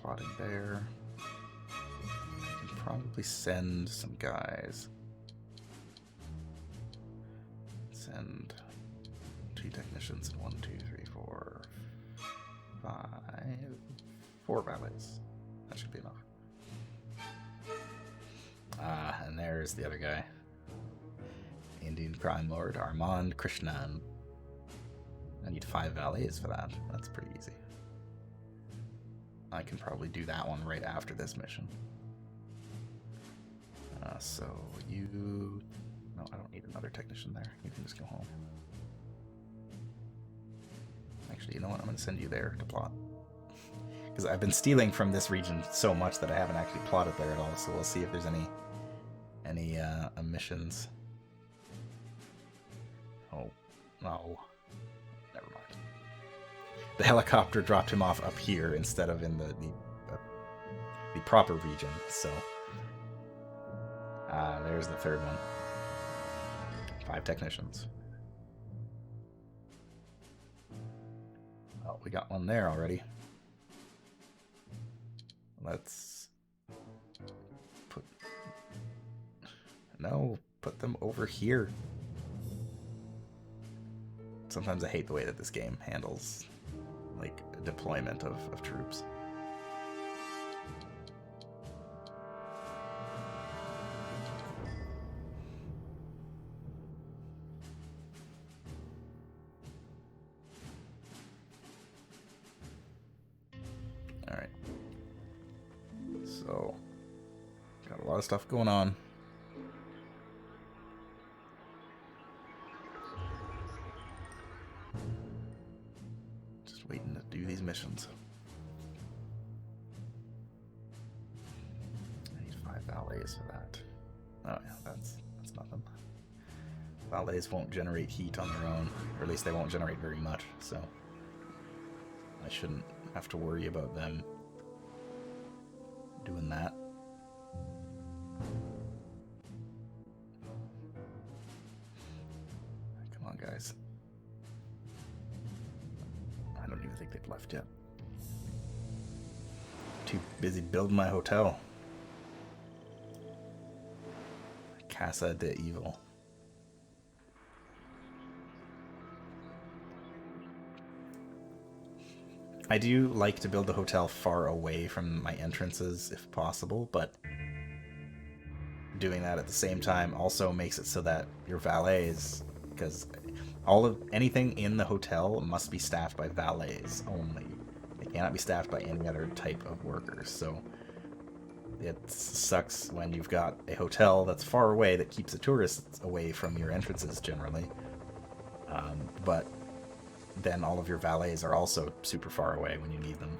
Plotting there. I can probably send some guys. Send 2 technicians and 1, 2, 3, 4, 5, 4 valets. That should be enough. And there's the other guy. Indian crime lord Armand Krishnan. I need 5 valets for that. That's pretty easy. I can probably do that one right after this mission. So you... No, I don't need another technician there. You can just go home. Actually, you know what? I'm going to send you there to plot. Because I've been stealing from this region so much that I haven't actually plotted there at all. So we'll see if there's any missions. Oh, no. Never mind. The helicopter dropped him off up here instead of in the proper region, so there's the third one. 5 technicians. Oh, we got one there already. Let's put... No, put them over here. Sometimes I hate the way that this game handles, like, deployment of troops. Alright. So, got a lot of stuff going on. Just waiting to do these missions. I need 5 valets for that. Oh yeah, that's nothing. Valets won't generate heat on their own, or at least they won't generate very much, so I shouldn't have to worry about them doing that. Come on, guys. I don't even think they've left yet. Too busy building my hotel. Casa de Evil. I do like to build the hotel far away from my entrances if possible, but doing that at the same time also makes it so that your valets, because anything in the hotel must be staffed by valets only. It cannot be staffed by any other type of workers, so it sucks when you've got a hotel that's far away that keeps the tourists away from your entrances generally, but then all of your valets are also super far away when you need them.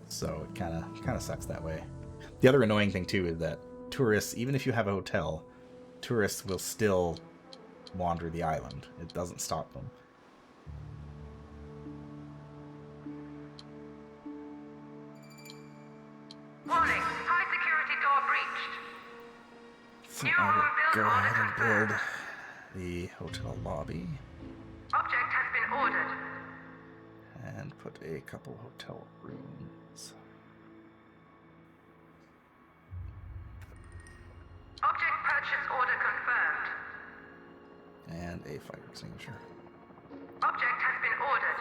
So it kind of sucks that way. The other annoying thing too is that tourists, even if you have a hotel, tourists will still wander the island. It doesn't stop them. Warning, high security door breached. So I will go ahead and build the hotel lobby. Object has been ordered. And put a couple hotel rooms. Object purchase order confirmed. And a fire extinguisher. Object has been ordered.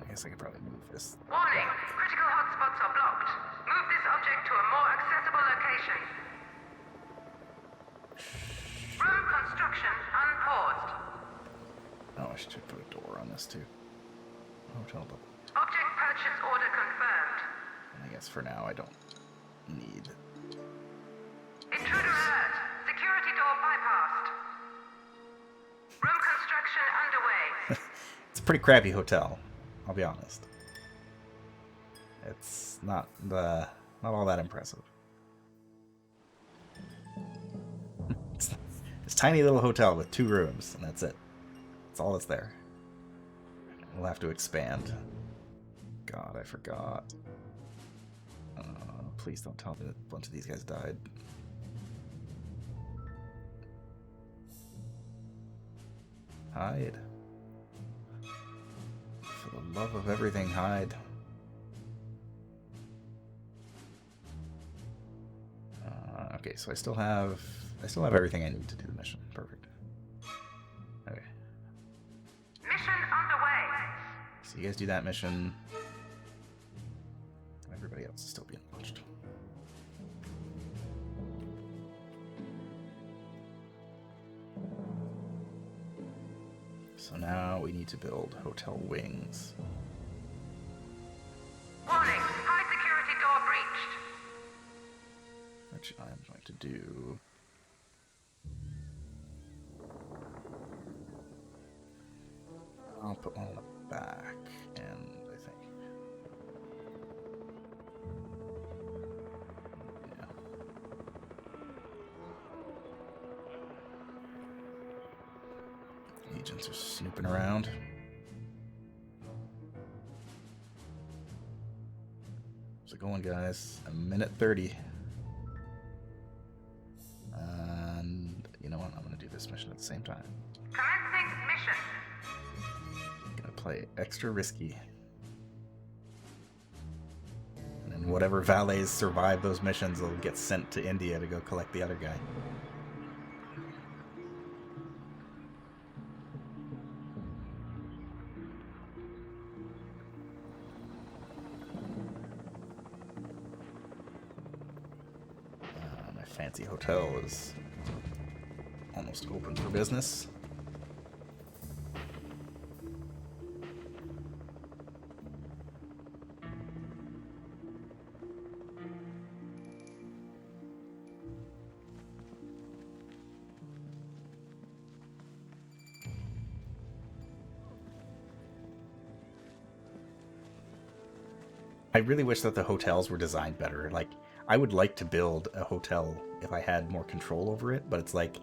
I guess I could probably move this. Warning, critical hotspots are blocked. Move this object to a more accessible location. Room construction unpaused. Oh, I should put a door on this too. Hotel door. Object purchase order confirmed. I guess for now I don't need. Intruder alert. Security door bypassed. Room construction underway. It's a pretty crappy hotel, I'll be honest. It's not all that impressive. It's a tiny little hotel with 2 rooms, and that's it. That's all that's there. We'll have to expand. God, I forgot. Please don't tell me that a bunch of these guys died. Hide. For the love of everything, hide. Okay, so I still have everything I need to do the mission. Perfect. Okay. Mission underway. So you guys do that mission. Everybody else is still being watched. So now we need to build hotel wings. Warning, high security door breached. Which I'm going to do. I'll put one on the back, and I think. Yeah. Agents are snooping around. How's it going, guys? A minute 30. And you know what? I'm going to do this mission at the same time. Commencing mission. play extra risky. And then whatever valets survive those missions will get sent to India to go collect the other guy. My fancy hotel is almost open for business. I really wish that the hotels were designed better. Like, I would like to build a hotel if I had more control over it, but it's like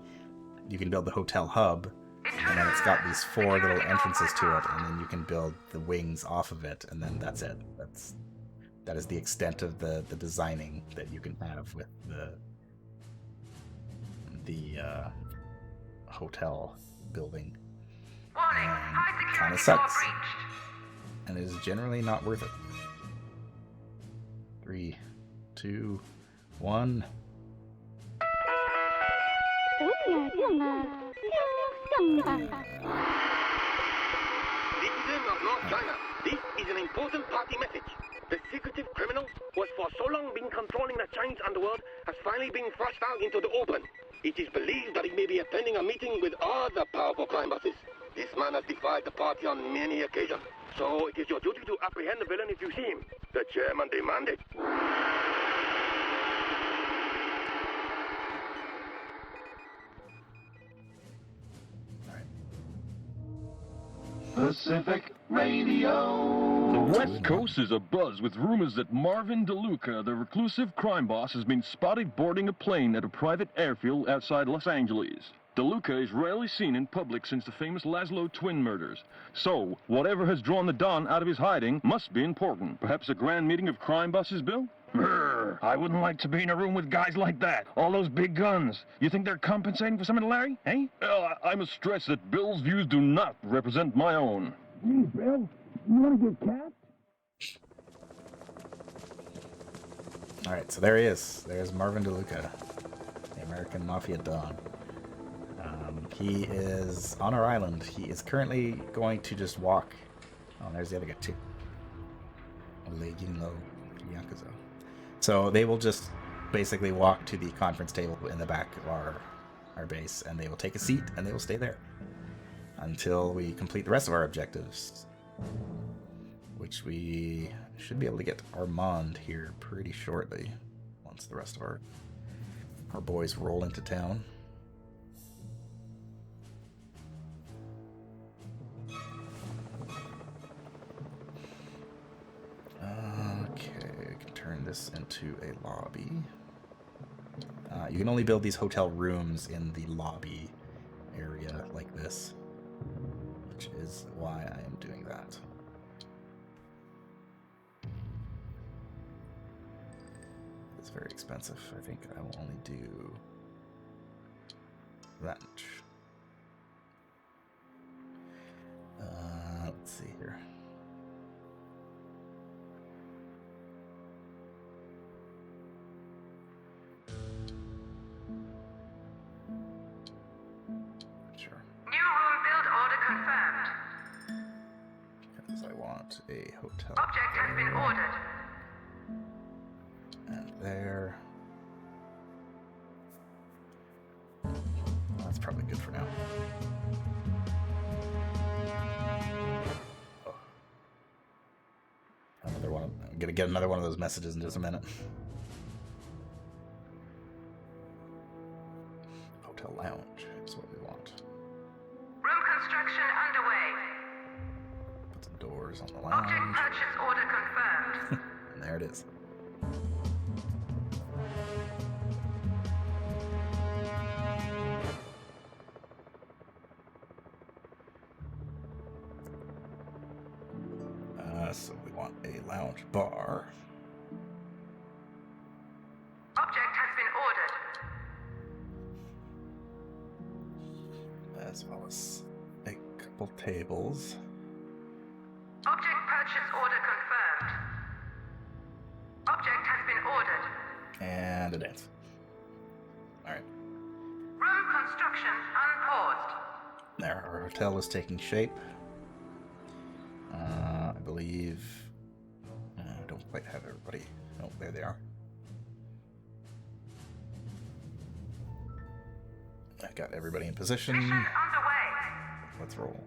you can build the hotel hub, and then it's got these 4 little entrances to it, and then you can build the wings off of it, and then that's it. That is the extent of the designing that you can have with the hotel building. Kind of sucks, and it is generally not worth it. 3, 2, 1. Citizens of North China, this is an important party message. The secretive criminal who has for so long been controlling the Chinese underworld has finally been thrust out into the open. It is believed that he may be attending a meeting with other powerful crime bosses. This man has defied the party on many occasions, so it is your duty to apprehend the villain if you see him. The chairman demanded. Pacific Radio. The West Coast is abuzz with rumors that Marvin DeLuca, the reclusive crime boss, has been spotted boarding a plane at a private airfield outside Los Angeles. DeLuca is rarely seen in public since the famous Laszlo twin murders. So, whatever has drawn the Don out of his hiding must be important. Perhaps a grand meeting of crime bosses, Bill? Brr, I wouldn't like to be in a room with guys like that. All those big guns. You think they're compensating for something, Larry? Eh? Well, I must stress that Bill's views do not represent my own. Hey, Bill, you want to get capped? Alright, so there he is. There's Marvin DeLuca, the American Mafia Don. He is on our island. He is currently going to just walk. Oh, there's the other guy too. Leginlo Yakuza. So they will just basically walk to the conference table in the back of our base, and they will take a seat, and they will stay there until we complete the rest of our objectives, which we should be able to get Armand here pretty shortly once the rest of our boys roll into town. Okay, we can turn this into a lobby. You can only build these hotel rooms in the lobby area like this, which is why I am doing that. It's very expensive. I think I will only do that much. Let's see here. Sure. New room build order confirmed. Because I want a hotel. Object has been ordered. And there. Well, that's probably good for now. Oh. Another one. I'm gonna get another one of those messages in just a minute. Hotel lounge is what we want. Room construction underway. Put some doors on the Object lounge. purchase order confirmed. And there it is. So we want a lounge bar. Object has been ordered. As well as a couple tables. to dance. All right. Room construction unpaused. There, our hotel is taking shape. I believe... I don't quite have everybody. Oh, there they are. I got everybody in position. Mission underway. Let's roll.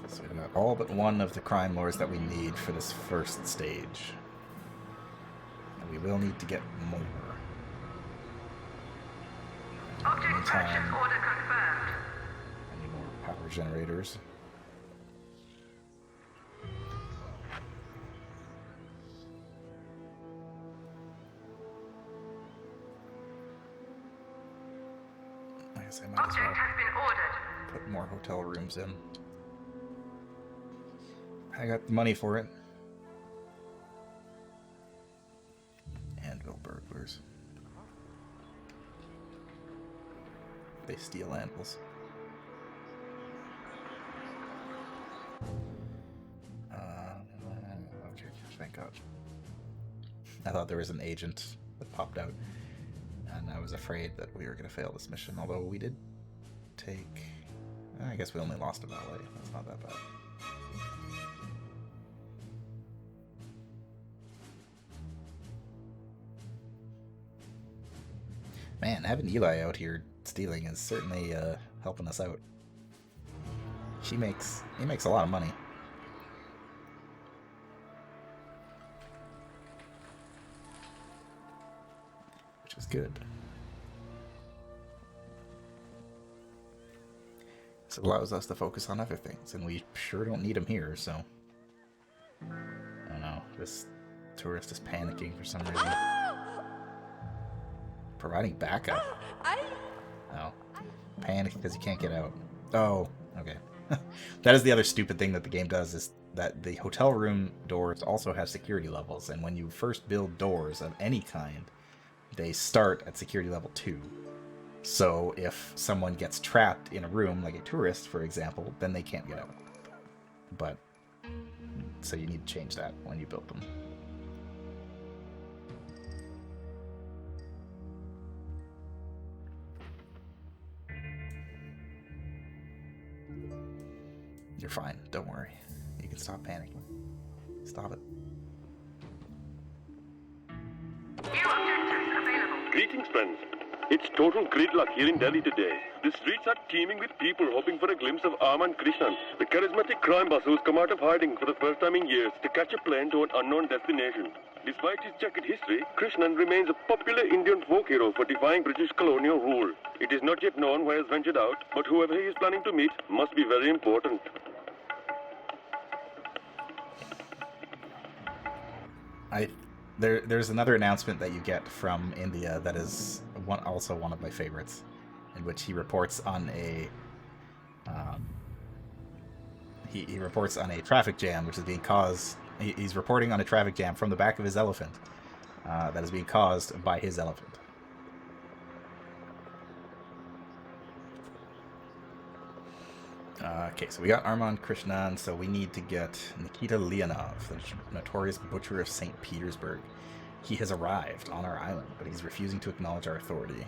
So we've got all but one of the crime lords that we need for this first stage. And we will need to get more. Object purchase order confirmed. I need more power generators. I guess I might as Object well has been ordered. put more hotel rooms in. I got the money for it. Anvil burglars. They steal anvils. Okay, thank God. I thought there was an agent that popped out, and I was afraid that we were going to fail this mission, although we did take... I guess we only lost a valet. That's not that bad. Man, having Eli out here stealing is certainly helping us out. He makes a lot of money. Which is good. This allows us to focus on other things, and we sure don't need him here, so... I don't know, this tourist is panicking for some reason. Providing backup? Oh. Panic because you can't get out. Oh, okay. That is the other stupid thing that the game does, is that the hotel room doors also have security levels, and when you first build doors of any kind, they start at security level 2. So if someone gets trapped in a room, like a tourist, for example, then they can't get out. But, so you need to change that when you build them. You're fine, don't worry. You can stop panicking. Stop it. New objectives available. Greetings, friends. It's total gridlock here in Delhi today. The streets are teeming with people hoping for a glimpse of Arman Krishnan, the charismatic crime boss who's come out of hiding for the first time in years to catch a plane to an unknown destination. Despite his checkered history, Krishnan remains a popular Indian folk hero for defying British colonial rule. It is not yet known where he has ventured out, but whoever he is planning to meet must be very important. There's another announcement that you get from India that is also one of my favorites, in which he reports on a he reports on a traffic jam which is being caused. He's reporting on a traffic jam from the back of his elephant that is being caused by his elephant. Okay, so we got Arman Krishnan, so we need to get Nikita Leonov, the notorious butcher of St. Petersburg. He has arrived on our island, but he's refusing to acknowledge our authority.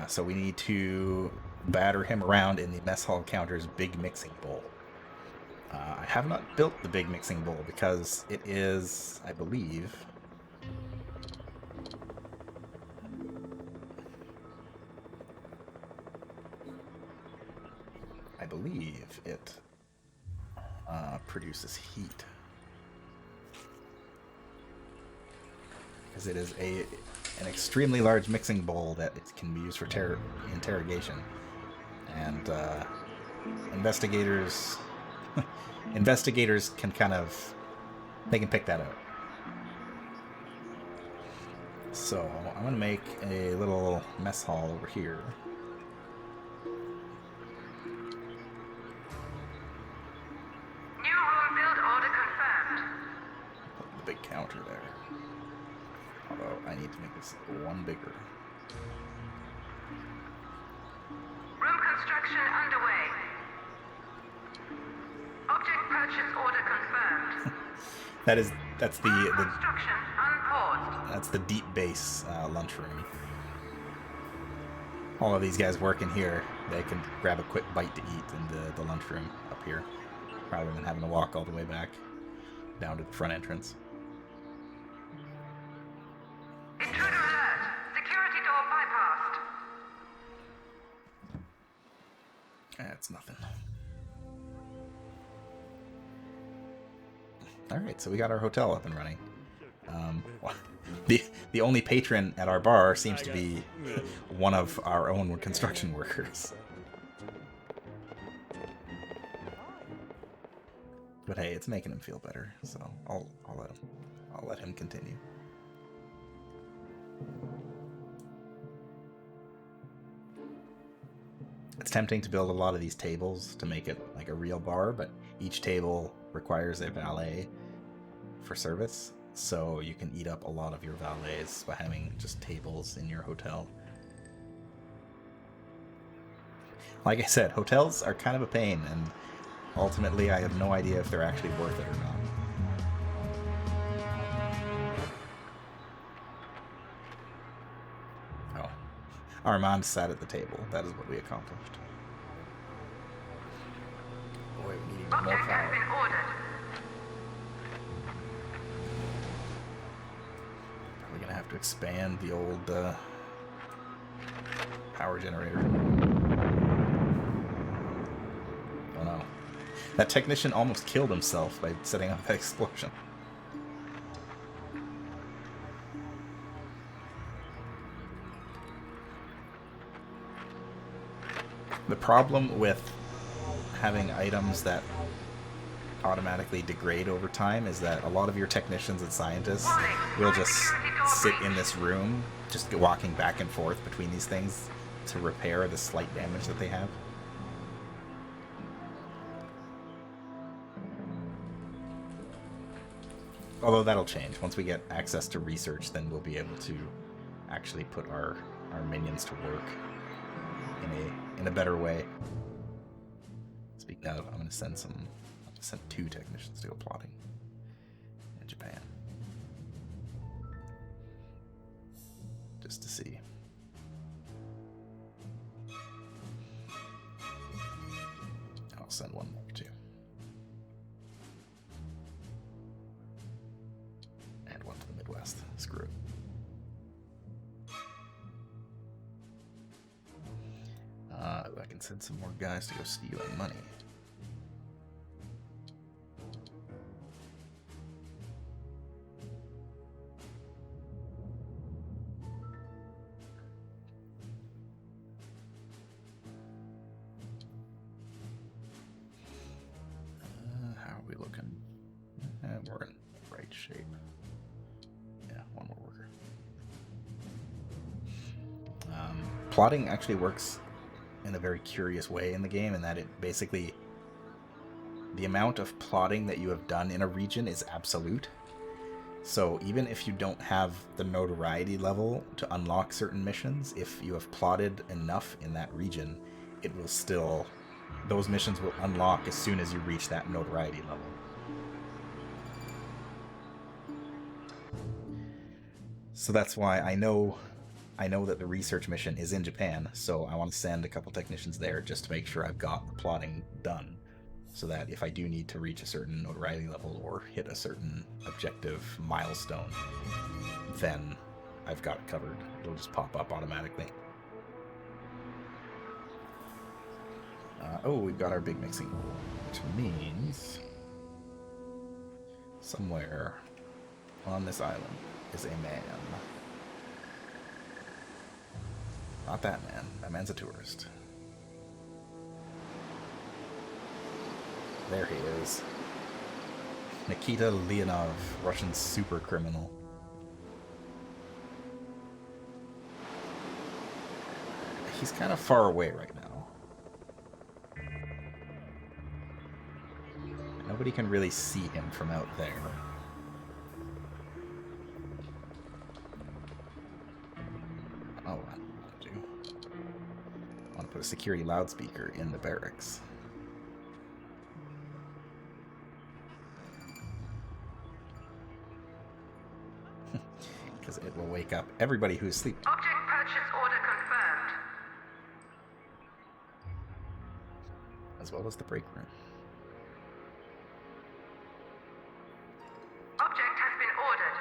So we need to batter him around in the mess hall counter's big mixing bowl. I have not built the big mixing bowl because it is, I believe... it produces heat. Because it is an extremely large mixing bowl that it can be used for interrogation. And investigators can kind of... they can pick that out. So I'm going to make a little mess hall over here. Counter there. Although I need to make this one bigger. Room construction underway. Object purchase order confirmed. That's the Construction unpaused. that's the deep base lunchroom. All of these guys working here, they can grab a quick bite to eat in the lunchroom up here, rather than having to walk all the way back down to the front entrance. Intruder alert. Security door bypassed. That's nothing. Alright, so we got our hotel up and running. The only patron at our bar seems to be one of our own construction workers. But hey, it's making him feel better, so I'll let him continue. It's tempting to build a lot of these tables to make it like a real bar, but each table requires a valet for service, so you can eat up a lot of your valets by having just tables in your hotel. Like I said, hotels are kind of a pain, and ultimately I have no idea if they're actually worth it or not. Oh. Armand sat at the table. That is what we accomplished. Boy, we need even more Object has power. been ordered. Probably gonna have to expand the old power generator. Oh no. That technician almost killed himself by setting off that explosion. The problem with having items that automatically degrade over time is that a lot of your technicians and scientists will just sit in this room, just walking back and forth between these things to repair the slight damage that they have. Although that'll change. Once we get access to research, then we'll be able to actually put our minions to work in a better way. Speaking of, I'm going to send 2 technicians to go plotting in Japan. Just to see. I'll send one more too. And one to the Midwest. Screw it. I can send some more guys to go stealing money. How are we looking? We're in the right shape. Yeah, one more worker. Plotting actually works in a very curious way in the game, in that it basically, the amount of plotting that you have done in a region is absolute. So even if you don't have the notoriety level to unlock certain missions, if you have plotted enough in that region, it will still, those missions will unlock as soon as you reach that notoriety level. So that's why I know that the research mission is in Japan, so I want to send a couple technicians there just to make sure I've got the plotting done, so that if I do need to reach a certain notoriety level or hit a certain objective milestone, then I've got it covered. It'll just pop up automatically. Oh, we've got our big mixing bowl, which means somewhere on this island is a man. Not that man. That man's a tourist. There he is. Nikita Leonov, Russian super criminal. He's kind of far away right now. Nobody can really see him from out there. Oh, what I want to do. I want to put a security loudspeaker in the barracks. because it will wake up everybody who is asleep. Object purchase order confirmed. As well as the break room. Object has been ordered.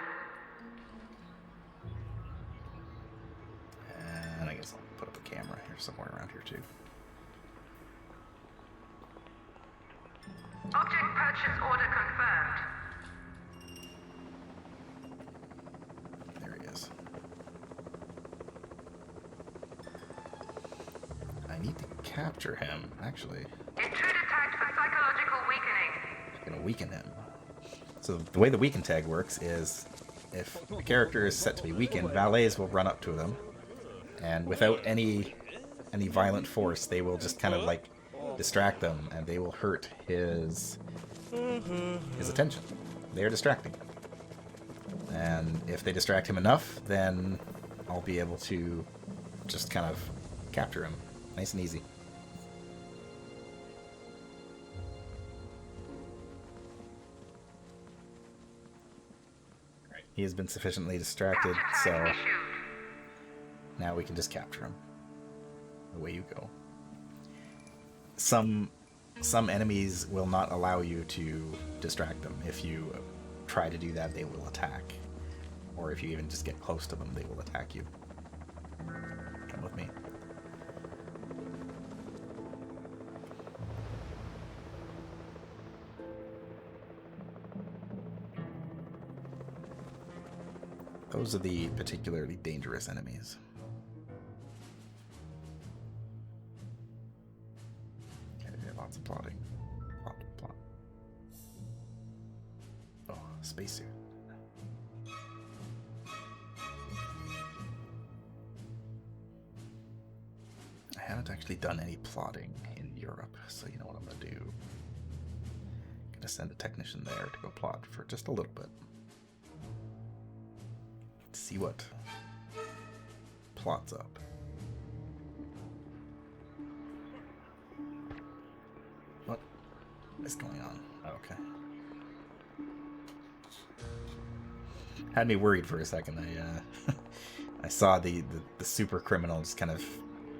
And I guess I'll put up a camera here somewhere around here too. Object purchase order confirmed. There he is. I need to capture him, actually. Intruder tagged for psychological weakening. I'm gonna weaken him. So the way the weaken tag works is if the character is set to be weakened, valets will run up to them, and without any violent force, they will just kind of like distract them, and they will hurt his attention. They are distracting. And if they distract him enough, then I'll be able to just kind of capture him. Nice and easy. Right. He has been sufficiently distracted, so now we can just capture him. Away you go. Some enemies will not allow you to distract them. If you try to do that, they will attack. Or if you even just get close to them, they will attack you. Come with me. Those are the particularly dangerous enemies. Lots of plotting. Plot. Oh, spacesuit. I haven't actually done any plotting in Europe, so you know what I'm gonna do. I'm gonna send a technician there to go plot for just a little bit. See what plots up. What is going on? Okay. Had me worried for a second. I saw the super criminal just kind of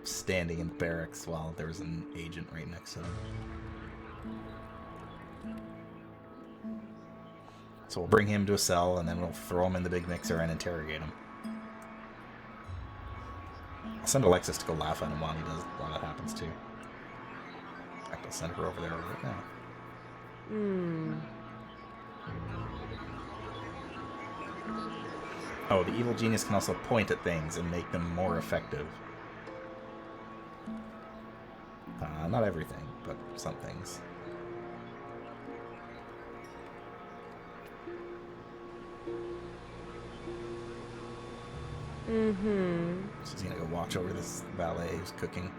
standing in barracks while there was an agent right next to him. So we'll bring him to a cell, and then we'll throw him in the big mixer and interrogate him. I'll send Alexis to go laugh at him while that happens too. In fact, I'll send her over there right now. Oh, the evil genius can also point at things and make them more effective. Not everything, but some things. So he's gonna go watch over this valet who's cooking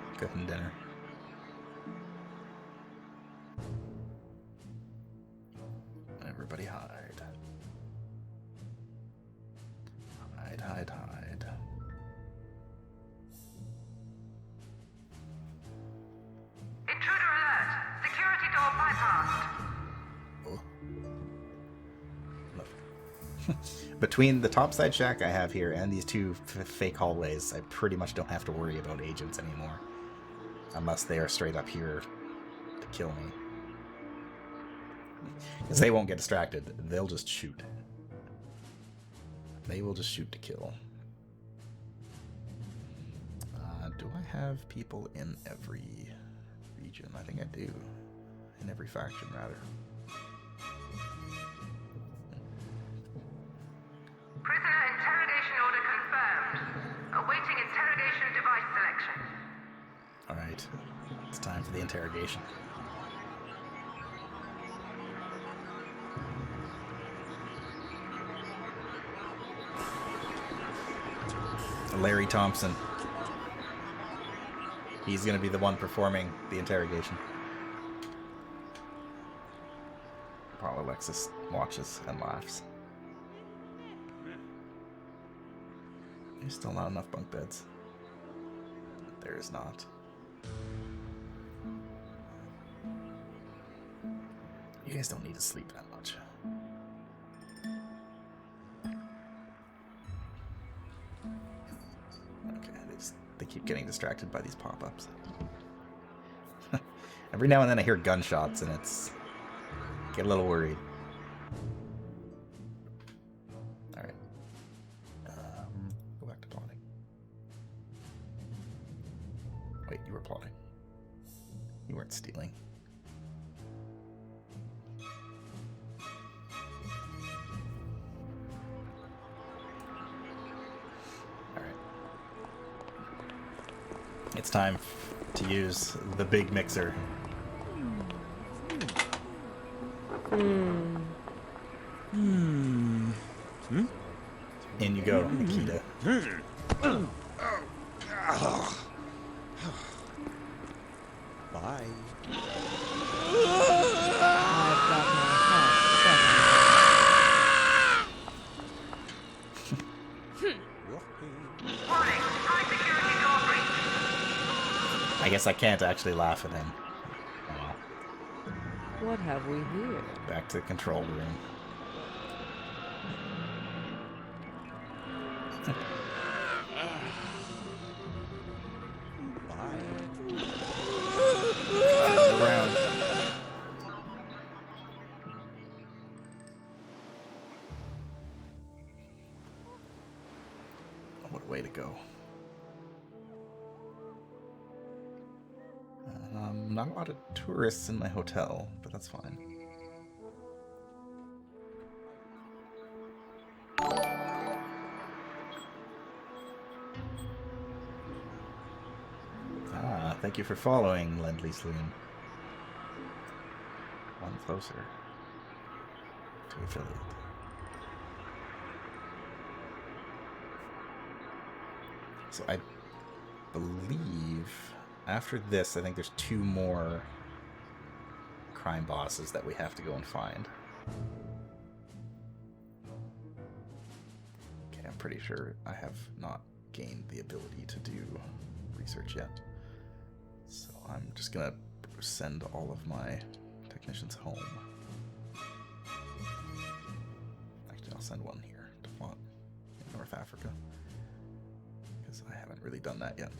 dinner. Everybody hide. Hide. Intruder alert! Security door bypassed. Oh. Between the topside shack I have here and these two fake hallways, I pretty much don't have to worry about agents anymore. Unless they are straight up here to kill me. Because they won't get distracted. They'll just shoot. They will just shoot to kill. Do I have people in every region? I think I do. In every faction, rather. Prisoner interrogation order confirmed. Awaiting interrogation device selection. Alright. It's time for the interrogation. Larry Thompson. He's going to be the one performing the interrogation. While Alexis watches and laughs. There's still not enough bunk beds. There is not. You guys don't need to sleep that much. they keep getting distracted by these pop-ups. Every now and then I hear gunshots and get a little worried. Alright. Go back to plotting. Wait, you were plotting. You weren't stealing. Alright. It's time to use the big mixer. In you go, Nikita. Bye. I've got my heart I guess I can't actually laugh at him. Oh. What have we here? Back to the control room. Around. What a way to go. Not a lot of tourists in my hotel, but that's fine. Thank you for following, Lendley Sloon. One closer to affiliate. So I believe after this, I think there's 2 more crime bosses that we have to go and find. Okay, I'm pretty sure I have not gained the ability to do research yet. So I'm just gonna send all of my technicians home. Actually, I'll send one here to Flot in North Africa, because I haven't really done that yet.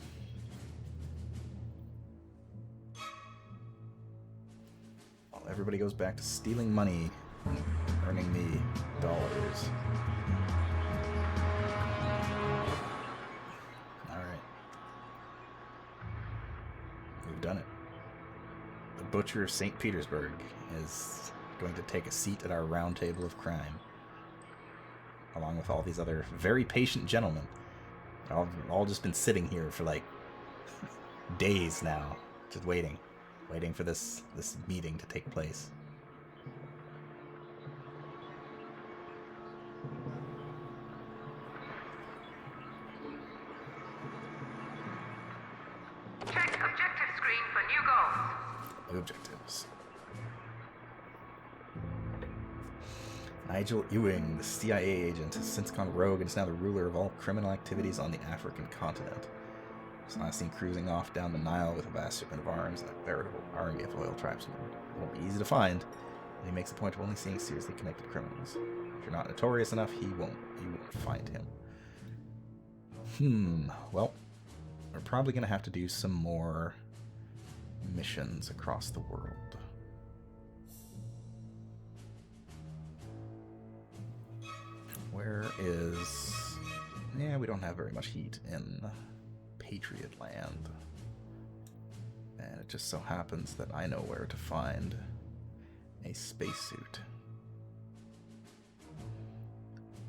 Well, everybody goes back to stealing money and earning me dollars. Done it. The Butcher of St. Petersburg is going to take a seat at our round table of crime, along with all these other very patient gentlemen. They've all just been sitting here for like days now, just waiting for this meeting to take place. Objectives. Nigel Ewing, the CIA agent, has since gone rogue and is now the ruler of all criminal activities on the African continent. He's last seen cruising off down the Nile with a vast shipment of arms and a veritable army of loyal tribesmen. It won't be easy to find, and he makes a point of only seeing seriously connected criminals. If you're not notorious enough, you won't find him. Well, we're probably going to have to do some more missions across the world. Where is... Yeah, we don't have very much heat in Patriot Land. And it just so happens that I know where to find a spacesuit.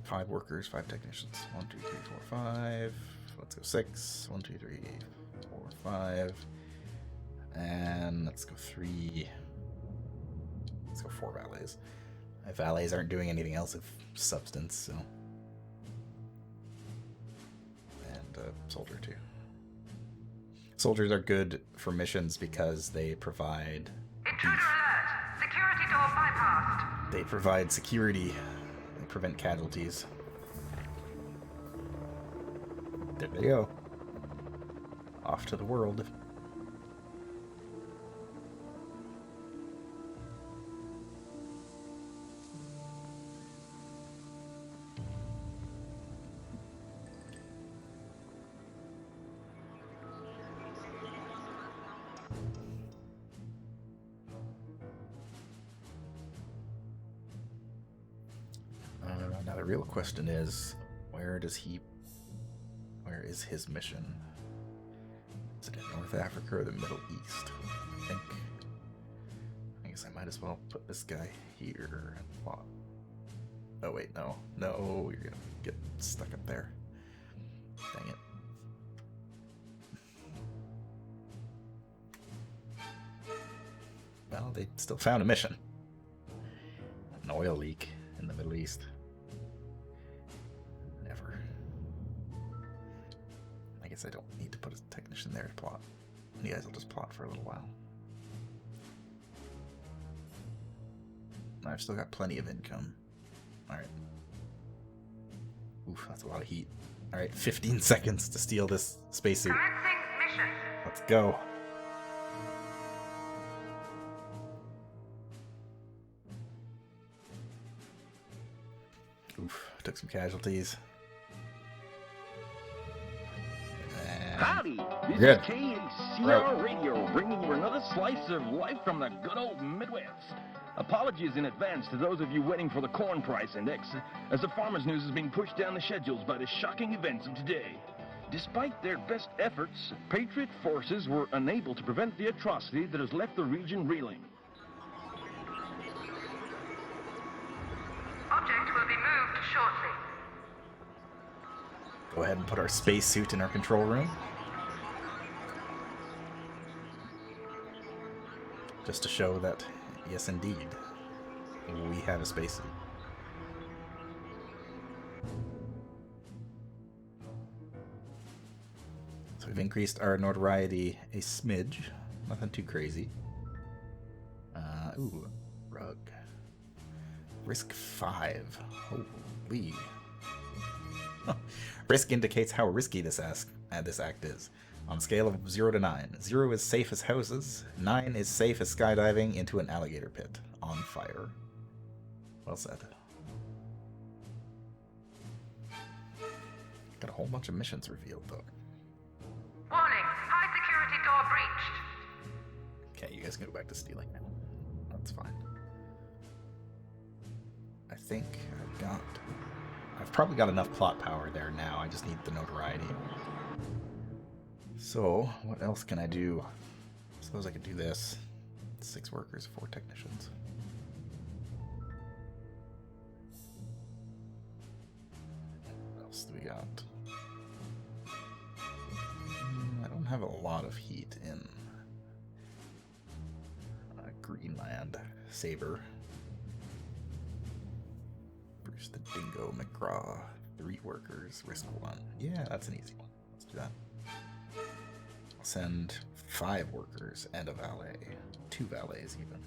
5 workers, 5 technicians. 1, 2, 3, 4, 5. Let's go 6. 1, 2, 3, 4, 5. And let's go 3. Let's go 4 valets. My valets aren't doing anything else of substance, so. And soldier too. Soldiers are good for missions because they provide. Intruder alert! Security door bypassed. They provide security. They prevent casualties. There they go. Off to the world. Now the real question is, where is his mission? Is it in North Africa or the Middle East? I guess I might as well put this guy here and plot. Oh wait, no, you're gonna get stuck up there. Dang it. Well, they still found a mission. An oil leak in the Middle East. Never. I guess I don't need to put a technician there to plot. You guys will just plot for a little while. I've still got plenty of income. Alright. Oof, that's a lot of heat. Alright, 15 seconds to steal this spacesuit. Commencing mission. Let's go. Oof, took some casualties. Howdy! This Good. is KACR Radio, bringing you another slice of life from the good old Midwest. Apologies in advance to those of you waiting for the corn price index, as the farmers' news is being pushed down the schedules by the shocking events of today. Despite their best efforts, Patriot forces were unable to prevent the atrocity that has left the region reeling. Object will be moved shortly. Go ahead and put our spacesuit in our control room. Just to show that, yes indeed, we have a spacesuit. So we've increased our notoriety a smidge. Nothing too crazy. Ooh, rug. Risk 5. Holy. Risk indicates how risky this act is. On a scale of 0 to 9. 0 is safe as houses. 9 is safe as skydiving into an alligator pit. On fire. Well said. Got a whole bunch of missions revealed, though. Warning, high security door breached. Okay, you guys can go back to stealing now. That's fine. I think I've probably got enough plot power there now. I just need the notoriety. So, what else can I do? I suppose I could do this. 6 workers, 4 technicians. What else do we got? I don't have a lot of heat in Greenland. Saber. Bruce the Dingo McGraw. 3 workers, risk 1. Yeah, that's an easy one. Let's do that. I'll send 5 workers and a valet. 2 valets even.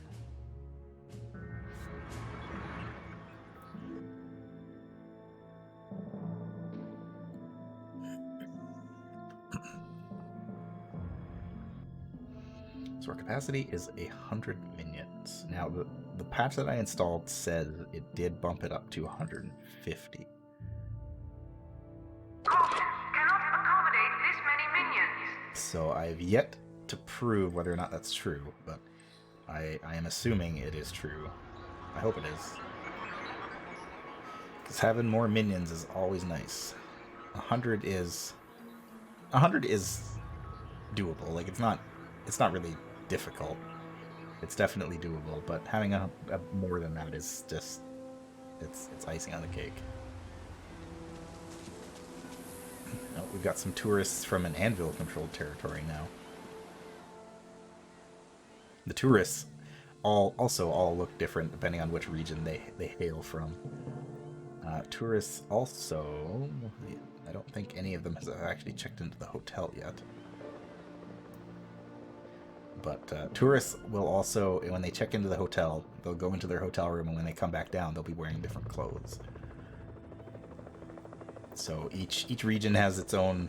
So our capacity is 100 minions. Now the patch that I installed said it did bump it up to 150. Caution, cannot accommodate this many minions. So I've yet to prove whether or not that's true, but I am assuming it is true. I hope it is. Because having more minions is always nice. 100 is doable. Like it's not really difficult. It's definitely doable, but having a more than that is just it's icing on the cake. Oh, we've got some tourists from an Anvil-controlled territory now. The tourists all look different depending on which region they hail from. Tourists also, I don't think any of them has actually checked into the hotel yet. But tourists will also, when they check into the hotel, they'll go into their hotel room, and when they come back down, they'll be wearing different clothes. So each region has its own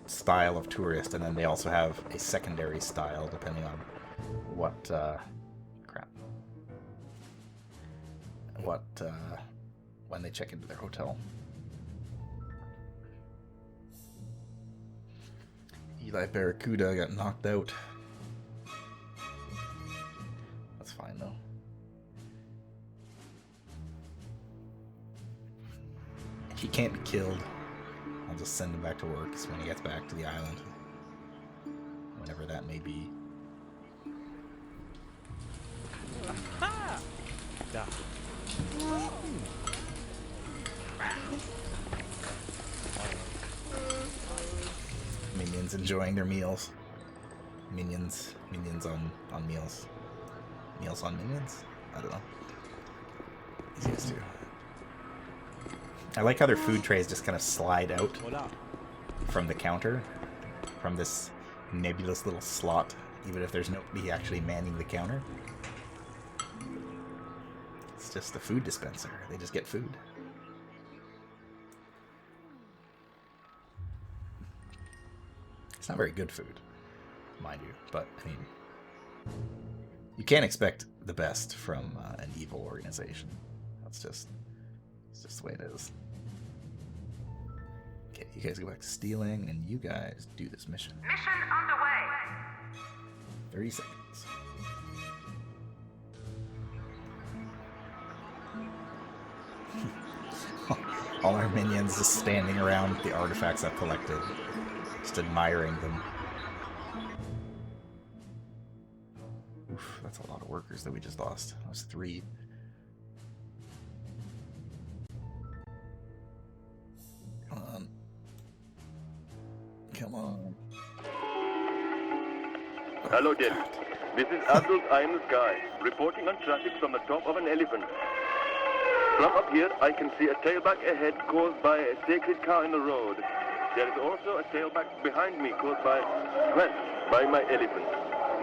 style of tourist, and then they also have a secondary style depending on what when they check into their hotel. Eli Barracuda got knocked out. That's fine though. can't be killed, I'll just send him back to work when he gets back to the island. Whenever that may be. Minions enjoying their meals. Minions on meals. Meals on minions? I don't know. These guys do. I like how their food trays just kind of slide out from the counter, from this nebulous little slot, even if there's nobody actually manning the counter. It's just the food dispenser. They just get food. It's not very good food, mind you, but I mean, you can't expect the best from an evil organization. It's just the way it is. Okay, you guys go back to stealing, and you guys do this mission. Mission underway. 30 seconds. All our minions just standing around the artifacts I've collected, just admiring them. Oof, that's a lot of workers that we just lost. That was 3. Come on. Come on. Hello, Delhi. This is Abdul Eye in the Sky, reporting on traffic from the top of an elephant. From up here, I can see a tailback ahead caused by a sacred cow in the road. There is also a tailback behind me caused by stress by my elephant.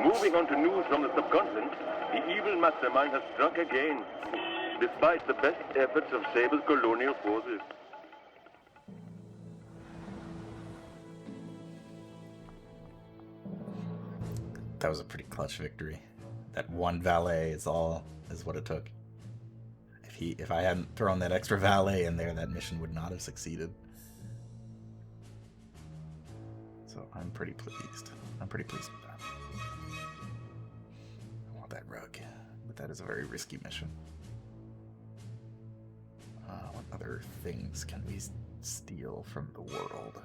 Moving on to news from the subcontinent, the evil mastermind has struck again, despite the best efforts of Sable's colonial forces. That was a pretty clutch victory. That one valet is what it took. If I hadn't thrown that extra valet in there, that mission would not have succeeded. So I'm pretty pleased. I'm pretty pleased with that. I want that rug, but that is a very risky mission. What other things can we steal from the world?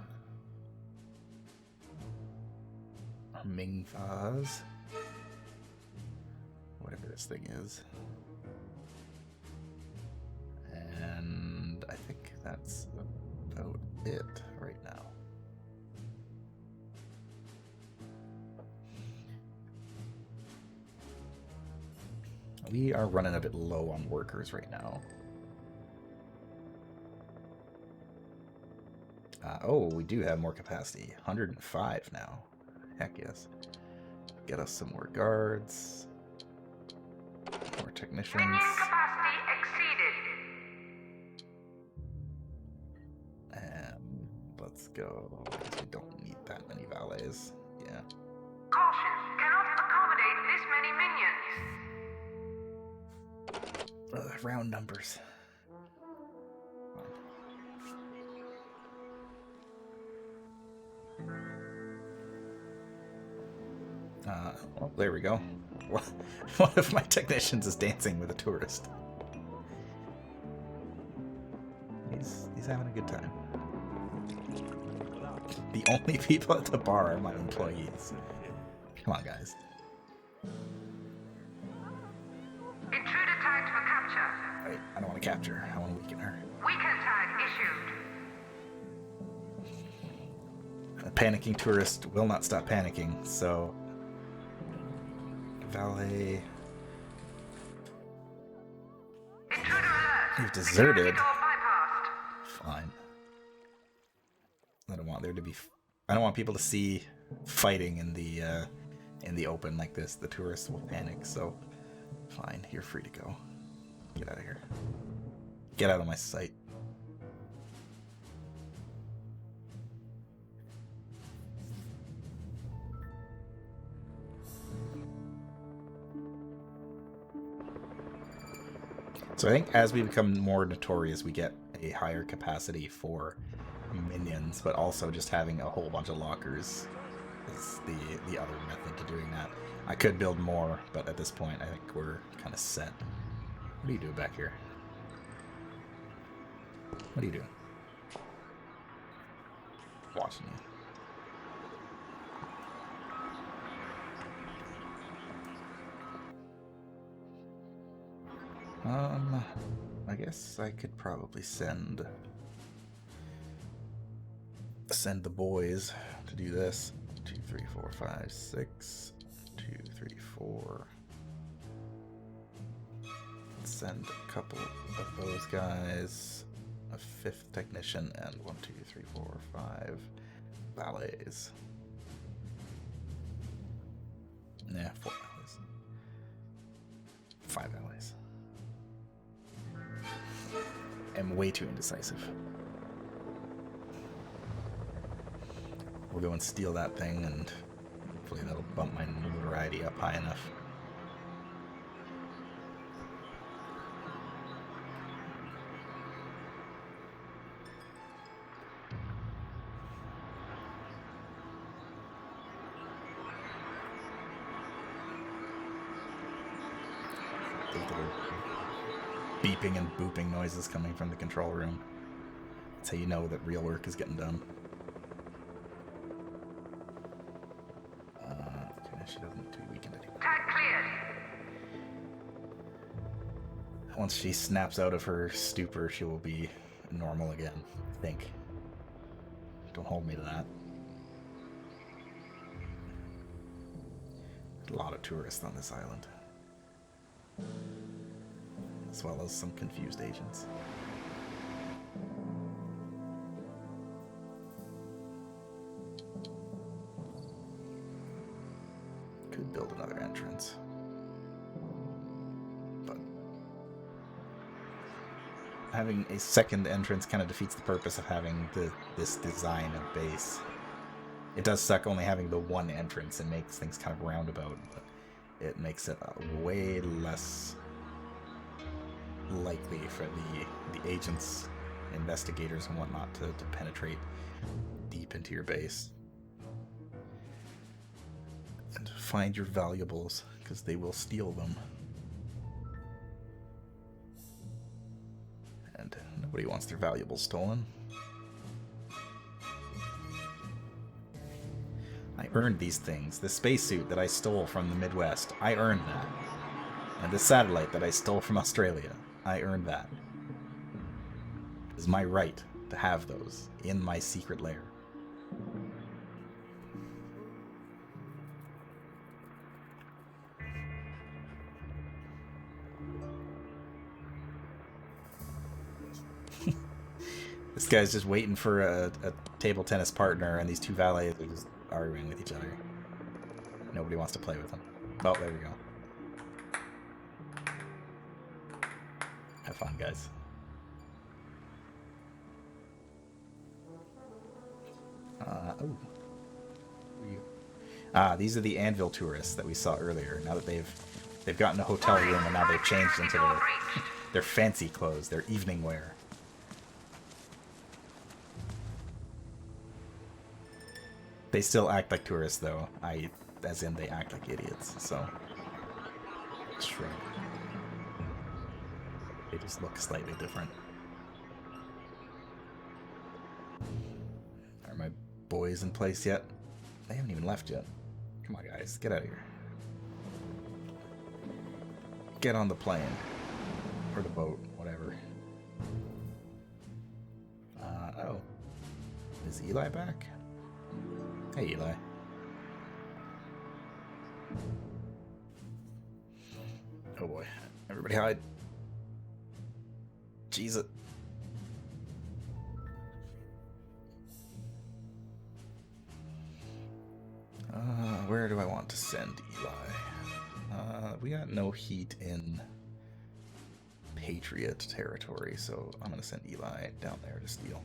A Ming vase. Whatever this thing is. And I think that's about it right now. We are running a bit low on workers right now. Oh, we do have more capacity. 105 now. Heck yes. Get us some more guards. More technicians. Minion capacity exceeded. Let's go. We don't need that many valets. Yeah. Caution, cannot accommodate this many minions. Round numbers. Well, there we go. One of my technicians is dancing with a tourist. He's having a good time. The only people at the bar are my employees. Come on, guys. Intruder tagged for capture. Wait, I don't want to capture her. I want to weaken her. Weaken tag issued. A panicking tourist will not stop panicking, so... Valet... Intruder alert. You've deserted. Security door bypassed. Fine. I don't want there to be... I don't want people to see fighting in the open like this. The tourists will panic, so... Fine, you're free to go. Get out of here. Get out of my sight. So I think as we become more notorious, we get a higher capacity for minions, but also just having a whole bunch of lockers is the other method to doing that. I could build more, but at this point I think we're kind of set. What are you doing back here? What are you doing? watching you. I guess I could probably send the boys to do this. 2, 3, 4, 5, 6. 2, 3, 4. Send a couple of those guys, a 5th technician, and 1, 2, 3, 4, 5 valets. Yeah, 4 valets. 5 valets. I'm way too indecisive. We'll go and steal that thing, and hopefully that'll bump my notoriety up high enough. Beeping and booping noises coming from the control room. That's how you know that real work is getting done. Okay, she doesn't do weekend anymore. Tag cleared. Once she snaps out of her stupor, she will be normal again, I think. Don't hold me to that. A lot of tourists on this island. As well as some confused agents. Could build another entrance. But having a second entrance kind of defeats the purpose of having this design of base. It does suck only having the one entrance and makes things kind of roundabout, but it makes it way less likely for the agents, investigators, and whatnot to penetrate deep into your base and find your valuables, because they will steal them. And nobody wants their valuables stolen. I earned these things. The spacesuit that I stole from the Midwest, I earned that. And the satellite that I stole from Australia, I earned that. It is my right to have those in my secret lair. This guy's just waiting for a table tennis partner, and these two valets are just arguing with each other. Nobody wants to play with them. Oh, there we go. Have fun, guys. These are the Anvil tourists that we saw earlier. Now that they've gotten a hotel room, and now they've changed into their fancy clothes, their evening wear. They still act like tourists, though. As in, they act like idiots. So, sure. They just look slightly different. Are my boys in place yet? They haven't even left yet. Come on, guys, get out of here. Get on the plane. Or the boat, whatever. Oh. Is Eli back? Hey, Eli. Oh boy. Everybody hide. Jesus. Where do I want to send Eli? We got no heat in Patriot territory, so I'm going to send Eli down there to steal.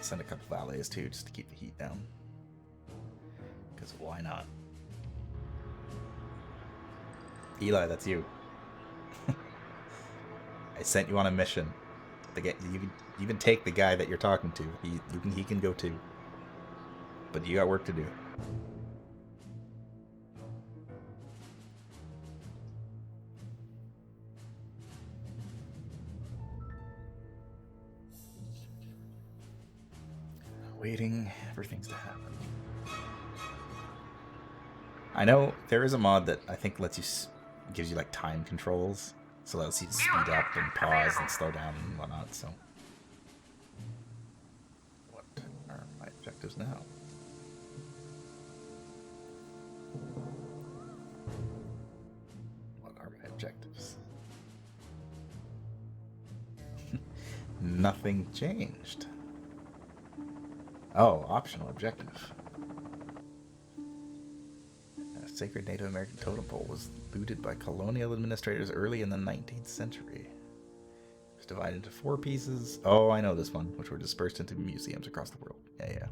Send a couple valets too, just to keep the heat down. Because why not? Eli, that's you. I sent you on a mission. You can even take the guy that you're talking to. He can go too. But you got work to do. Waiting for things to happen. I know there is a mod that I think lets you gives you like time controls, so it lets you speed up and pause and slow down and whatnot. So, what are my objectives now? What are my objectives? Nothing changed. Oh, optional objective. A sacred Native American totem pole was looted by colonial administrators early in the 19th century. It was divided into 4 pieces. Oh, I know this one, which were dispersed into museums across the world. Yeah.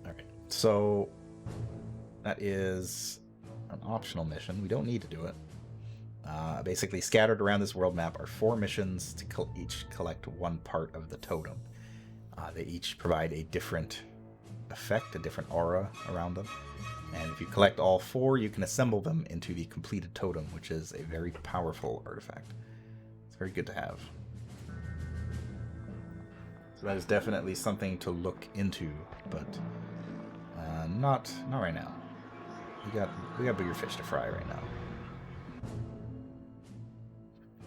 Alright, so that is an optional mission. We don't need to do it. Basically, scattered around this world map are 4 missions to each collect 1 part of the totem. They each provide a different effect, a different aura around them. And if you collect all 4, you can assemble them into the completed totem, which is a very powerful artifact. It's very good to have. So that is definitely something to look into, but not right now. We got bigger fish to fry right now.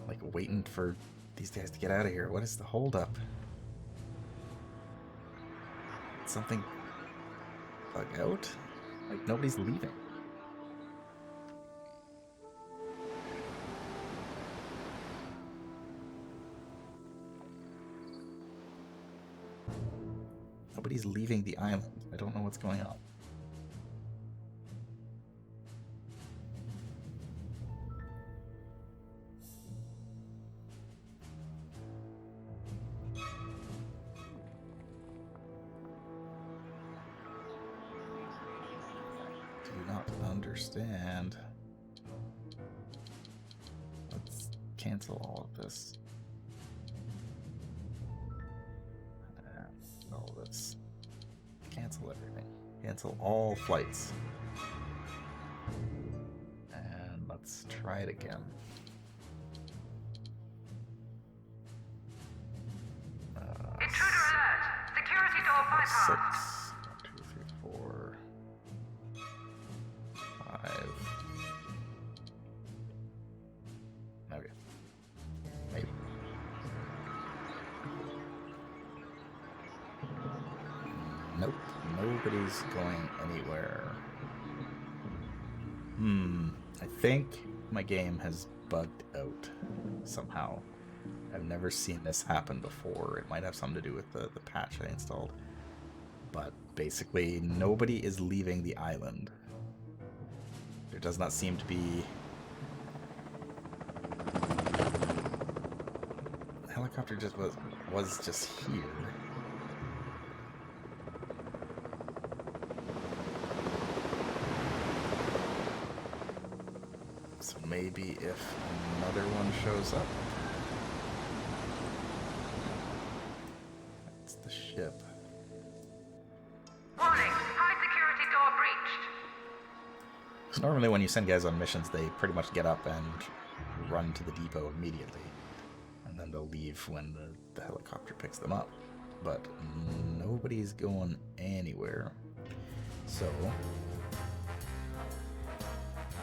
Like waiting for these guys to get out of here. What is the holdup? Something bug out? Like nobody's leaving. Nobody's leaving the island. I don't know what's going on. Understand. Let's cancel all of this. All this. Cancel everything. Cancel all flights. And let's try it again. Intruder alert! Security door bypass! 6. 1, 2, 3, 4. 5. Okay. Maybe. Nope. Nobody's going anywhere. I think my game has bugged out somehow. I've never seen this happen before. It might have something to do with the patch I installed. But basically, nobody is leaving the island. There does not seem to be... The helicopter just was just here. So maybe if another one shows up... That's the ship. Warning! High security door breached! So normally when you send guys on missions, they pretty much get up and run to the depot immediately. And then they'll leave when the helicopter picks them up. But nobody's going anywhere. So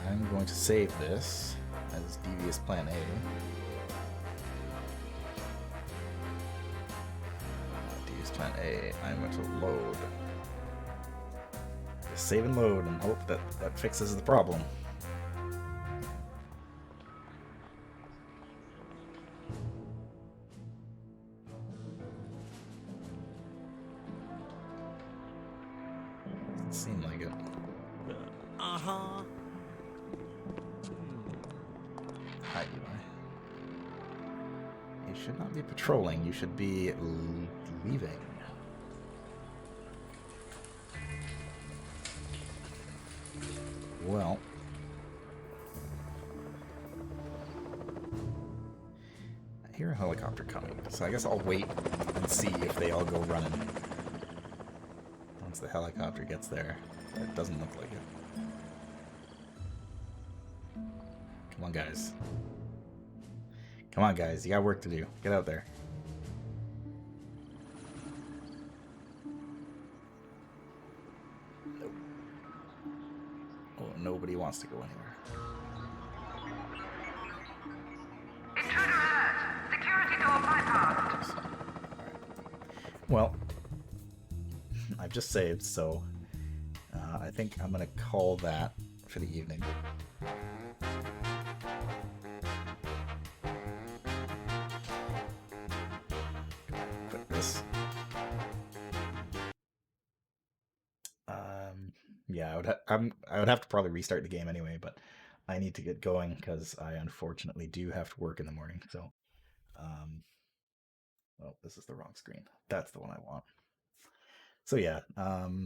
I'm going to save this as Devious Plan A. Devious Plan A. I'm going to load. Save and load and hope that that fixes the problem. Doesn't seem like it. Uh-huh. Hi, Eli. You should not be patrolling. You should be leaving. Well, I hear a helicopter coming, so I guess I'll wait and see if they all go running once the helicopter gets there. It doesn't look like it. Come on, guys. Come on, guys. You got work to do. Get out there. nobody wants to go anywhere. Intruder alert! Security door bypassed. So, well, I've just saved, so I think I'm gonna call that for the evening. Put this. Yeah, I would have to probably restart the game anyway, but I need to get going because I unfortunately do have to work in the morning. So, well, this is the wrong screen. That's the one I want. So yeah,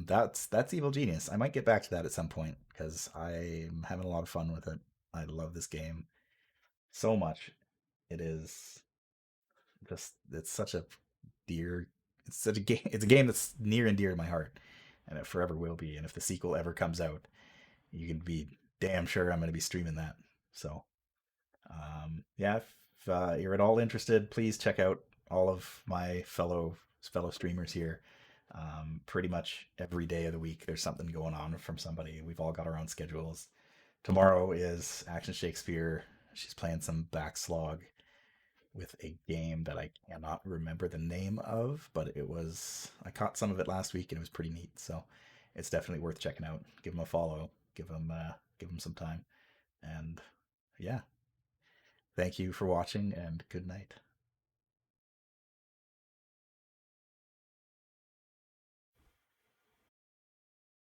that's Evil Genius. I might get back to that at some point because I'm having a lot of fun with it. I love this game so much. It is just it's such a dear it's such a game it's a game that's near and dear to my heart, and it forever will be. And if the sequel ever comes out, you can be damn sure I'm going to be streaming that. So yeah, if you're at all interested, please check out all of my fellow streamers here. Pretty much every day of the week there's something going on from somebody. We've all got our own schedules. Tomorrow is Action Shakespeare. She's playing some Backslog with a game that I cannot remember the name of, but I caught some of it last week and it was pretty neat. So it's definitely worth checking out. Give them a follow. Give them some time. And yeah, thank you for watching and good night.